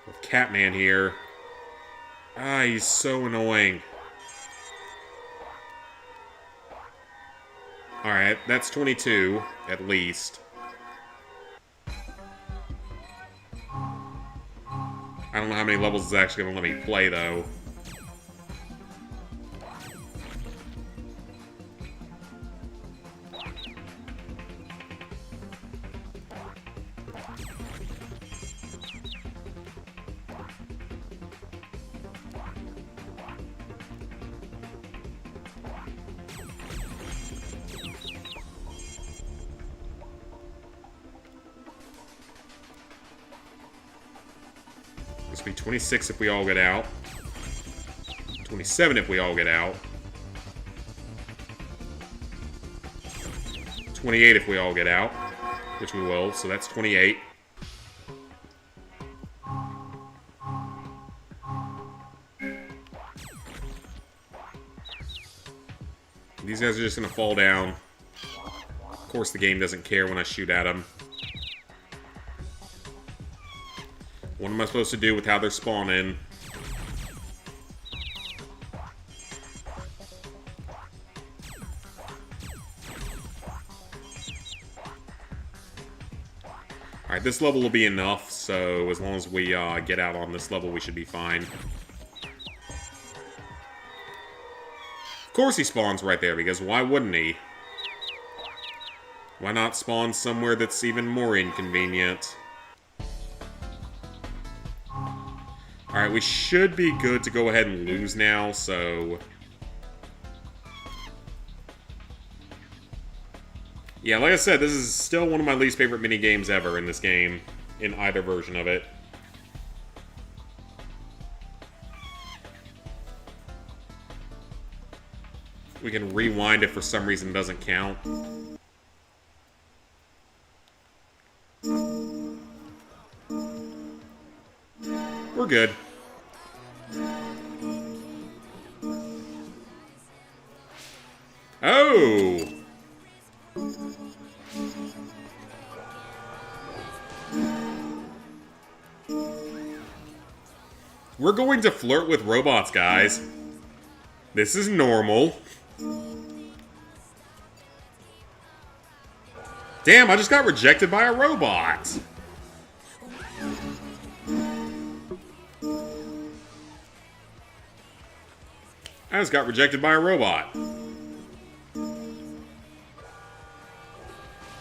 With Catman here. Ah, he's so annoying. Alright, that's 22, at least. I don't know how many levels it's actually going to let me play, though. This will be 26 if we all get out. 27 if we all get out. 28 if we all get out. Which we will, so that's 28. These guys are just going to fall down. Of course the game doesn't care when I shoot at them. What am I supposed to do with how they're spawning? Alright, this level will be enough, so as long as we get out on this level, we should be fine. Of course he spawns right there, because why wouldn't he? Why not spawn somewhere that's even more inconvenient? Alright, we should be good to go ahead and lose now, so... Yeah, like I said, this is still one of my least favorite minigames ever in this game, in either version of it. We can rewind if for some reason it doesn't count. We're good. Oh! We're going to flirt with robots, guys. This is normal. Damn, I just got rejected by a robot. I just got rejected by a robot.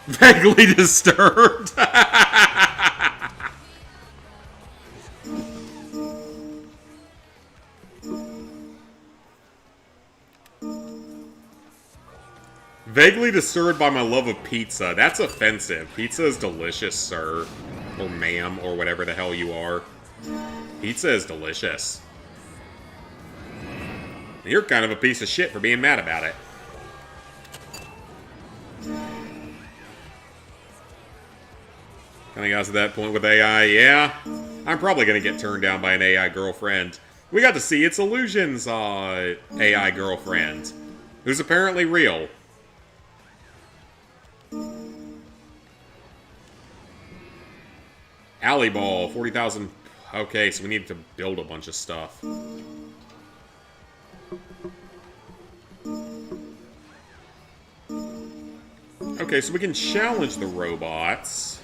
Vaguely disturbed. Vaguely disturbed by my love of pizza. That's offensive. Pizza is delicious, sir. Or ma'am, or whatever the hell you are. Pizza is delicious. You're kind of a piece of shit for being mad about it. Kinda got to that point with AI, yeah. I'm probably gonna get turned down by an AI girlfriend. We got to see its Illusions AI girlfriend, who's apparently real. Alley Ball, 40,000. Okay, so we need to build a bunch of stuff. Okay, so we can challenge the robots.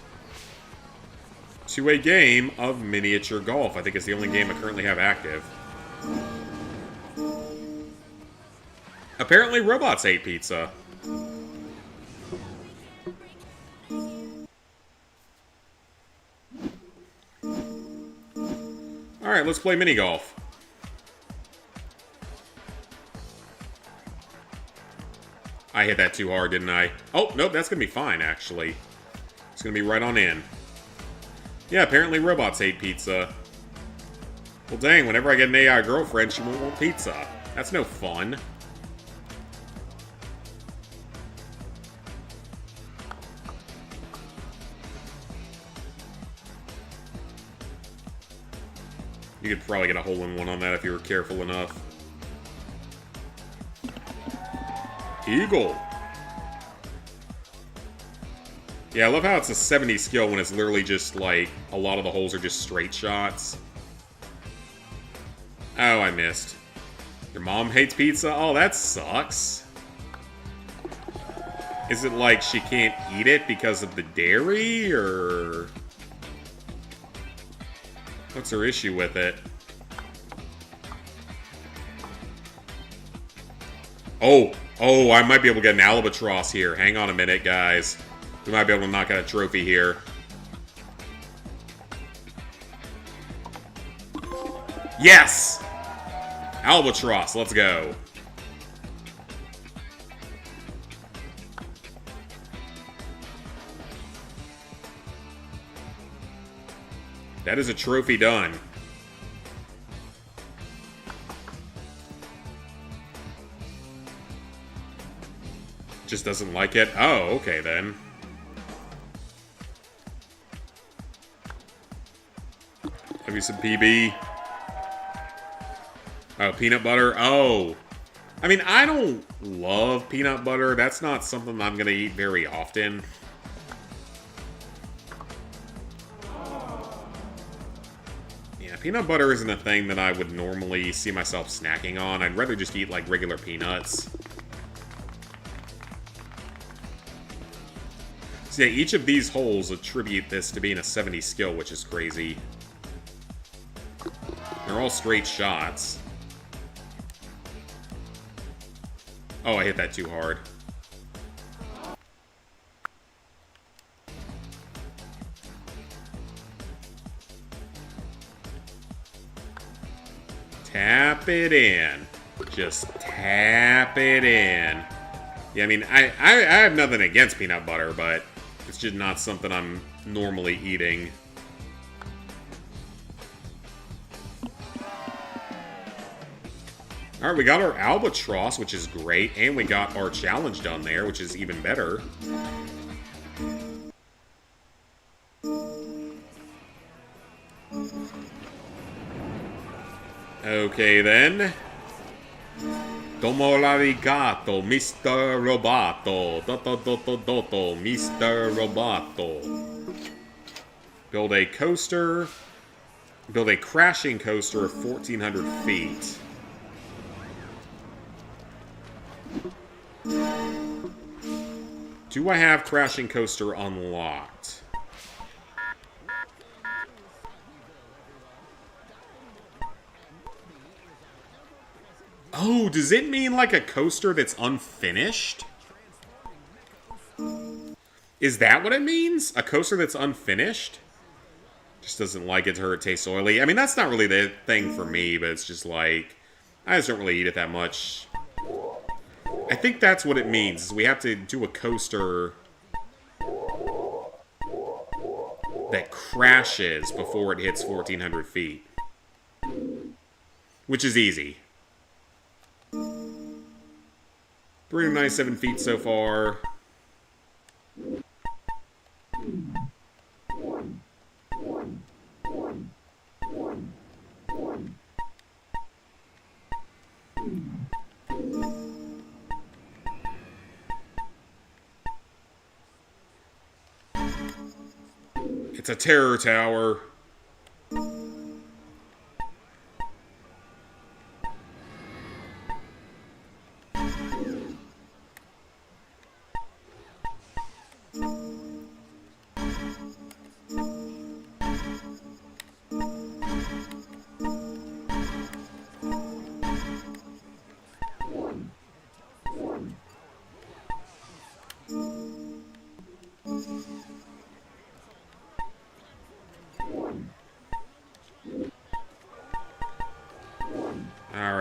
to a game of miniature golf. I think it's the only game I currently have active. Apparently robots ate pizza. Alright, let's play mini golf. I hit that too hard, didn't I? Oh, nope, that's gonna be fine, actually. It's gonna be right on in. Yeah, apparently robots ate pizza. Well, dang, whenever I get an AI girlfriend, she won't want pizza. That's no fun. You could probably get a hole-in-one on that if you were careful enough. Eagle. Yeah, I love how it's a 70 skill when it's literally just, like, a lot of the holes are just straight shots. Oh, I missed. Your mom hates pizza? Oh, that sucks. Is it like she can't eat it because of the dairy, or... what's her issue with it? Oh, I might be able to get an albatross here. Hang on a minute, guys. We might be able to knock out a trophy here. Yes! Albatross, let's go. That is a trophy done. Just doesn't like it? Oh, okay then. Maybe some PB. Oh, peanut butter? Oh. I mean, I don't love peanut butter. That's not something I'm going to eat very often. Yeah, peanut butter isn't a thing that I would normally see myself snacking on. I'd rather just eat, like, regular peanuts. So yeah, each of these holes attribute this to being a 70 skill, which is crazy. They're all straight shots. Oh, I hit that too hard. Tap it in. Just tap it in. Yeah, I mean, I have nothing against peanut butter, but it's just not something I'm normally eating. Alright, we got our albatross, which is great, and we got our challenge done there, which is even better. Okay, then. Domo arigato, Mr. Roboto. Doto, Mr. Roboto. Build a coaster. Build a crashing coaster of 1,400 feet. Do I have crashing coaster unlocked? Oh, does it mean like a coaster that's unfinished? Is that what it means? A coaster that's unfinished? Just doesn't like it or it tastes oily. I mean, that's not really the thing for me, but it's just like, I just don't really eat it that much. I think that's what it means, is we have to do a coaster that crashes before it hits 1,400 feet. Which is easy. 397 feet so far. It's a terror tower.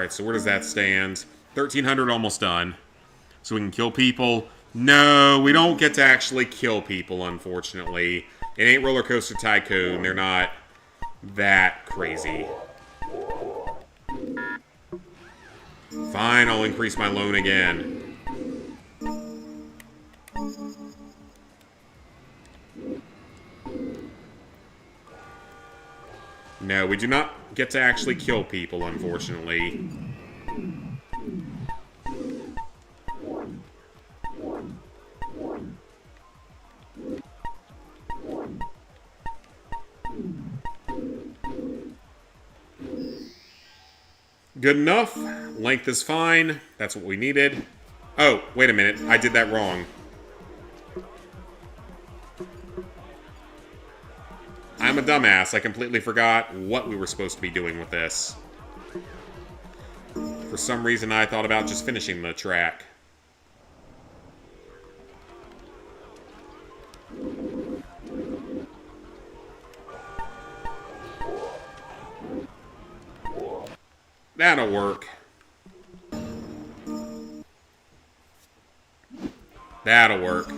Alright, so where does that stand? 1,300 almost done. So we can kill people. No, we don't get to actually kill people, unfortunately. It ain't Roller Coaster Tycoon. They're not that crazy. Fine, I'll increase my loan again. No, we do not get to actually kill people, unfortunately. Good enough. Length is fine. That's what we needed. Oh, wait a minute. I did that wrong. I'm a dumbass. I completely forgot what we were supposed to be doing with this. For some reason, I thought about just finishing the track. That'll work. That'll work.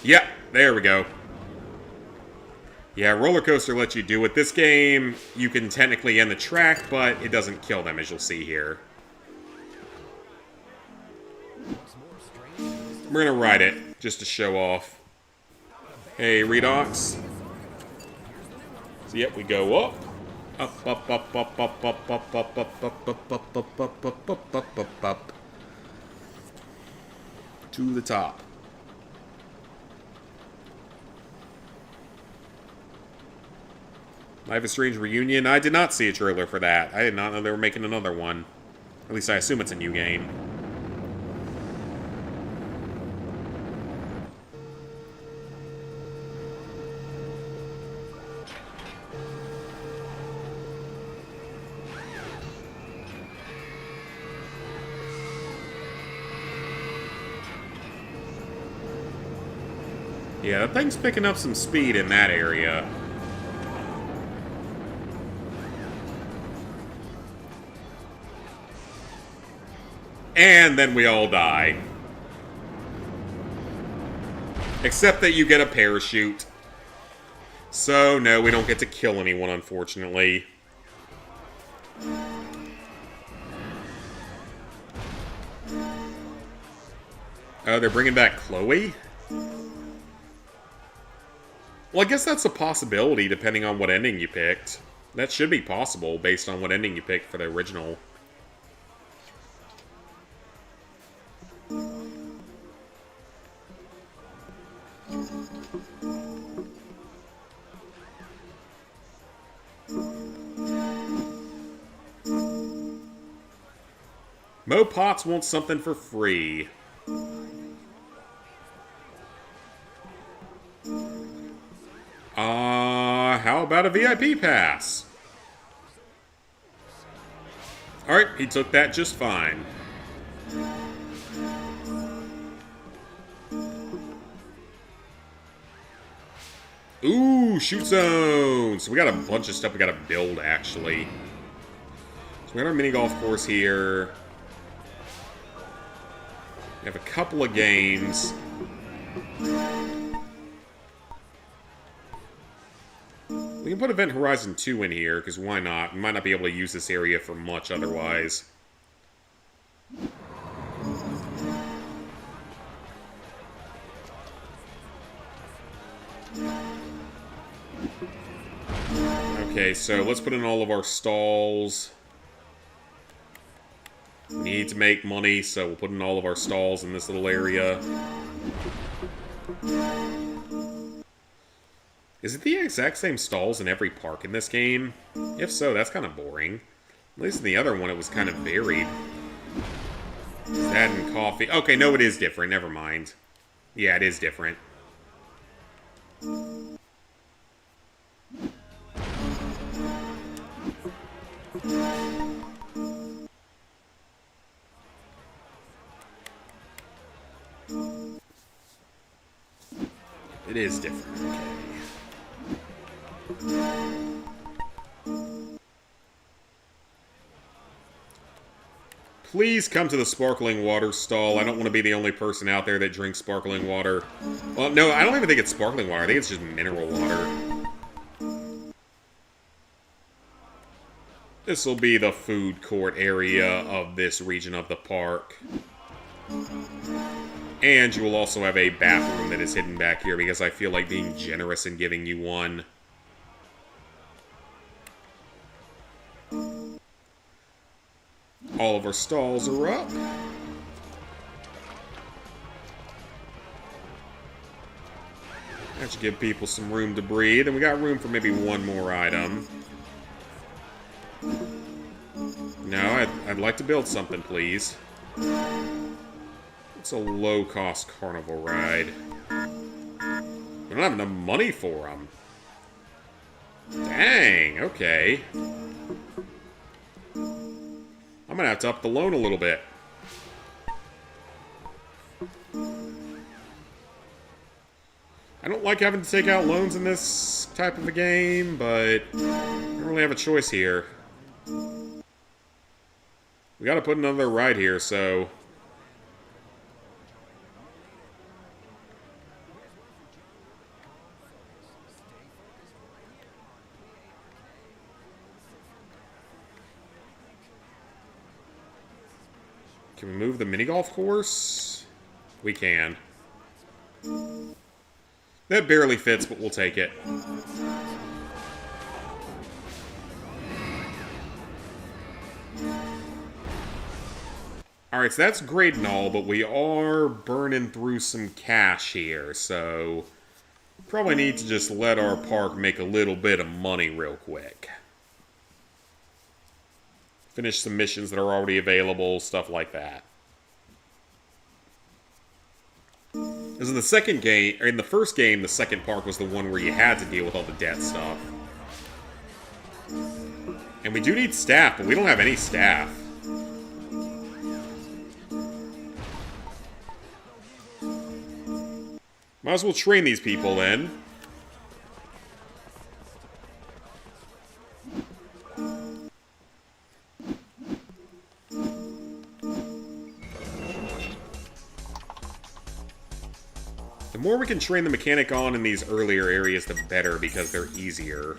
Yep, there we go. Yeah, Roller Coaster lets you do it. This game, you can technically end the track, but it doesn't kill them, as you'll see here. We're gonna ride it, just to show off. Hey, Redox. So, yep, we go up. Up, up, up, up, up, up, up, up, up, up, up, up, up, up, up, up, up, up, up. To the top. Life is Strange Reunion. I did not see a trailer for that. I did not know they were making another one. At least I assume it's a new game. Yeah, that thing's picking up some speed in that area. And then we all die. Except that you get a parachute. So, no, we don't get to kill anyone, unfortunately. Oh, they're bringing back Chloe? Well, I guess that's a possibility, depending on what ending you picked. That should be possible, based on what ending you picked for the original. Mo Potts wants something for free. How about a VIP pass? Alright, he took that just fine. Ooh, shoot zones! So we got a bunch of stuff we gotta build, actually. So we got our mini golf course here. We have a couple of games. We can put Event Horizon 2 in here, because why not? We might not be able to use this area for much otherwise. Okay, so let's put in all of our stalls. We need to make money, so we'll put in all of our stalls in this little area. Is it the exact same stalls in every park in this game? If so, that's kind of boring. At least in the other one, it was kind of varied. That and coffee. Okay, no, it is different. Never mind. Yeah, it is different. It is different. Okay. Please come to the sparkling water stall. I don't want to be the only person out there that drinks sparkling water. Well, no, I don't even think it's sparkling water. I think it's just mineral water. This will be the food court area of this region of the park. And you will also have a bathroom that is hidden back here because I feel like being generous in giving you one. All of our stalls are up. That should give people some room to breathe, and we got room for maybe one more item. No, I'd like to build something, please. It's a low-cost carnival ride. We don't have enough money for them. Dang, okay. I'm gonna have to up the loan a little bit. I don't like having to take out loans in this type of a game, but I don't really have a choice here. We gotta put another ride here, so... Can we move the mini golf course? We can. That barely fits, but we'll take it. Alright, so that's great and all, but we are burning through some cash here, so... Probably need to just let our park make a little bit of money real quick. Finish some missions that are already available, stuff like that. Because in the second game, or in the first game, the second park was the one where you had to deal with all the debt stuff. And we do need staff, but we don't have any staff. Might as well train these people then. The more we can train the mechanic on in these earlier areas, the better, because they're easier.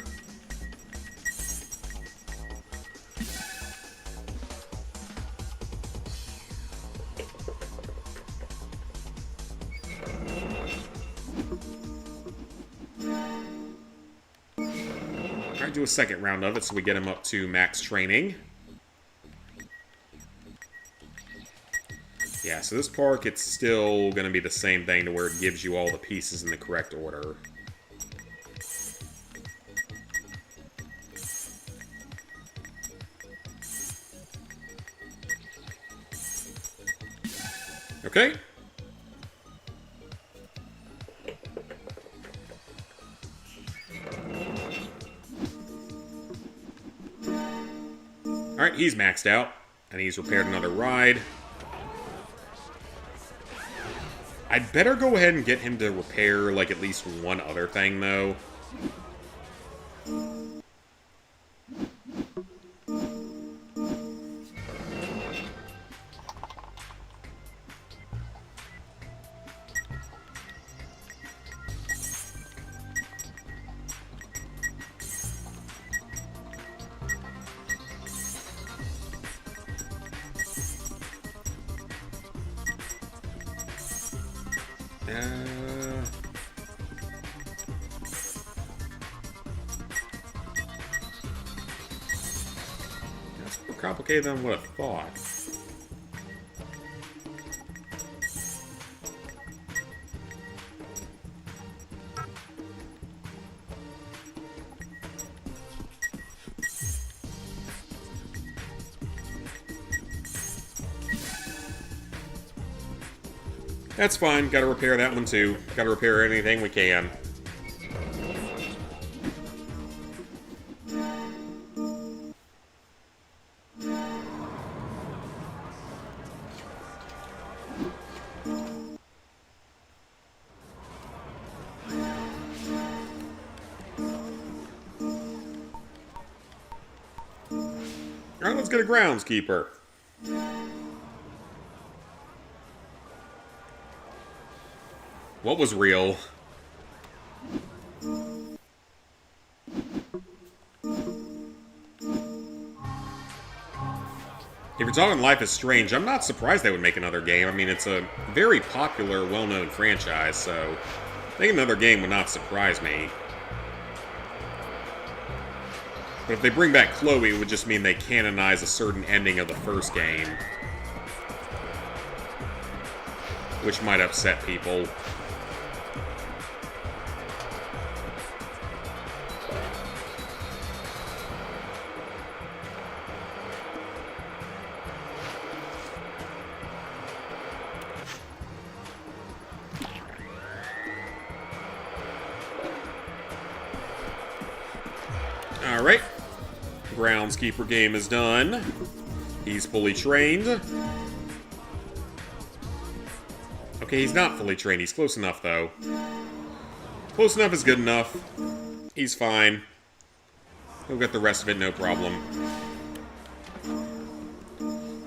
Alright, do a second round of it so we get him up to max training. Yeah, so this park, it's still going to be the same thing to where it gives you all the pieces in the correct order. Okay. Alright, he's maxed out, and he's repaired another ride. I'd better go ahead and get him to repair, like, at least one other thing, though. That's more complicated than what I thought. That's fine. Gotta repair that one too. Gotta repair anything we can. Alright, let's get a groundskeeper. What was real? If you're talking Life is Strange, I'm not surprised they would make another game. I mean, it's a very popular, well-known franchise, so making another game would not surprise me. But if they bring back Chloe, it would just mean they canonize a certain ending of the first game. Which might upset people. Alright. Groundskeeper game is done. He's fully trained. Okay, he's not fully trained. He's close enough, though. Close enough is good enough. He's fine. He'll get the rest of it, no problem.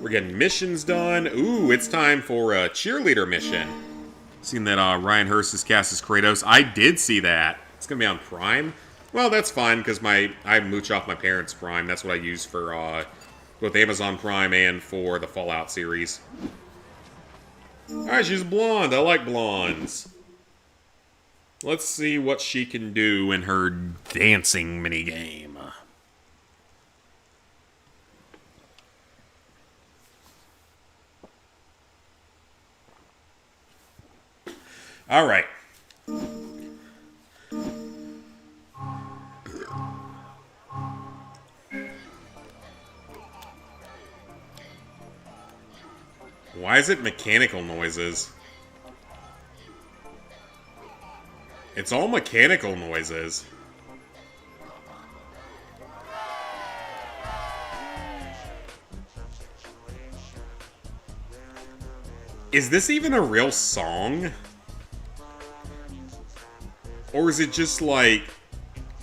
We're getting missions done. Ooh, it's time for a cheerleader mission. Seen that Ryan Hurst is cast as Kratos. I did see that. It's going to be on Prime. Well, that's fine, because I mooch off my parents' Prime. That's what I use for both Amazon Prime and for the Fallout series. Alright, she's blonde. I like blondes. Let's see what she can do in her dancing minigame. Alright. Why is it mechanical noises? It's all mechanical noises. Is this even a real song? Or is it just like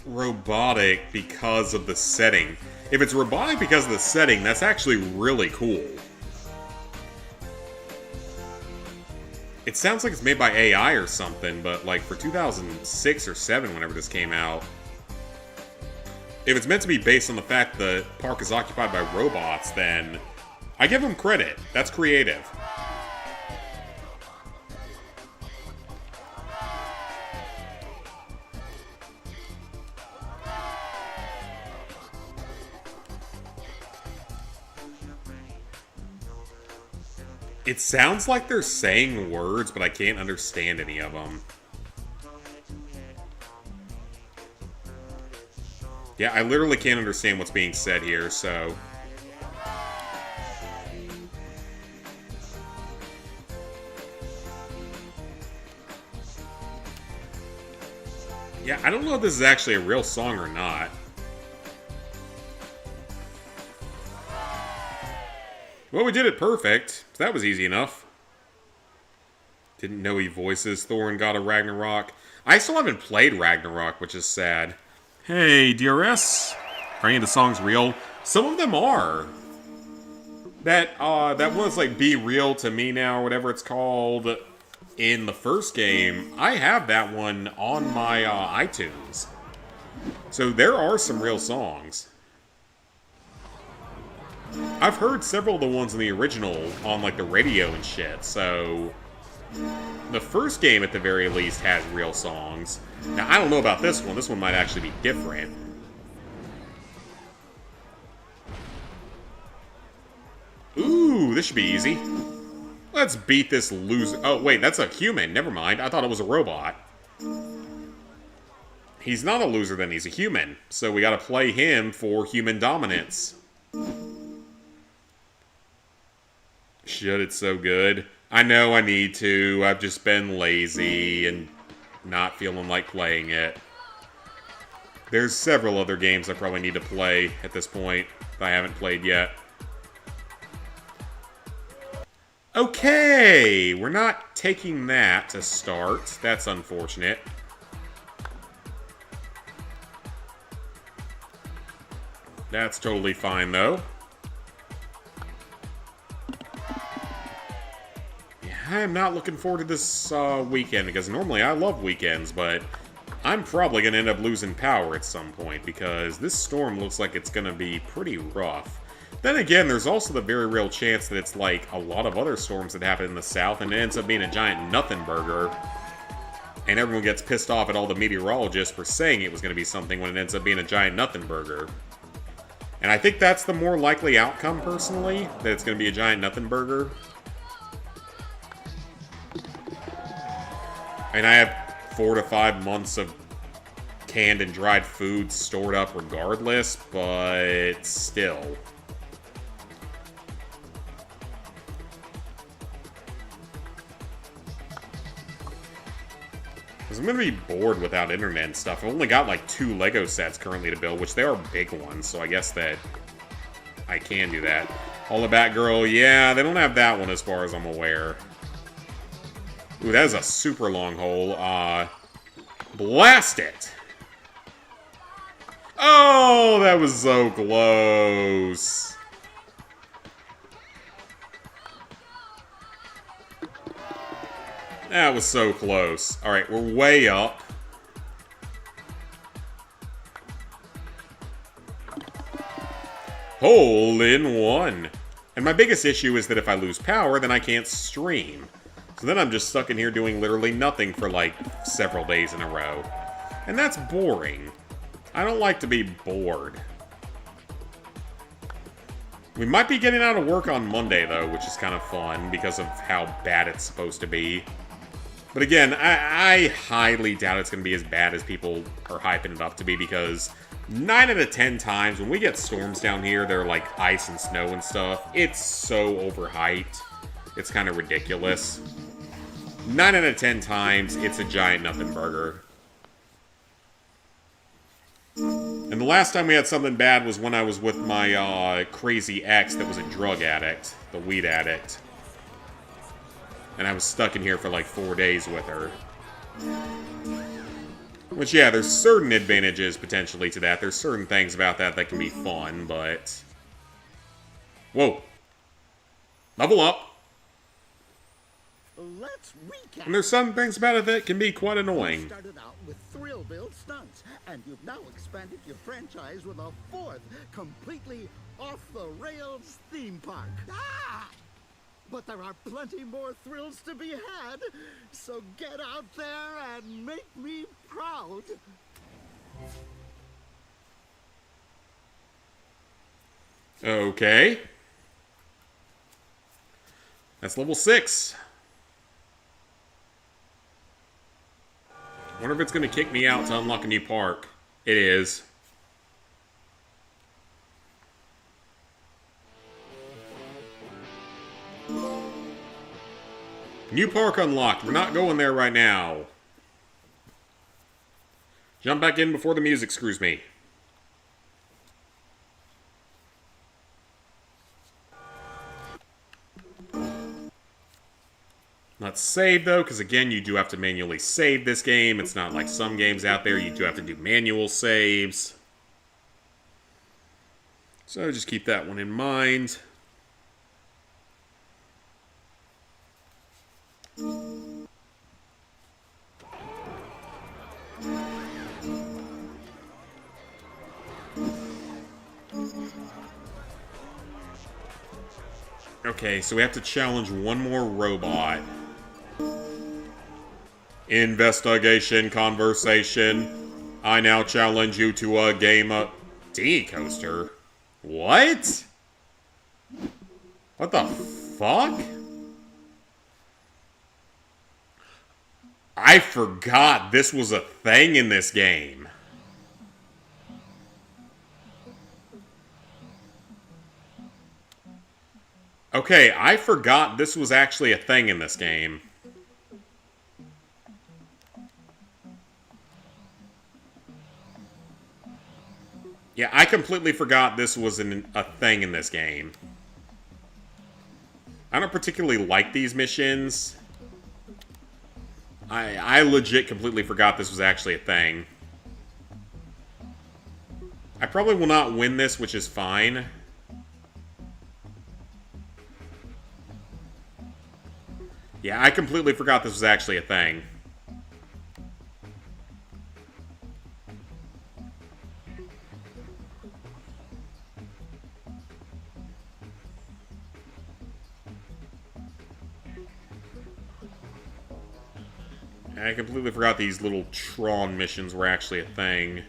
robotic because of the setting? If it's robotic because of the setting, that's actually really cool. It sounds like it's made by AI or something, but like for 2006 or 7, whenever this came out. If it's meant to be based on the fact the park is occupied by robots, then I give them credit. That's creative. It sounds like they're saying words, but I can't understand any of them. Yeah, I literally can't understand what's being said here, so... Yeah, I don't know if this is actually a real song or not. Well, we did it perfect. That was easy enough. Didn't know he voices Thor in God of Ragnarok. I still haven't played Ragnarok, which is sad. Hey, DRS. Are any of the songs real? Some of them are. That was like Be Real to Me Now, or whatever it's called, in the first game. I have that one on my iTunes. So there are some real songs. I've heard several of the ones in the original on, like, the radio and shit, so... The first game, at the very least, has real songs. Now, I don't know about this one. This one might actually be different. Ooh, this should be easy. Let's beat this loser. Oh, wait, that's a human. Never mind. I thought it was a robot. He's not a loser, then. He's a human. So we gotta play him for human dominance. Shit, it's so good. I know I need to. I've just been lazy and not feeling like playing it. There's several other games I probably need to play at this point that I haven't played yet. Okay, we're not taking that to start. That's unfortunate. That's totally fine, though. I am not looking forward to this weekend, because normally I love weekends, but I'm probably going to end up losing power at some point, because this storm looks like it's going to be pretty rough. Then again, there's also the very real chance that it's like a lot of other storms that happen in the south, and it ends up being a giant nothing burger. And everyone gets pissed off at all the meteorologists for saying it was going to be something when it ends up being a giant nothing burger. And I think that's the more likely outcome, personally, that it's going to be a giant nothing burger. And I have 4 to 5 months of canned and dried food stored up regardless, but still. Because I'm going to be bored without internet and stuff. I've only got like 2 Lego sets currently to build, which they are big ones, so I guess that I can do that. All the Batgirl, yeah, they don't have that one as far as I'm aware. Ooh, that is a super long hole. Blast it! Oh, that was so close. That was so close. Alright, we're way up. Hole in one. And my biggest issue is that if I lose power, then I can't stream. So then I'm just stuck in here doing literally nothing for like several days in a row. And that's boring. I don't like to be bored. We might be getting out of work on Monday, though, which is kind of fun because of how bad it's supposed to be. But again, I highly doubt it's going to be as bad as people are hyping it up to be, because 9 out of 10 times when we get storms down here, they're like ice and snow and stuff. It's so overhyped. It's kind of ridiculous. 9 out of 10 times, it's a giant nothing burger. And the last time we had something bad was when I was with my crazy ex that was a drug addict, the weed addict. And I was stuck in here for like 4 days with her. Which, yeah, there's certain advantages potentially to that. There's certain things about that that can be fun, but... Whoa. Level up. Let's recap. And there's some things about it that can be quite You annoying. started out with Thrillville stunts, and you've now expanded your franchise with a 4th, completely off-the-rails theme park. Ah! But there are plenty more thrills to be had, so get out there and make me proud. Okay. That's level 6. Wonder if it's going to kick me out to unlock a new park. It is. New park unlocked. We're not going there right now. Jump back in before the music screws me. Let's save, though, because, again, you do have to manually save this game. It's not like some games out there. You do have to do manual saves. So just keep that one in mind. Okay, so we have to challenge one more robot. Investigation conversation. I now challenge you to a game of D-Coaster. What? What the fuck? I forgot this was a thing in this game. Okay, I forgot this was actually a thing in this game. Yeah, I completely forgot this was a thing in this game. I don't particularly like these missions. I legit completely forgot this was actually a thing. I probably will not win this, which is fine. Yeah, I completely forgot this was actually a thing. I completely forgot these little Tron missions were actually a thing.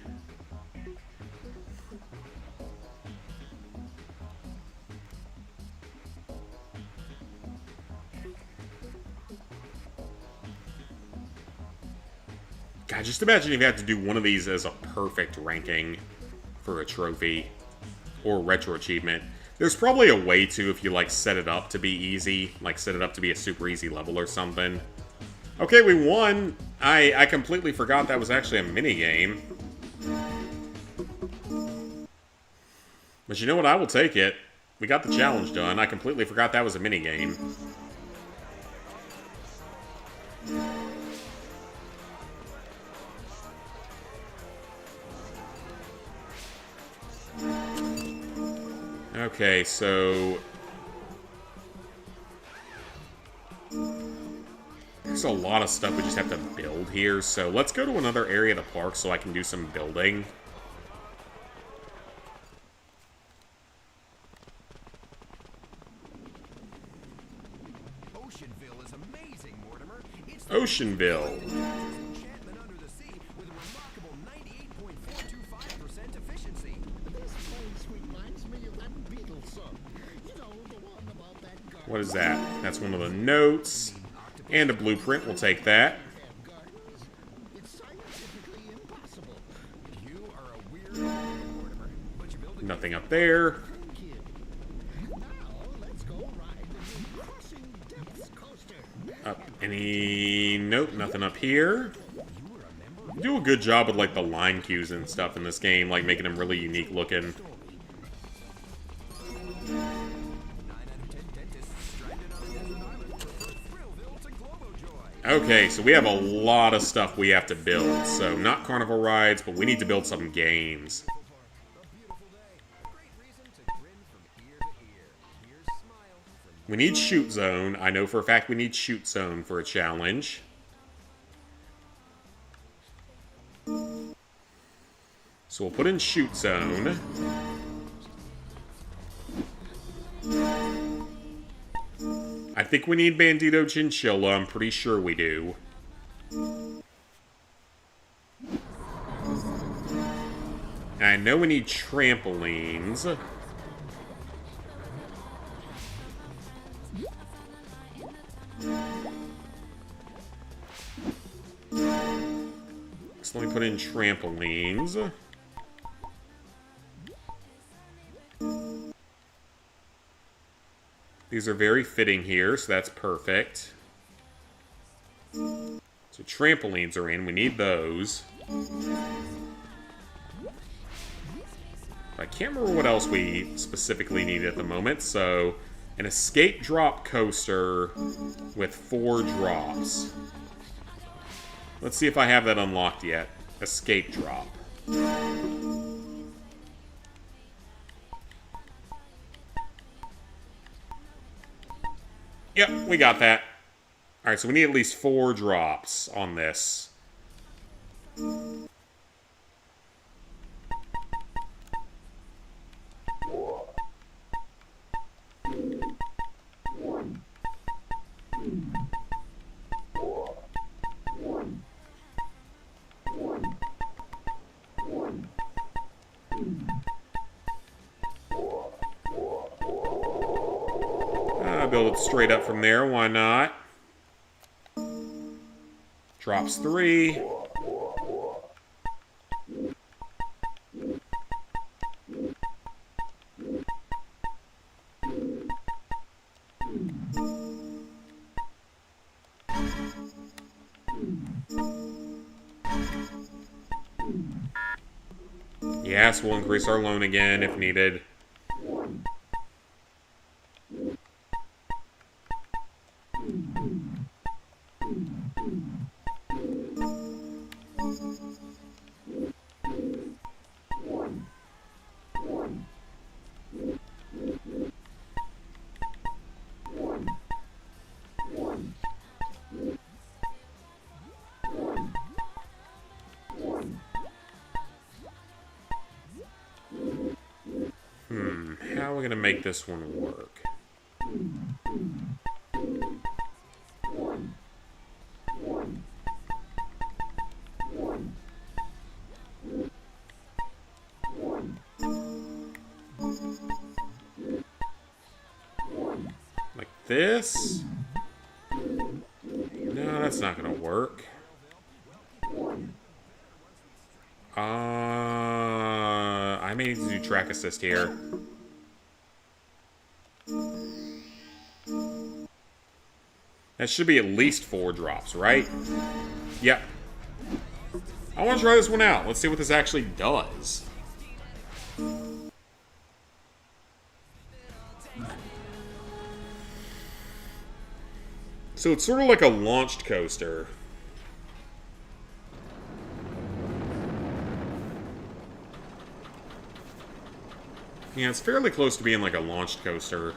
God, just imagine if you had to do one of these as a perfect ranking for a trophy or retro achievement. There's probably a way to if you, like, set it up to be easy. Like, set it up to be a super easy level or something. Okay, we won. I completely forgot that was actually a minigame. But you know what? I will take it. We got the challenge done. I completely forgot that was a minigame. Okay, so... there's a lot of stuff we just have to build here, so let's go to another area of the park so I can do some building. Oceanville is amazing, Mortimer. It's Oceanville. enchantment under the sea with a remarkable 98.425% efficiency. This place reminds me of that Beatles song. You know, the one about that garden. What is that? That's one of the notes. And a blueprint. We'll take that. Have gardens? It's scientifically impossible. You are a weird Mortimer, but you're building Nothing up there. Kid. Now, let's go ride the new Crossing Depths coaster. Up any... nope, nothing up here. You do a good job with, like, the line cues and stuff in this game, like, making them really unique looking. 9 out of 10 dentists stranded on a desert island prefer Thrillville to Globojoy. Okay, so we have a lot of stuff we have to build. So, not carnival rides, but we need to build some games. A beautiful day. A great reason to grin from ear to ear. Here's smile from We need Shoot Zone. I know for a fact we need Shoot Zone for a challenge. So we'll put in Shoot Zone. I think we need Bandito Chinchilla. I'm pretty sure we do. I know we need trampolines. So let me put in trampolines. These are very fitting here, so that's perfect. So trampolines are in. We need those. I can't remember what else we specifically need at the moment, so an escape drop coaster with 4 drops. Let's see if I have that unlocked yet. Escape drop. Yep, we got that. Alright, so we need at least 4 drops on this. Build it straight up from there, why not? Drops 3. Yes, we'll increase our loan again if needed. how are we gonna make this one work? Like this? No, that's not gonna work. I may need to do track assist here. That should be at least 4 drops, right? Yep. I want to try this one out. Let's see what this actually does. So it's sort of like a launched coaster. Yeah, it's fairly close to being like a launched coaster.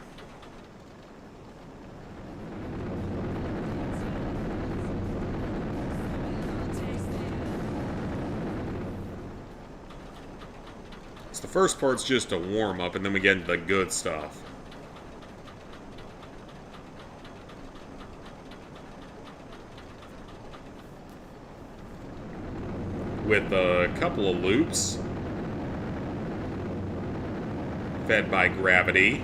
So the first part's just a warm-up, and then we get into the good stuff. With a couple of loops. Fed by gravity.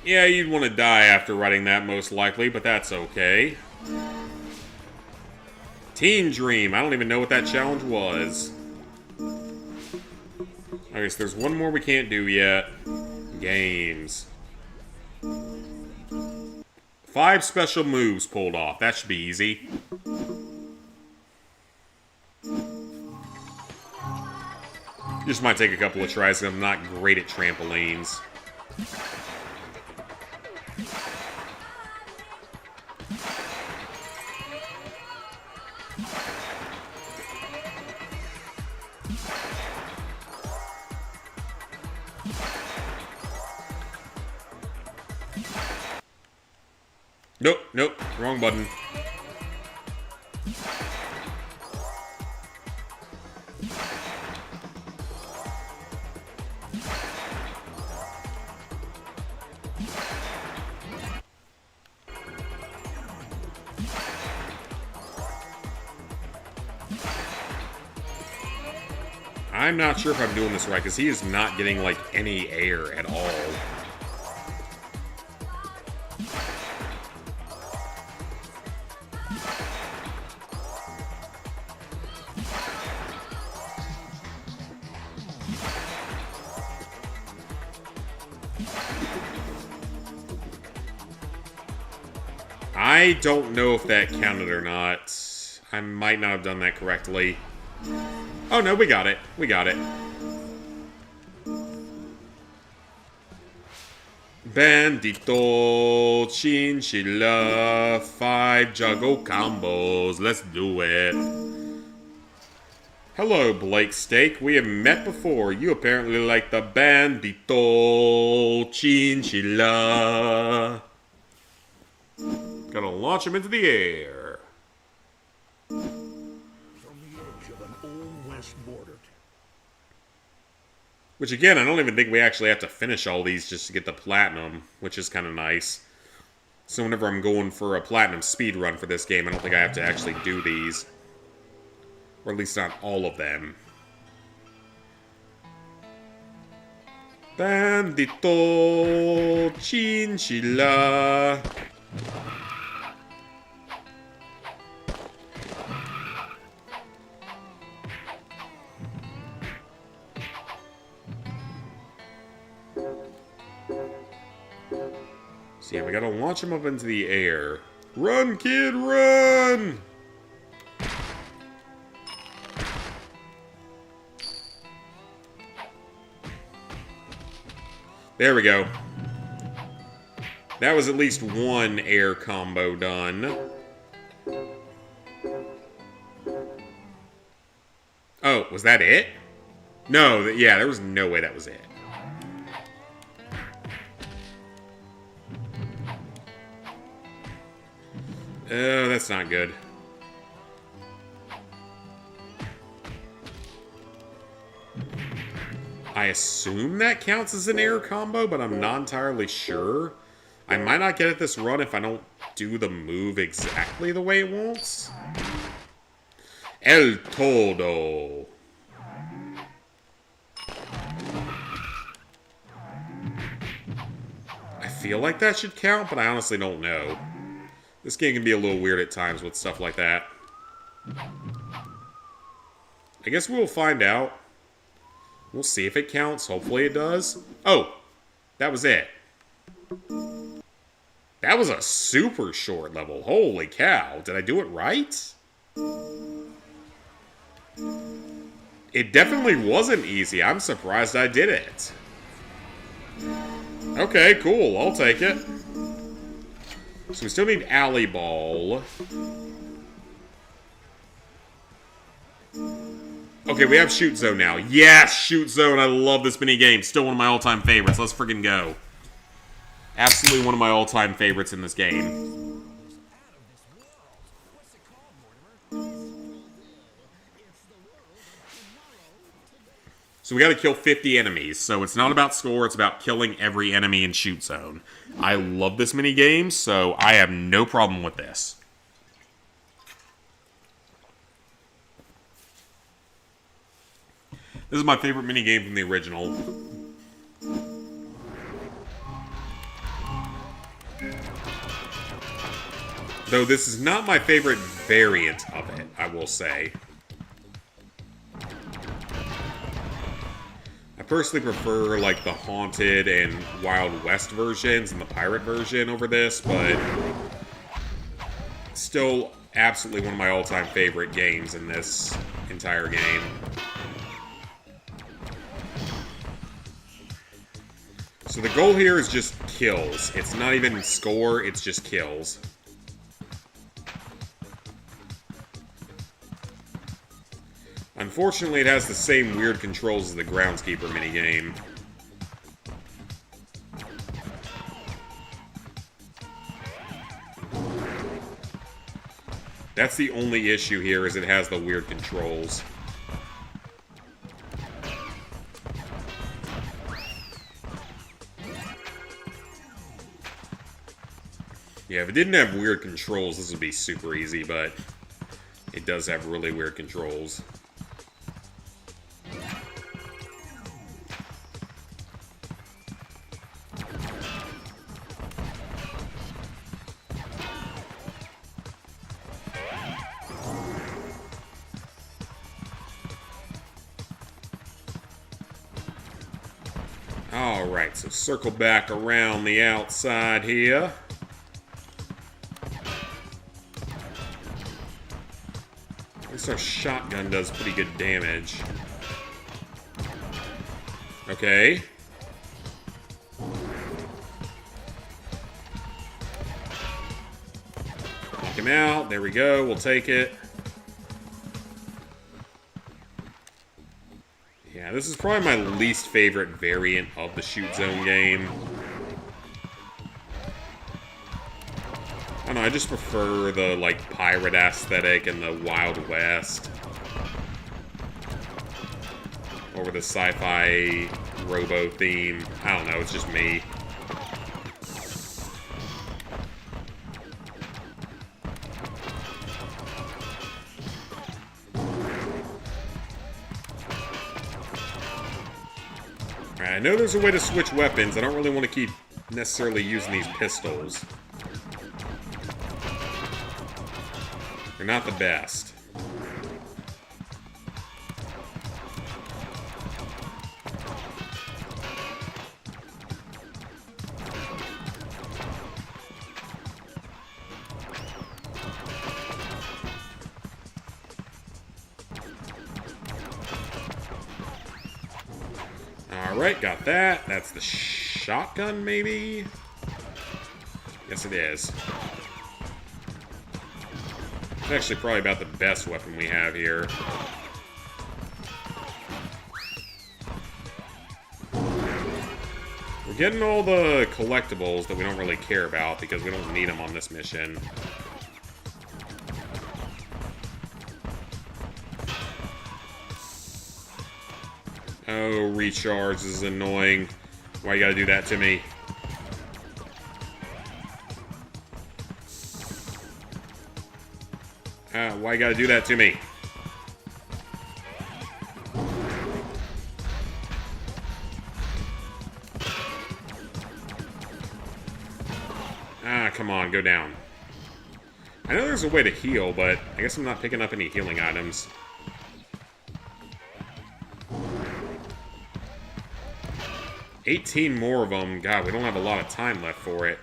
Yeah, you'd want to die after riding that most likely, but that's okay. Teen Dream. I don't even know what that challenge was. Okay, so there's one more we can't do yet. Games. 5 special moves pulled off. That should be easy. Just might take a couple of tries because I'm not great at trampolines. Nope, nope, wrong button. I'm not sure if I'm doing this right, because he is not getting, like, any air at all. I don't know if that counted or not. I might not have done that correctly. Oh no, we got it. We got it. Bandito, chinchilla, 5 juggle combos. Let's do it. Hello, Blake Steak. We have met before. You apparently like the Bandito, chinchilla. Gonna launch him into the air. Which, again, I don't even think we actually have to finish all these just to get the platinum, which is kind of nice. So whenever I'm going for a platinum speed run for this game, I don't think I have to actually do these. Or at least not all of them. Bandito chinchilla. So yeah, we gotta launch him up into the air. Run, kid, run! There we go. That was at least one air combo done. Oh, was that it? No, yeah, there was no way that was it. Oh, that's not good. I assume that counts as an air combo, but I'm not entirely sure. I might not get it this run if I don't do the move exactly the way it wants. El Todo. I feel like that should count, but I honestly don't know. This game can be a little weird at times with stuff like that. I guess we'll find out. We'll see if it counts. Hopefully it does. Oh, that was it. That was a super short level. Holy cow. Did I do it right? It definitely wasn't easy. I'm surprised I did it. Okay, cool. I'll take it. So we still need Alley Ball. Okay, we have Shoot Zone now. Yes, Shoot Zone. I love this mini game. Still one of my all-time favorites. Let's freaking go. Absolutely one of my all-time favorites in this game. So we gotta kill 50 enemies. So it's not about score, it's about killing every enemy in Shoot Zone. I love this mini game, so I have no problem with this. This is my favorite mini game from the original. Though this is not my favorite variant of it, I will say. I personally prefer, like, the Haunted and Wild West versions and the Pirate version over this, but still absolutely one of my all-time favorite games in this entire game. So the goal here is just kills. It's not even score, it's just kills. Unfortunately, it has the same weird controls as the Groundskeeper minigame. That's the only issue here, is it has the weird controls. Yeah, if it didn't have weird controls, this would be super easy, but it does have really weird controls. Alright, so circle back around the outside here. At least our shotgun does pretty good damage. Okay. Knock him out. There we go. We'll take it. Yeah, this is probably my least favorite variant of the Shoot Zone game. I don't know, I just prefer the, like, pirate aesthetic and the Wild West over the sci-fi robo theme. I don't know, it's just me. I know there's a way to switch weapons. I don't really want to keep necessarily using these pistols. They're not the best. Alright, got that. That's the shotgun, maybe? Yes, it is. It's actually probably about the best weapon we have here. We're getting all the collectibles that we don't really care about because we don't need them on this mission. Oh, recharge. This is annoying. Why you gotta do that to me? Why you gotta do that to me? Ah, come on, go down. I know there's a way to heal, but I guess I'm not picking up any healing items. $18 more of them. God, we don't have a lot of time left for it.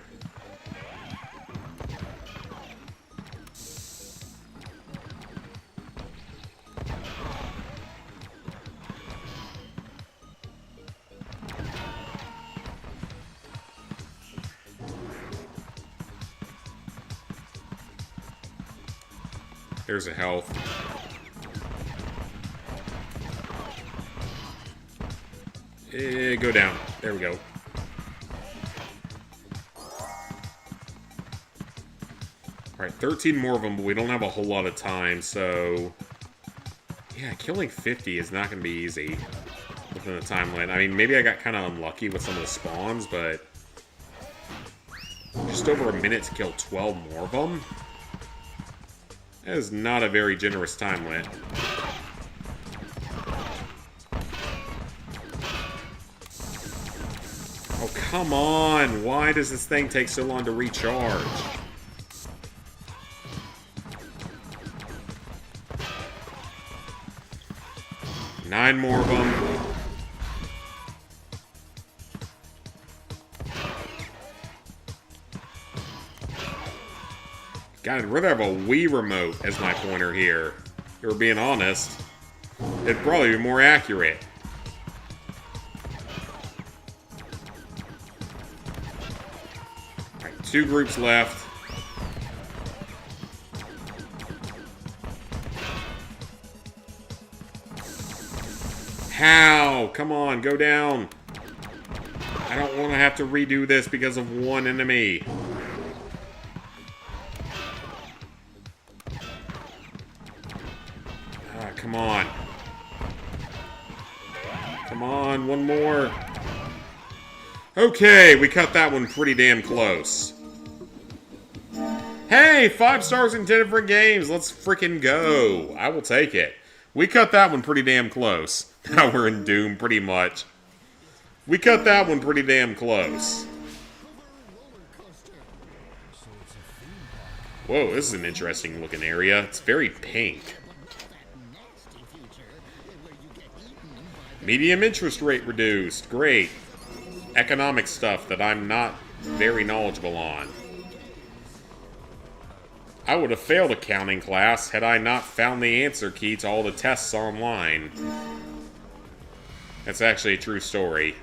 There's a health. Go down. There we go. Alright, 13 more of them, but we don't have a whole lot of time, so... Yeah, killing 50 is not going to be easy within the time limit. I mean, maybe I got kind of unlucky with some of the spawns, but... Just over a minute to kill 12 more of them? That is not a very generous time limit. Oh, come on! Why does this thing take so long to recharge? Nine more of them. God, I'd rather have a Wii remote as my pointer here. If we're being honest. It'd probably be more accurate. Alright, 2 groups left. How? Come on, go down. I don't want to have to redo this because of one enemy. Come on. Come on, one more. Okay, we cut that one pretty damn close. Hey, 5 stars in 10 different games. Let's freaking go. I will take it. We cut that one pretty damn close. Now we're in Doom, pretty much. We cut that one pretty damn close. Whoa, this is an interesting looking area. It's very pink. Medium interest rate reduced. Great. Economic stuff that I'm not very knowledgeable on. I would have failed accounting class had I not found the answer key to all the tests online. That's actually a true story.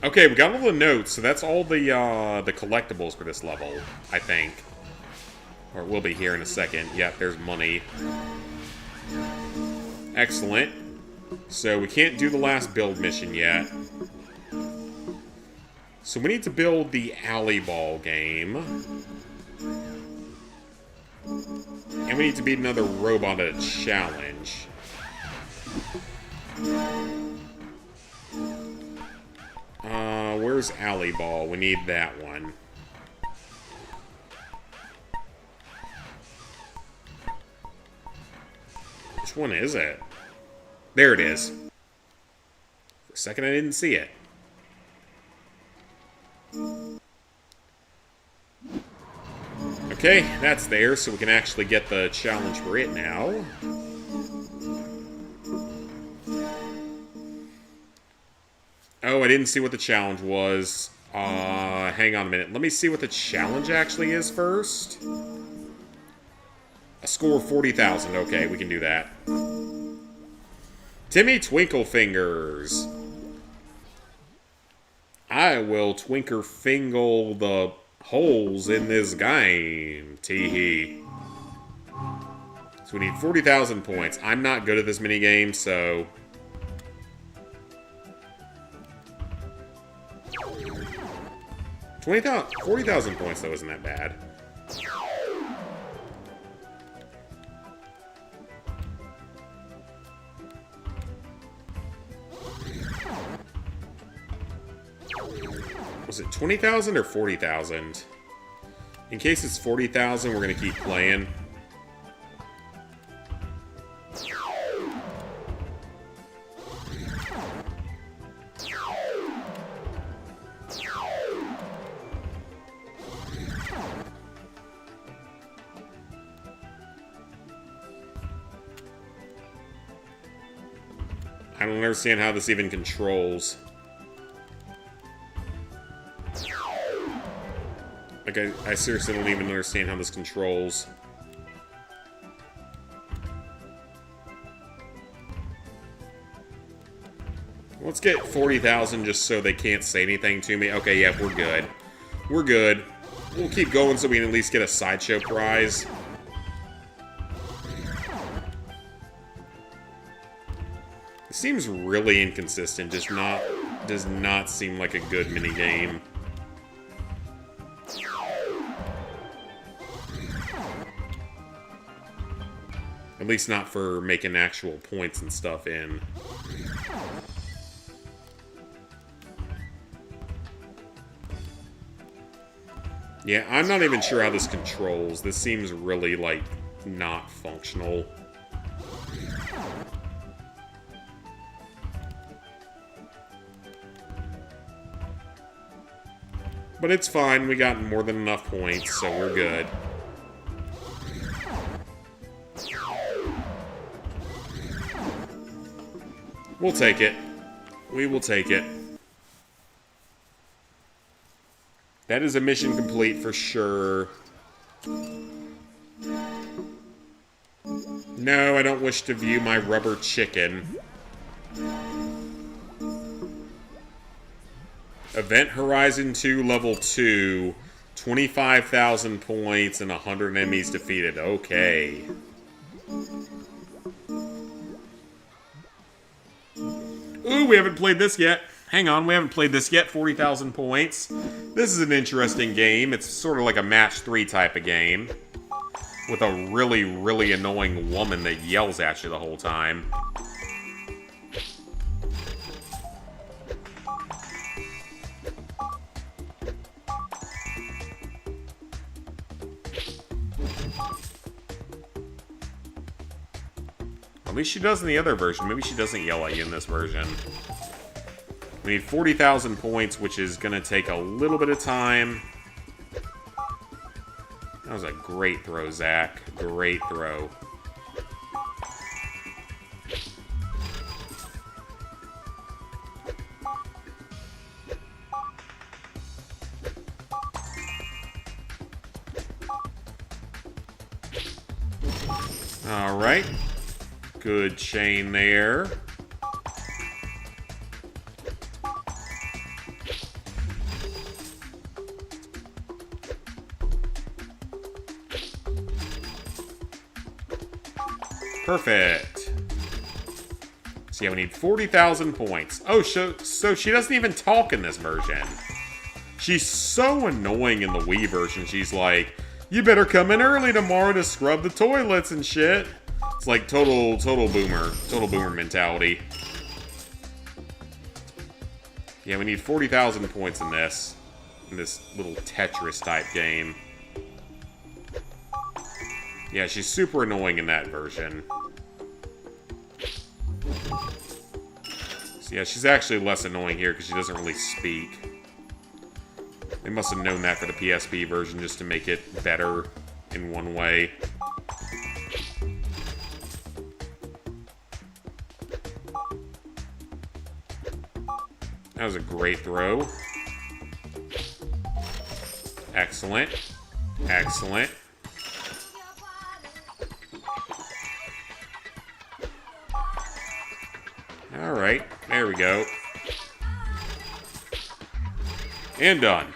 Okay, we got all the notes, so that's all the collectibles for this level, I think. Or we'll be here in a second. Yep, there's money. Excellent. So we can't do the last build mission yet. So we need to build the alley ball game. And we need to beat another robot at a challenge. Where's alley ball? We need that one. Which one is it? There it is. For a second I didn't see it. Okay, that's there, so we can actually get the challenge for it now. Oh, I didn't see what the challenge was. Hang on a minute. Let me see what the challenge actually is first. A score of 40,000. Okay, we can do that. Timmy Twinklefingers. I will twinker-fingle the holes in this game. Tee-hee. So we need 40,000 points. I'm not good at this minigame, so... 40,000 points, though, isn't that bad. Was it 20,000 or 40,000? In case it's 40,000, we're gonna keep playing. I don't understand how this even controls. Like, I seriously don't even understand how this controls. Let's get 40,000 just so they can't say anything to me. Okay, yeah, we're good. We're good. We'll keep going so we can at least get a sideshow prize. It seems really inconsistent, does not seem like a good minigame. At least not for making actual points and stuff in. Yeah, I'm not even sure how this controls. This seems really, like, not functional. But it's fine, we got more than enough points, so we're good. We'll take it. We will take it. That is a mission complete for sure. No, I don't wish to view my rubber chicken. Event Horizon 2 Level 2. 25,000 points and 100 enemies defeated. Okay. Ooh, we haven't played this yet. Hang on, we haven't played this yet. 40,000 points. This is an interesting game. It's sort of like a match 3 type of game. With a really, really annoying woman that yells at you the whole time. At least she does in the other version. Maybe she doesn't yell at you in this version. We need 40,000 points, which is going to take a little bit of time. That was a great throw, Zach. Great throw. All right. Good chain there. Perfect. So yeah, we need 40,000 points. Oh, so she doesn't even talk in this version. She's so annoying in the Wii version. She's like, you better come in early tomorrow to scrub the toilets and shit. It's like total boomer mentality. Yeah, we need 40,000 points in this little Tetris type game. Yeah, she's super annoying in that version. So yeah, she's actually less annoying here because she doesn't really speak. They must have known that for the PSP version just to make it better in one way. That was a great throw. Excellent. Excellent. Alright, there we go. And done.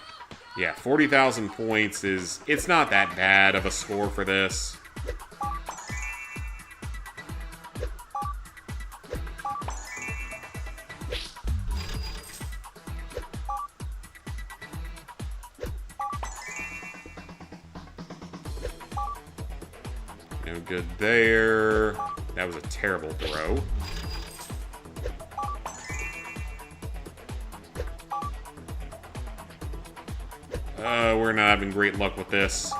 Yeah, 40,000 points is... It's not that bad of a score for this. No good there. That was a terrible throw. We're not having great luck with this.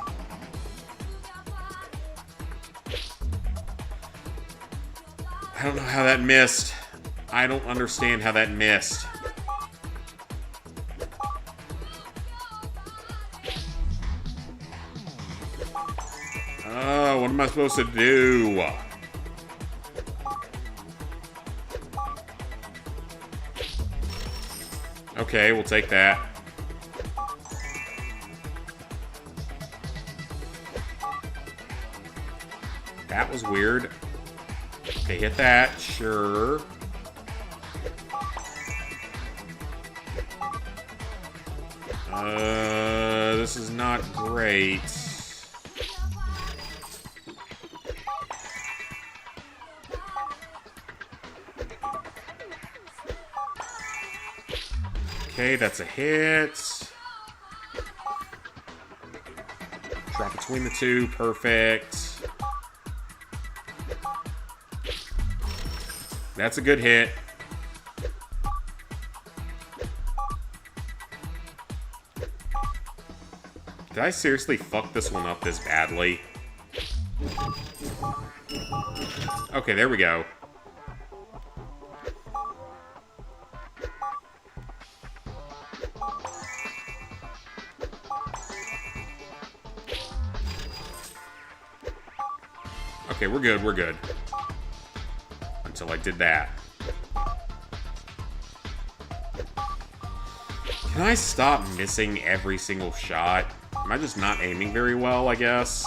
I don't know how that missed. I don't understand how that missed. Oh, what am I supposed to do? Okay, we'll take that. That was weird. Okay, hit that. Sure. This is not great. Okay, that's a hit. Drop between the two. Perfect. That's a good hit. Did I seriously fuck this one up this badly? Okay, there we go. Okay, we're good, we're good. Until I did that. Can I stop missing every single shot? Am I just not aiming very well, I guess?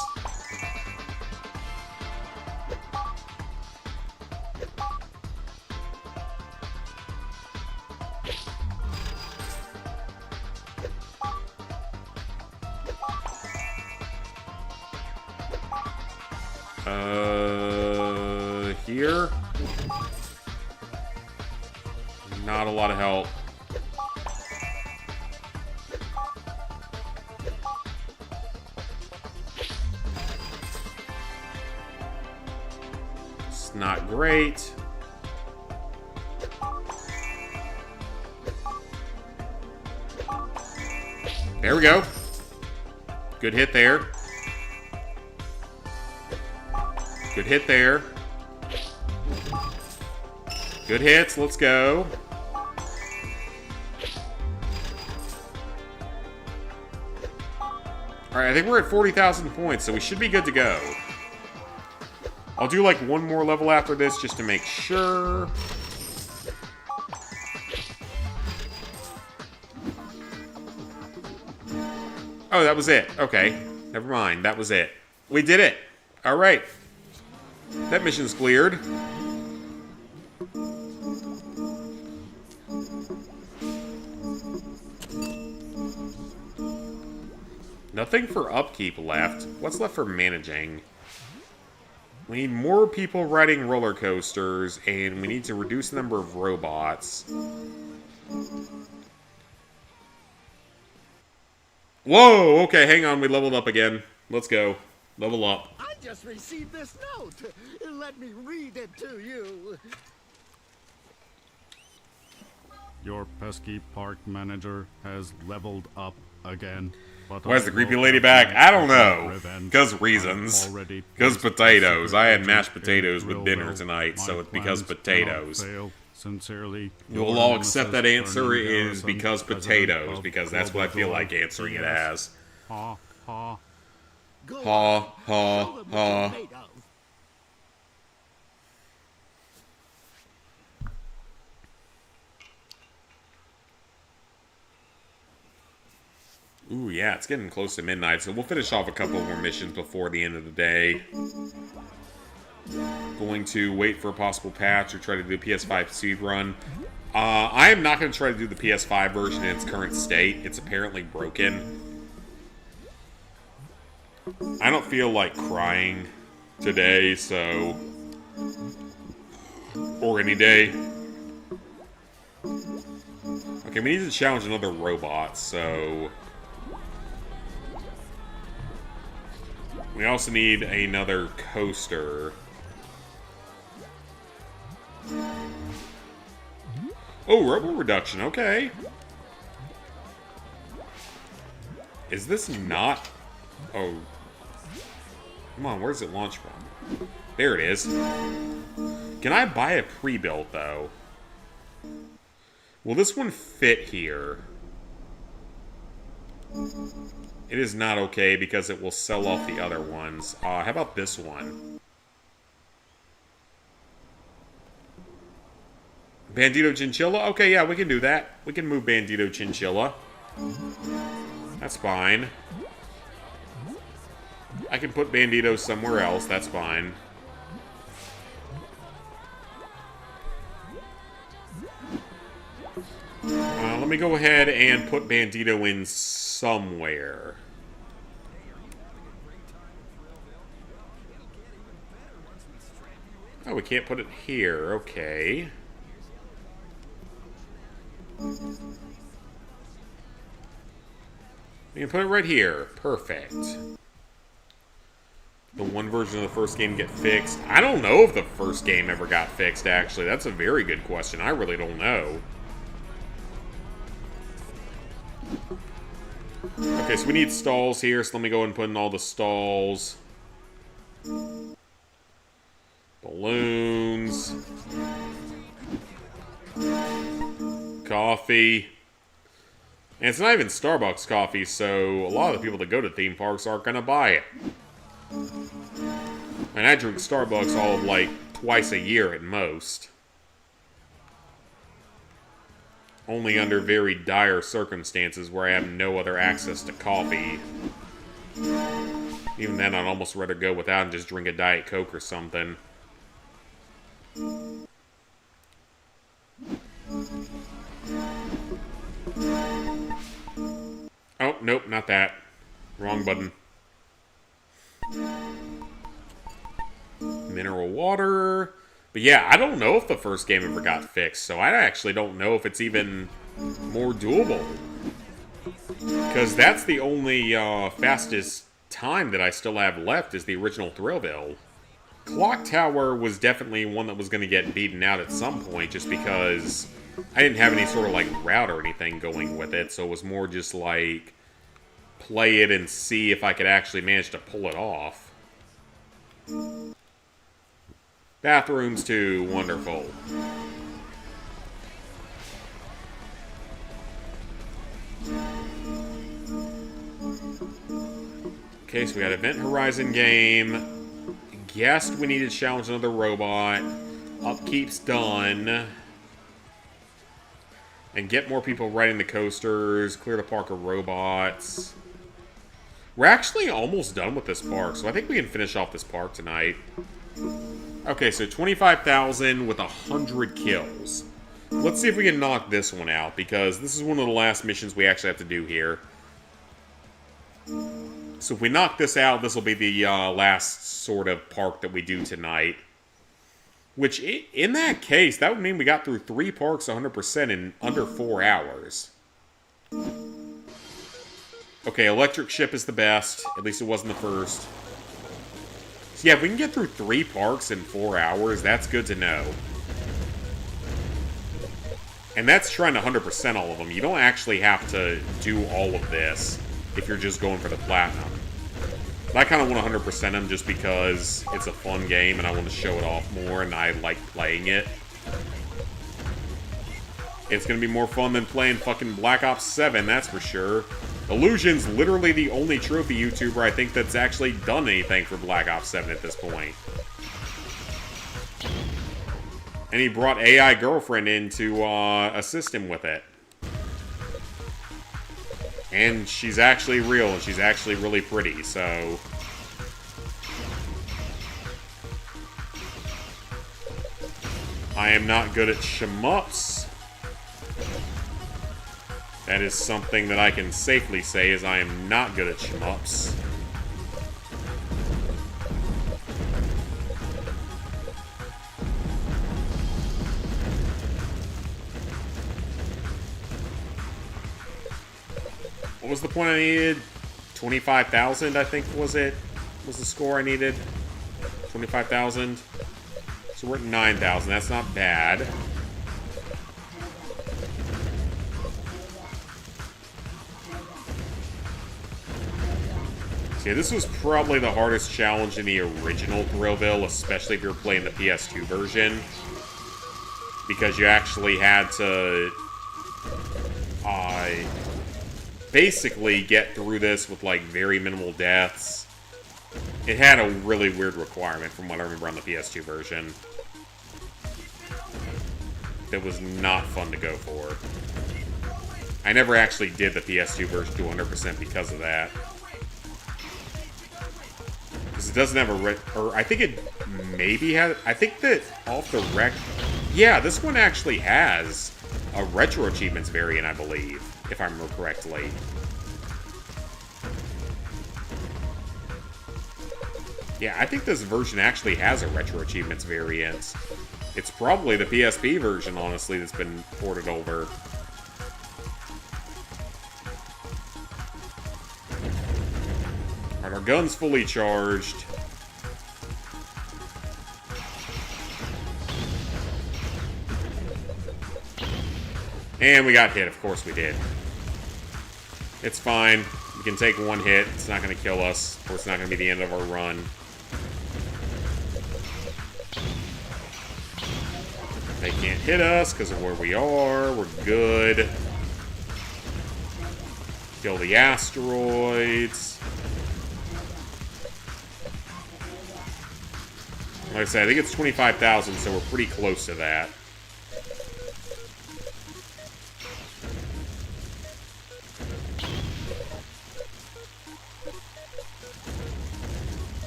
Here? Not a lot of help. It's not great. There we go. Good hit there. Good hit there. Good hits, let's go. Alright, I think we're at 40,000 points, so we should be good to go. I'll do like one more level after this just to make sure. Oh, that was it. Okay. Never mind. That was it. We did it. Alright. That mission's cleared. Nothing for upkeep left. What's left for managing? We need more people riding roller coasters, and we need to reduce the number of robots. Whoa! Okay, hang on. We leveled up again. Let's go. Level up. I just received this note. Let me read it to you. Your pesky park manager has leveled up again. Why is the creepy lady back? I don't know. Because reasons. Because potatoes. I had mashed potatoes with dinner tonight, so it's because potatoes. Sincerely, You'll all accept that answer is because potatoes, because that's what I feel like answering it as. Ha, ha. Ha, ha, ha. Ooh, yeah, it's getting close to midnight, so we'll finish off a couple more missions before the end of the day. Going to wait for a possible patch or try to do the PS5 speedrun. I am not going to try to do the PS5 version in its current state. It's apparently broken. I don't feel like crying today, so... or any day. Okay, we need to challenge another robot, so... we also need another coaster. Oh, robo reduction, okay. Is this not... Oh. Come on, where's it launch from? There it is. Can I buy a pre-built, though? Will this one fit here? It is not okay because it will sell off the other ones. How about this one? Bandito Chinchilla? Okay, yeah, we can do that. We can move Bandito Chinchilla. That's fine. I can put Bandito somewhere else. That's fine. Let me go ahead and put Bandito in somewhere. Oh, we can't put it here. Okay. We can put it right here. Perfect. The one version of the first game get fixed? I don't know if the first game ever got fixed, actually. That's a very good question. I really don't know. Okay, so we need stalls here, so let me go and put in all the stalls. Balloons. Coffee. And it's not even Starbucks coffee, so a lot of the people that go to theme parks aren't going to buy it. And I drink Starbucks all of, like, twice a year at most. Only under very dire circumstances where I have no other access to coffee. Even then, I'd almost rather go without and just drink a Diet Coke or something. Oh, nope, not that. Wrong button. Mineral water. But yeah, I don't know if the first game ever got fixed, so I actually don't know if it's even more doable. Because that's the only fastest time that I still have left is the original Thrillville. Clock Tower was definitely one that was going to get beaten out at some point, just because I didn't have any sort of like route or anything going with it, so it was more just like play it and see if I could actually manage to pull it off. Bathrooms too, wonderful. Okay, so we got Event Horizon game. Guessed we need to challenge another robot. Upkeep's done. And get more people riding the coasters. Clear the park of robots. We're actually almost done with this park, so I think we can finish off this park tonight. Okay, so 25,000 with 100 kills. Let's see if we can knock this one out, because this is one of the last missions we actually have to do here. So if we knock this out, this will be the last sort of park that we do tonight. Which, in that case, that would mean we got through 3 parks 100% in under 4 hours. Okay, electric ship is the best. At least it wasn't the first. So yeah, if we can get through 3 parks in 4 hours, that's good to know. And that's trying to 100% all of them. You don't actually have to do all of this if you're just going for the platinum. But I kind of want to 100% them just because it's a fun game and I want to show it off more and I like playing it. It's going to be more fun than playing fucking Black Ops 7, that's for sure. Illusion's literally the only trophy YouTuber I think that's actually done anything for Black Ops 7 at this point. And he brought AI Girlfriend in to assist him with it. And she's actually real, and she's actually really pretty, so... I am not good at shmups. That is something that I can safely say, is I am not good at shmups. What was the point I needed? 25,000, I think, was it? Was the score I needed? 25,000. So we're at 9,000. That's not bad. Yeah, this was probably the hardest challenge in the original Thrillville, especially if you're playing the PS2 version. Because you actually had to basically get through this with like very minimal deaths. It had a really weird requirement from what I remember on the PS2 version. That was not fun to go for. I never actually did the PS2 version to 100% because of that. Because it doesn't have a or I think it maybe had, I think that off the rec, yeah, this one actually has a retro achievements variant, I believe, if I remember correctly. Yeah, I think this version actually has a retro achievements variant. It's probably the PSP version, honestly, that's been ported over. Alright, our gun's fully charged. And we got hit, of course we did. It's fine. We can take one hit. It's not going to kill us. Of course, it's not going to be the end of our run. They can't hit us because of where we are. We're good. Kill the asteroids. Like I said, I think it's 25,000, so we're pretty close to that.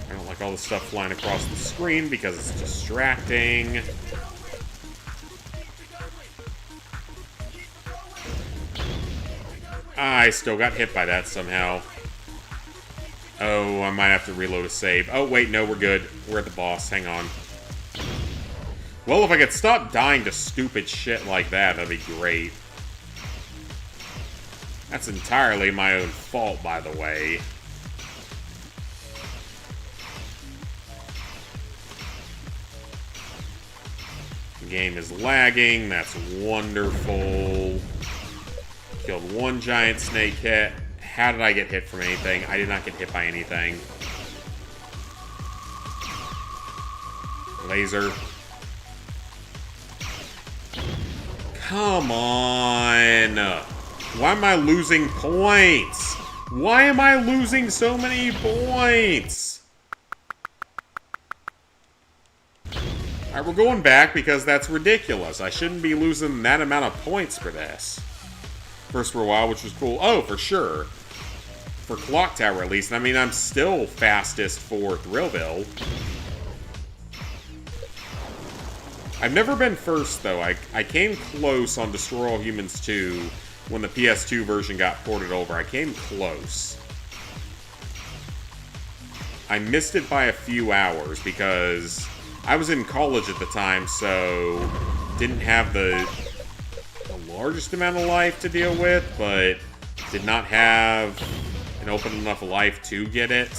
I don't like all the stuff flying across the screen because it's distracting. I still got hit by that somehow. Oh, I might have to reload a save. Oh, wait, no, we're good. We're at the boss. Hang on. Well, if I could stop dying to stupid shit like that, that'd be great. That's entirely my own fault, by the way. The game is lagging. That's wonderful. Killed one giant snake cat. How did I get hit from anything? I did not get hit by anything. Laser. Come on. Why am I losing points? Why am I losing so many points? Alright, we're going back because that's ridiculous. I shouldn't be losing that amount of points for this. First for a while, which was cool. Oh, for sure. For Clock Tower, at least. I mean, I'm still fastest for Thrillville. I've never been first, though. I came close on Destroy All Humans 2 when the PS2 version got ported over. I came close. I missed it by a few hours because I was in college at the time, so didn't have the largest amount of life to deal with, but did not have an open enough life to get it.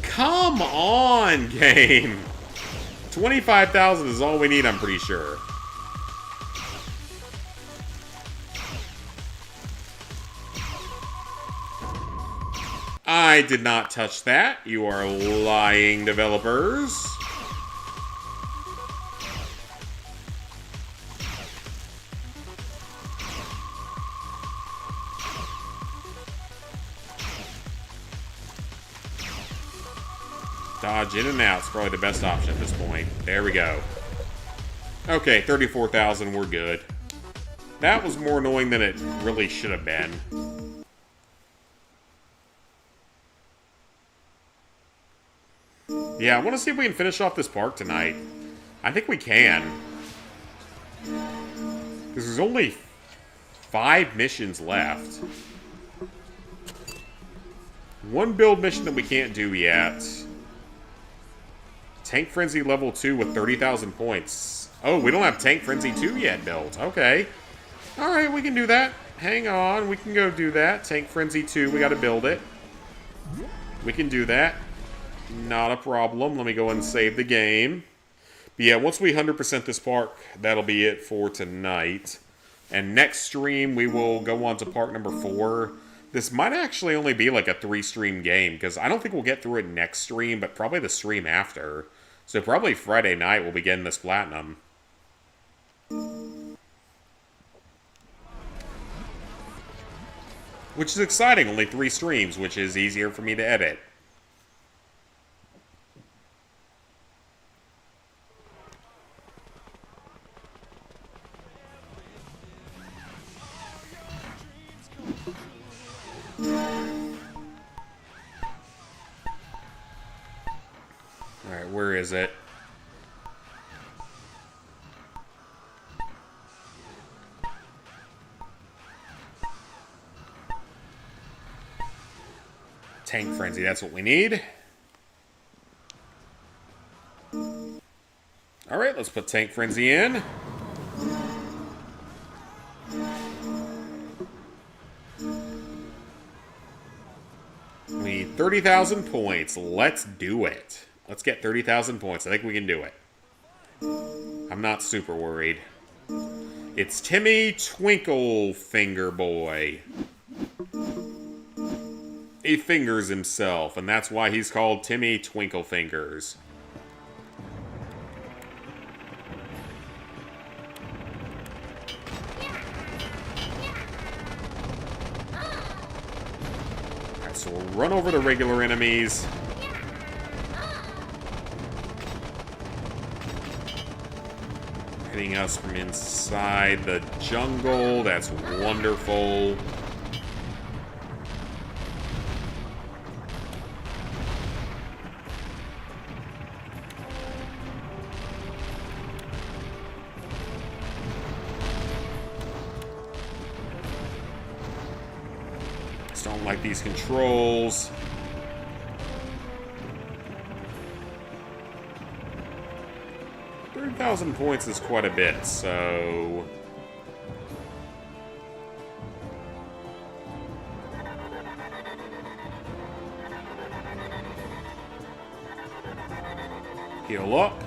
Come on, game! 25,000 is all we need, I'm pretty sure. I did not touch that. You are lying, developers. Dodge in and out is probably the best option at this point. There we go. Okay, 34,000, we're good. That was more annoying than it really should have been. Yeah, I want to see if we can finish off this park tonight. I think we can. Because there's only 5 missions left. One build mission that we can't do yet. Tank Frenzy level 2 with 30,000 points. Oh, we don't have Tank Frenzy 2 yet built. Okay. Alright, we can do that. Hang on, we can go do that. Tank Frenzy 2, we gotta build it. We can do that. Not a problem. Let me go and save the game. But yeah, once we 100% this park, that'll be it for tonight. And next stream, we will go on to park number 4. This might actually only be like a 3-stream game, because I don't think we'll get through it next stream, but probably the stream after. So probably Friday night we'll be getting this platinum. Which is exciting, only 3 streams, which is easier for me to edit. Alright, where is it? Tank Frenzy, that's what we need. Alright, let's put Tank Frenzy in. We need 30,000 points. Let's do it. Let's get 30,000 points. I think we can do it. I'm not super worried. It's Timmy Twinklefinger Boy. He fingers himself, and that's why he's called Timmy Twinklefingers. Alright, so we'll run over the regular enemies. Hitting us from inside the jungle. That's wonderful. Just don't like these controls. $30,000 points is quite a bit, so... Heal up.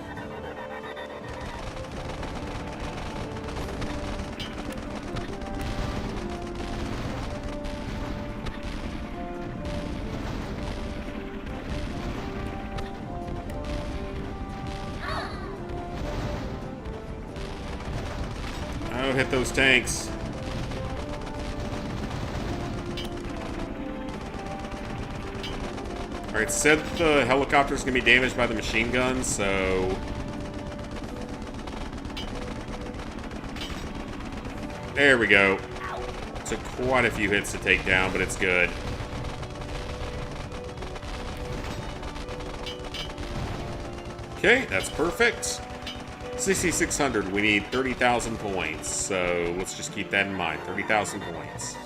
Oh, hit those tanks. Alright, said the helicopter's gonna be damaged by the machine guns, so... There we go. Took quite a few hits to take down, but it's good. Okay, that's perfect. 6,600, we need 30,000 points, so let's just keep that in mind. 30,000 points.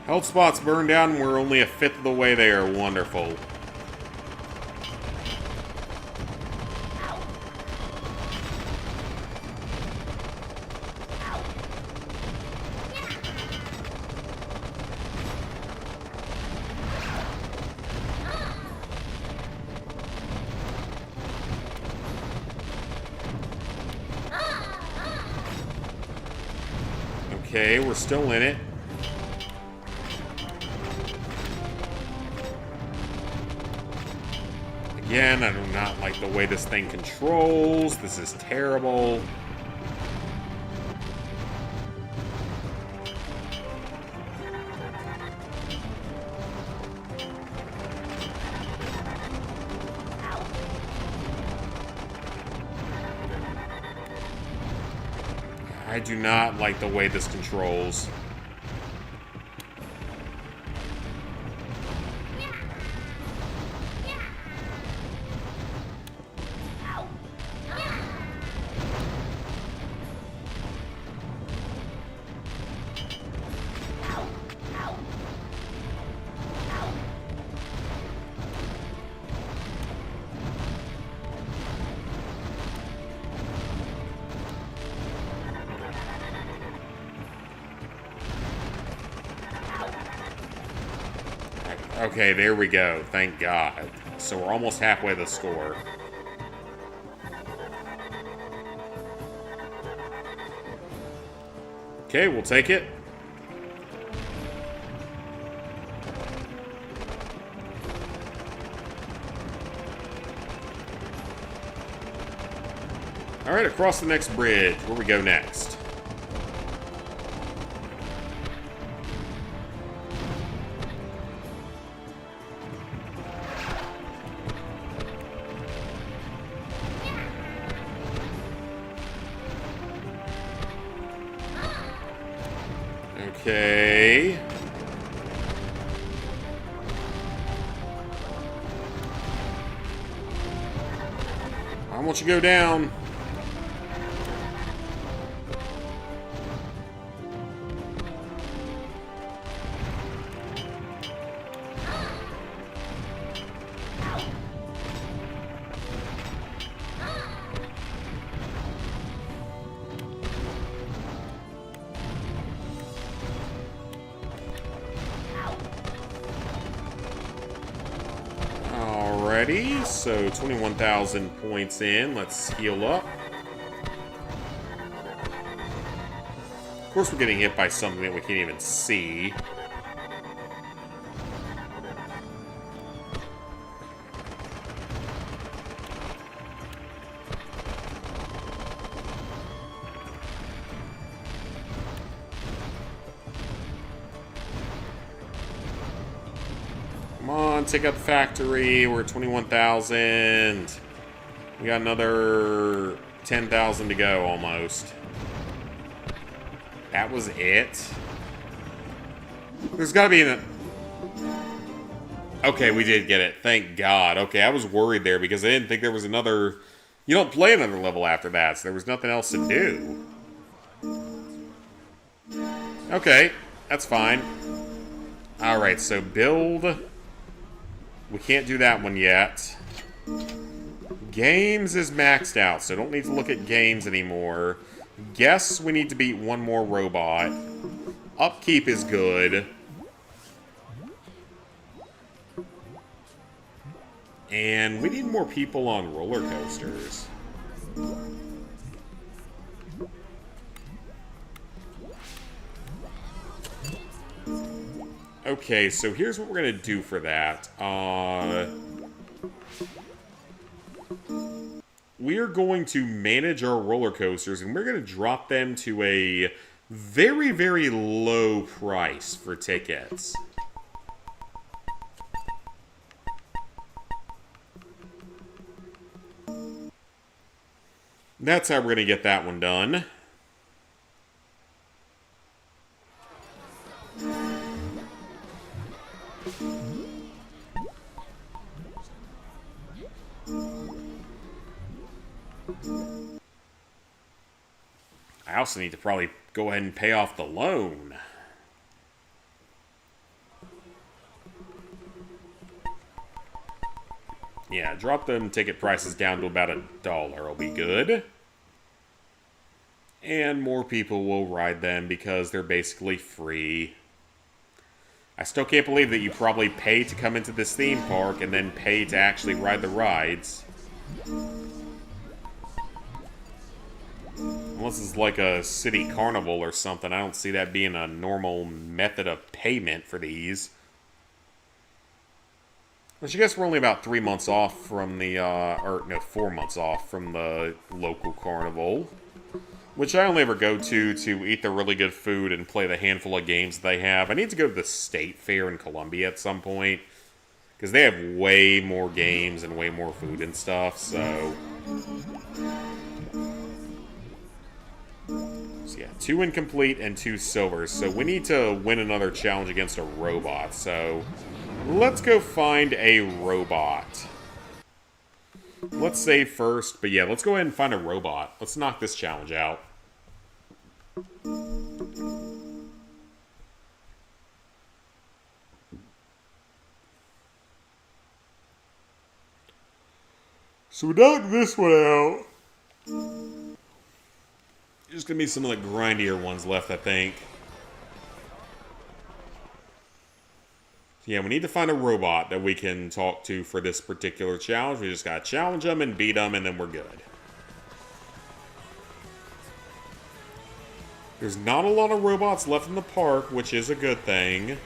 Health spots burned down, we're only a fifth of the way there. Wonderful. Okay, we're still in it. Again, I do not like the way this thing controls. This is terrible. I do not like the way this controls. Okay, there we go. Thank God. So we're almost halfway to the score. Okay, we'll take it. Alright, across the next bridge. Where we go next? Okay. I want you to go down. Alrighty, so 21,000 points in. Let's heal up. Of course, we're getting hit by something that we can't even see. Come on, take out the factory. We're at 21,000. We got another 10,000 to go, almost. That was it? There's gotta be an... Okay, we did get it. Thank God. Okay, I was worried there because I didn't think there was another... You don't play another level after that, so there was nothing else to do. Okay, that's fine. Alright, so build... We can't do that one yet. Games is maxed out, so don't need to look at games anymore. Guess we need to beat one more robot. Upkeep is good. And we need more people on roller coasters. Okay, so here's what we're gonna do for that. We're going to manage our roller coasters, and we're gonna drop them to a very, very low price for tickets. That's how we're gonna get that one done. I also need to probably go ahead and pay off the loan. Yeah, drop them ticket prices down to about $1 will be good. And more people will ride them because they're basically free. I still can't believe that you probably pay to come into this theme park and then pay to actually ride the rides. Unless it's like a city carnival or something, I don't see that being a normal method of payment for these. Which I guess we're only about 3 months off from the, 4 months off from the local carnival. Which I only ever go to eat the really good food and play the handful of games they have. I need to go to the State Fair in Columbia at some point. Because they have way more games and way more food and stuff, so... So yeah, 2 incomplete and 2 silvers. So we need to win another challenge against a robot. So let's go find a robot. Let's save first, but yeah, let's go ahead and find a robot. Let's knock this challenge out. So we knocked this one out. There's gonna be some of the grindier ones left, I think. Yeah, we need to find a robot that we can talk to for this particular challenge. We just gotta challenge them and beat them, and then we're good. There's not a lot of robots left in the park, which is a good thing.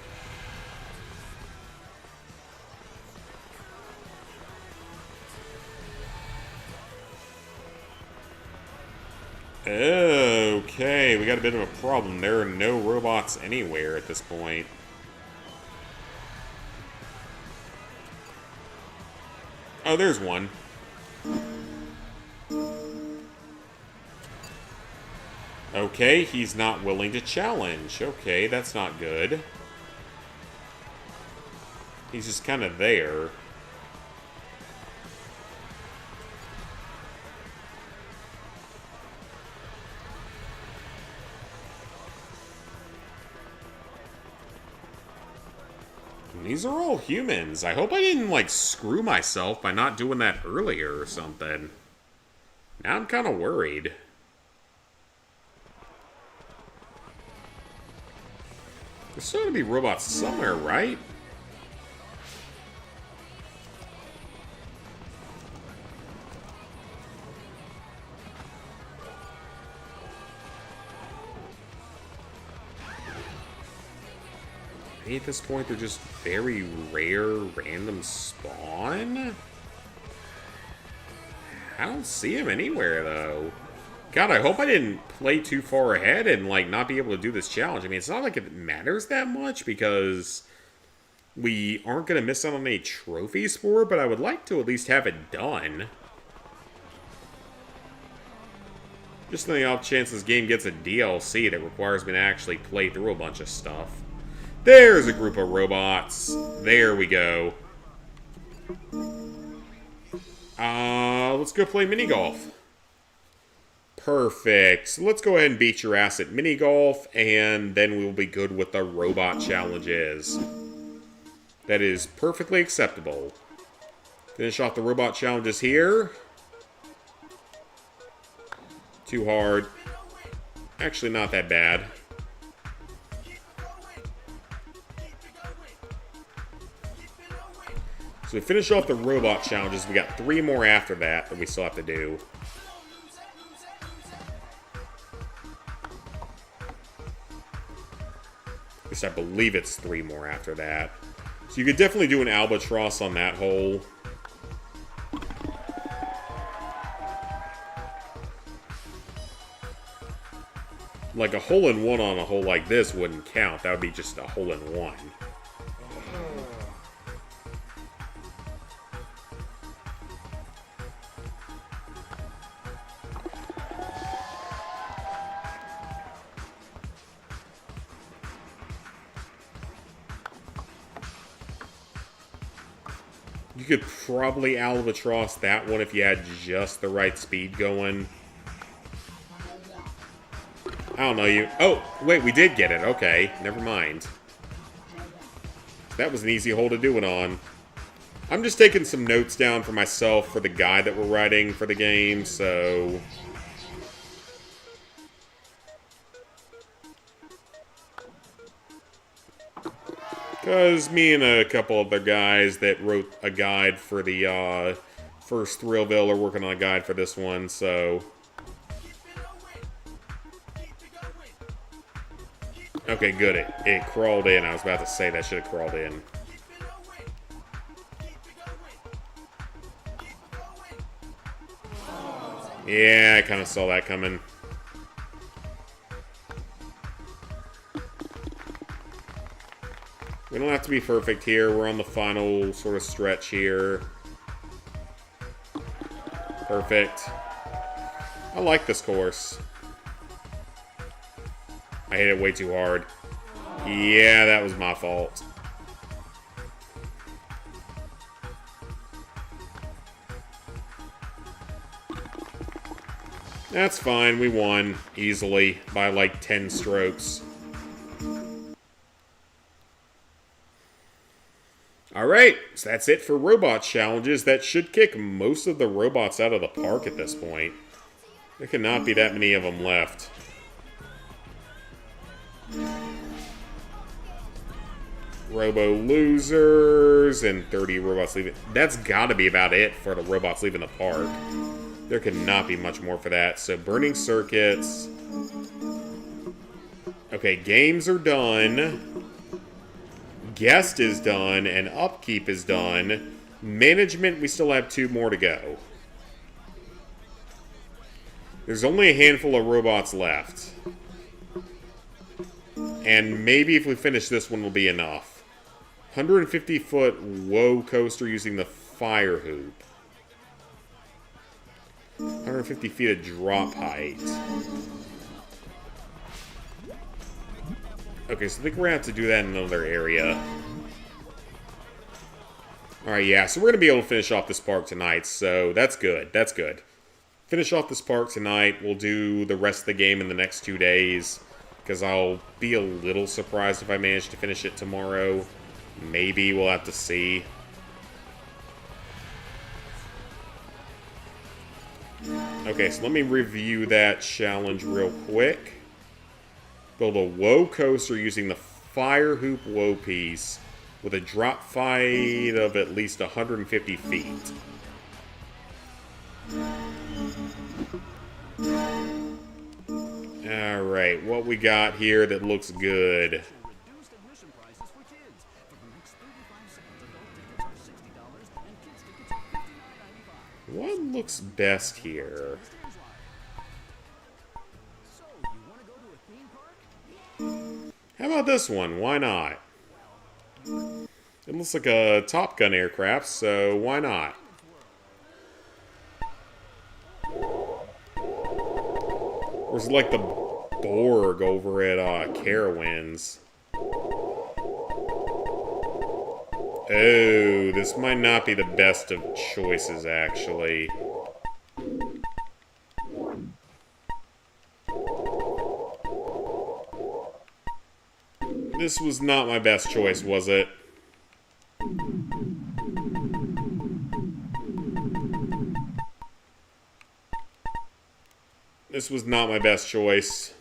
Okay, we got a bit of a problem. There are no robots anywhere at this point. Oh, there's one. Okay, he's not willing to challenge. Okay, that's not good. He's just kind of there. These are all humans. I hope I didn't, like, screw myself by not doing that earlier or something. Now I'm kind of worried. There's still gonna be robots somewhere, right? Maybe at this point they're just very rare random spawn? I don't see him anywhere, though. God, I hope I didn't play too far ahead and, like, not be able to do this challenge. I mean, it's not like it matters that much because we aren't going to miss out on any trophies for it, but I would like to at least have it done. Just on the off chance this game gets a DLC that requires me to actually play through a bunch of stuff. There's a group of robots. There we go. Let's go play mini golf. Perfect. So let's go ahead and beat your ass at mini golf, and then we'll be good with the robot challenges. That is perfectly acceptable. Finish off the robot challenges here. Too hard. Actually, not that bad. So we finish off the robot challenges. We got 3 more after that we still have to do. At least I believe it's 3 more after that. So you could definitely do an albatross on that hole. Like a hole-in-one on a hole like this wouldn't count. That would be just a hole-in-one. You could probably albatross that one if you had just the right speed going. I don't know you. Oh, wait, we did get it. Okay, never mind. That was an easy hole to do it on. I'm just taking some notes down for myself for the guide that we're writing for the game, so... Because me and a couple other guys that wrote a guide for the first Thrillville are working on a guide for this one, so... Okay, good. It crawled in. I was about to say that should have crawled in. Yeah, I kind of saw that coming. We don't have to be perfect here. We're on the final sort of stretch here. Perfect. I like this course. I hit it way too hard. Yeah, that was my fault. That's fine. We won easily by like 10 strokes. Alright, so that's it for robot challenges. That should kick most of the robots out of the park at this point. There cannot be that many of them left. Robo losers and 30 robots leaving. That's got to be about it for the robots leaving the park. There could not be much more for that. So burning circuits. Okay, games are done. Guest is done, and upkeep is done. Management, we still have 2 more to go. There's only a handful of robots left. And maybe if we finish this one, will be enough. 150-foot woe coaster using the fire hoop. 150 feet of drop height. Okay, so I think we're going to have to do that in another area. Alright, yeah, so we're going to be able to finish off this park tonight, so that's good. That's good. Finish off this park tonight. We'll do the rest of the game in the next 2 days, because I'll be a little surprised if I manage to finish it tomorrow. Maybe, we'll have to see. Okay, so let me review that challenge real quick. Build a woe coaster using the fire hoop woe piece with a drop height of at least 150 feet. Alright, what we got here that looks good? What looks best here? How about this one? Why not? It looks like a Top Gun aircraft, so why not? Or is it like the Borg over at Carowinds? Oh, this might not be the best of choices, actually. This was not my best choice, was it? This was not my best choice.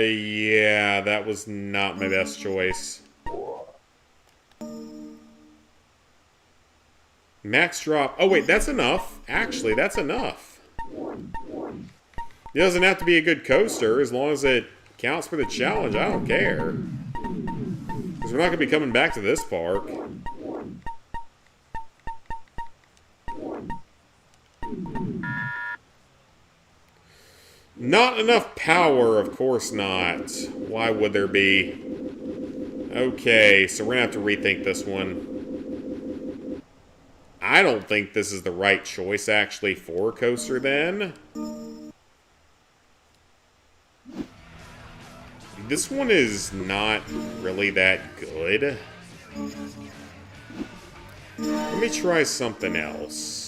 Yeah, that was not my best choice. Max drop. Oh, wait, that's enough. Actually, that's enough. It doesn't have to be a good coaster as long as it counts for the challenge. I don't care. Because we're not going to be coming back to this park. Not enough power, of course not. Why would there be? Okay, so we're going to have to rethink this one. I don't think this is the right choice, actually, for a coaster, then. This one is not really that good. Let me try something else.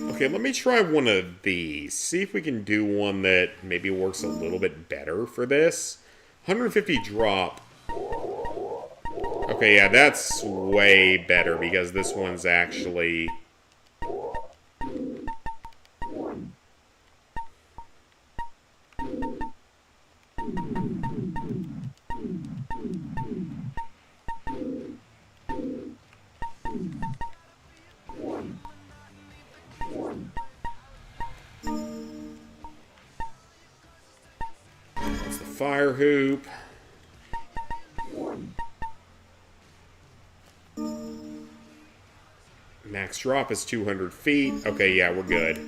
Okay, let me try one of these. See if we can do one that maybe works a little bit better for this. 150 drop. Okay, yeah, that's way better because this one's actually... That's the fire hoop. Max drop is 200 feet. Okay, yeah, we're good.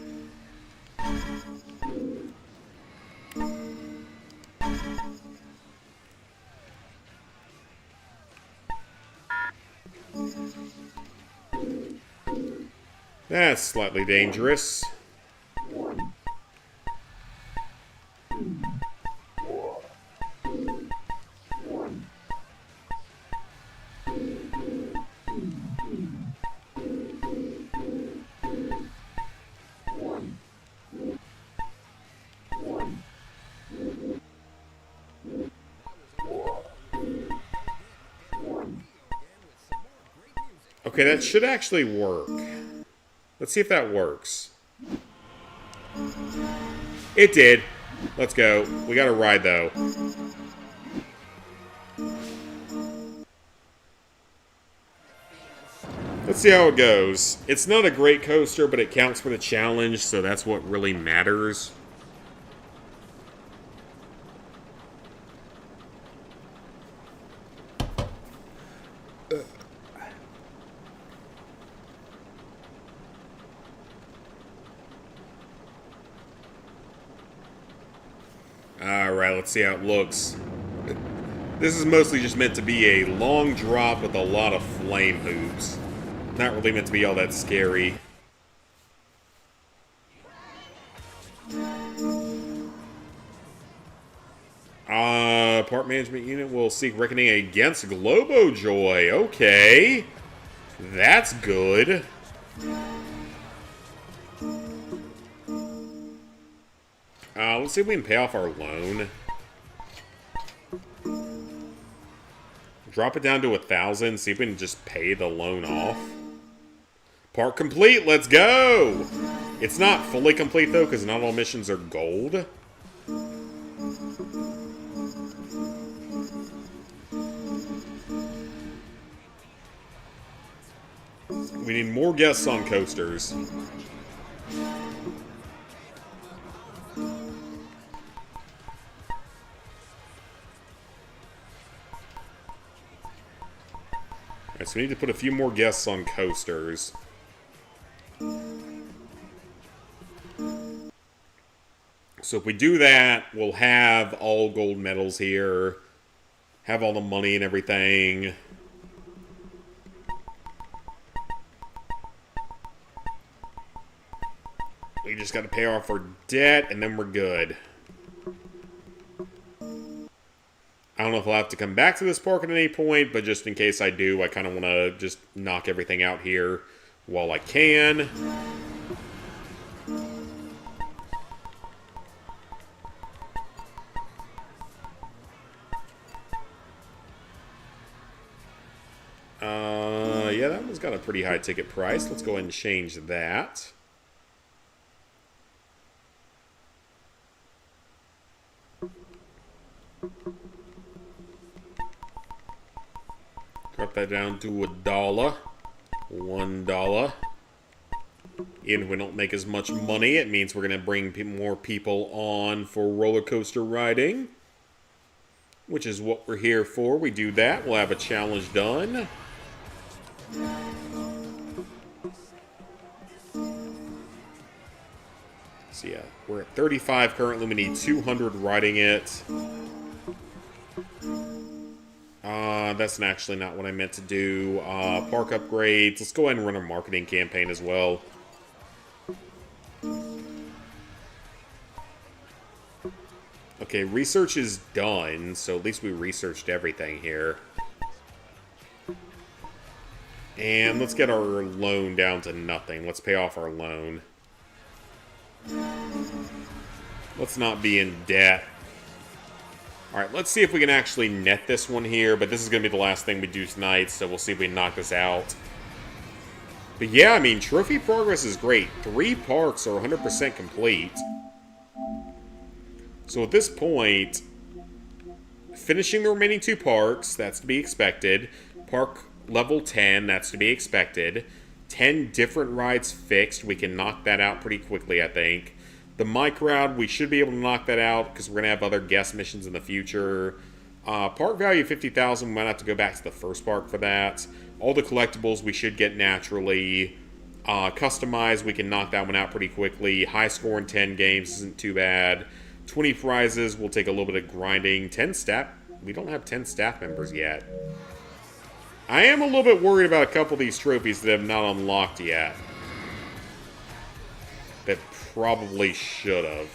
That's slightly dangerous. Okay, that should actually work. Let's see if that works. It did. Let's go. We got a ride, though. Let's see how it goes. It's not a great coaster, but it counts for the challenge, so that's what really matters. Alright, let's see how it looks. This is mostly just meant to be a long drop with a lot of flame hoops. Not really meant to be all that scary. Park management unit will seek reckoning against Globo Joy. Okay. That's good. Let's see if we can pay off our loan. Drop it down to 1,000. See if we can just pay the loan off. Park complete. Let's go. It's not fully complete, though, because not all missions are gold. We need more guests on coasters. Alright, so we need to put a few more guests on coasters. So if we do that, we'll have all gold medals here. Have all the money and everything. We just got to pay off our debt, and then we're good. I don't know if I'll have to come back to this park at any point, but just in case I do, I kind of want to just knock everything out here while I can. Yeah, that one's got a pretty high ticket price. Let's go ahead and change that. Drop that down to $1. $1. Even if we don't make as much money, it means we're going to bring more people on for roller coaster riding, which is what we're here for. We do that, we'll have a challenge done. So yeah, we're at 35 currently. We need 200 riding it. That's actually not what I meant to do. Park upgrades. Let's go ahead and run a marketing campaign as well. Okay, research is done, so at least we researched everything here. And let's get our loan down to nothing. Let's pay off our loan. Let's not be in debt. Alright, let's see if we can actually net this one here, but this is going to be the last thing we do tonight, so we'll see if we can knock this out. But yeah, I mean, trophy progress is great. 3 parks are 100% complete. So at this point, finishing the remaining 2 parks, that's to be expected. Park level 10, that's to be expected. 10 different rides fixed. We can knock that out pretty quickly, I think. The My Crowd, we should be able to knock that out because we're going to have other guest missions in the future. Park value 50,000, we might have to go back to the first park for that. All the collectibles we should get naturally. Customized, we can knock that one out pretty quickly. High score in 10 games isn't too bad. 20 prizes will take a little bit of grinding. 10 staff, we don't have 10 staff members yet. I am a little bit worried about a couple of these trophies that have not unlocked yet. That probably should have.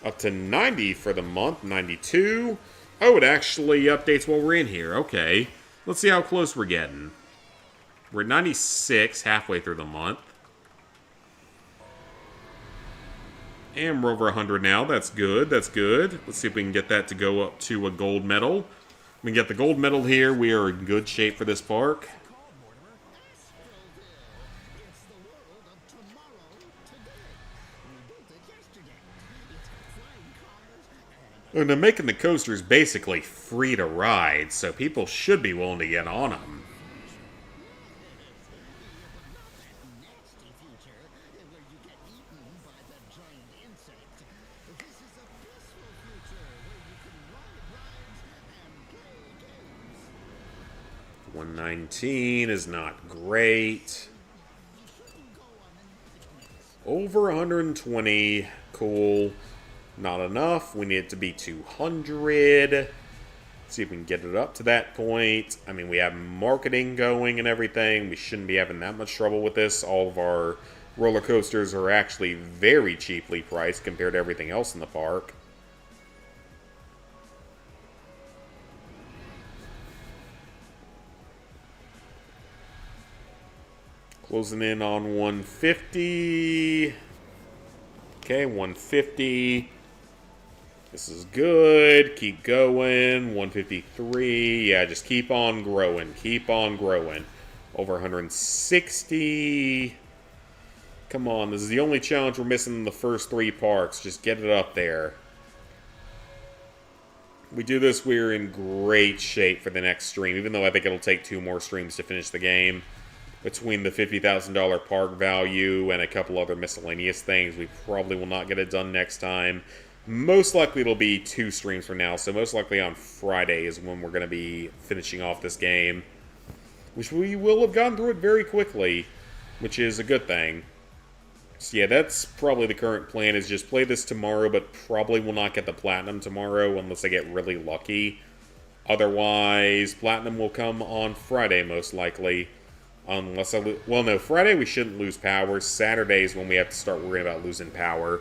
Up to 90 for the month, 92. Oh, it actually updates while we're in here. Okay. Let's see how close we're getting. We're at 96, halfway through the month. And we're over 100 now. That's good. That's good. Let's see if we can get that to go up to a gold medal. We can get the gold medal here. We are in good shape for this park. And they're making the coasters basically free to ride, so people should be willing to get on them. Nasty future where you get eaten by the giant insect. This is a peaceful future where you can ride rides and play games. 119 is not great. Over 120, cool. Not enough. We need it to be 200. See if we can get it up to that point. I mean, we have marketing going and everything. We shouldn't be having that much trouble with this. All of our roller coasters are actually very cheaply priced compared to everything else in the park. Closing in on 150. Okay, 150. This is good. Keep going. 153. Yeah, just keep on growing. Keep on growing. Over 160. Come on, this is the only challenge we're missing in the first 3 parks. Just get it up there. We do this, we're in great shape for the next stream, even though I think it'll take 2 more streams to finish the game. Between the $50,000 park value and a couple other miscellaneous things, we probably will not get it done next time. Most likely it'll be 2 streams from now, so most likely on Friday is when we're going to be finishing off this game. Which we will have gotten through it very quickly, which is a good thing. So yeah, that's probably the current plan, is just play this tomorrow, but probably will not get the Platinum tomorrow unless I get really lucky. Otherwise, Platinum will come on Friday, most likely. Unless I well, no, Friday we shouldn't lose power. Saturday is when we have to start worrying about losing power.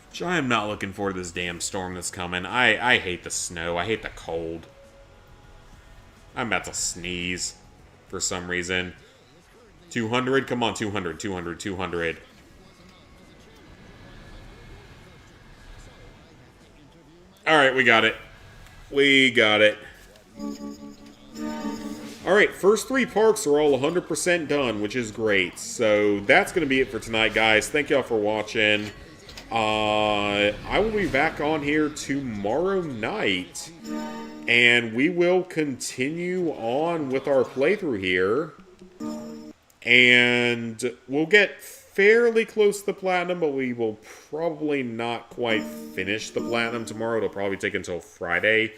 Which I am not looking forward to this damn storm that's coming. I hate the snow. I hate the cold. I'm about to sneeze for some reason. 200? Come on, 200, 200, 200. Alright, we got it. We got it. Alright, first 3 parks are all 100% done, which is great. So that's going to be it for tonight, guys. Thank y'all for watching. I will be back on here tomorrow night. And we will continue on with our playthrough here. And we'll get fairly close to the Platinum, but we will probably not quite finish the Platinum tomorrow. It'll probably take until Friday.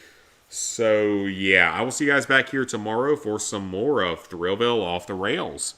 So, yeah, I will see you guys back here tomorrow for some more of Thrillville Off the Rails.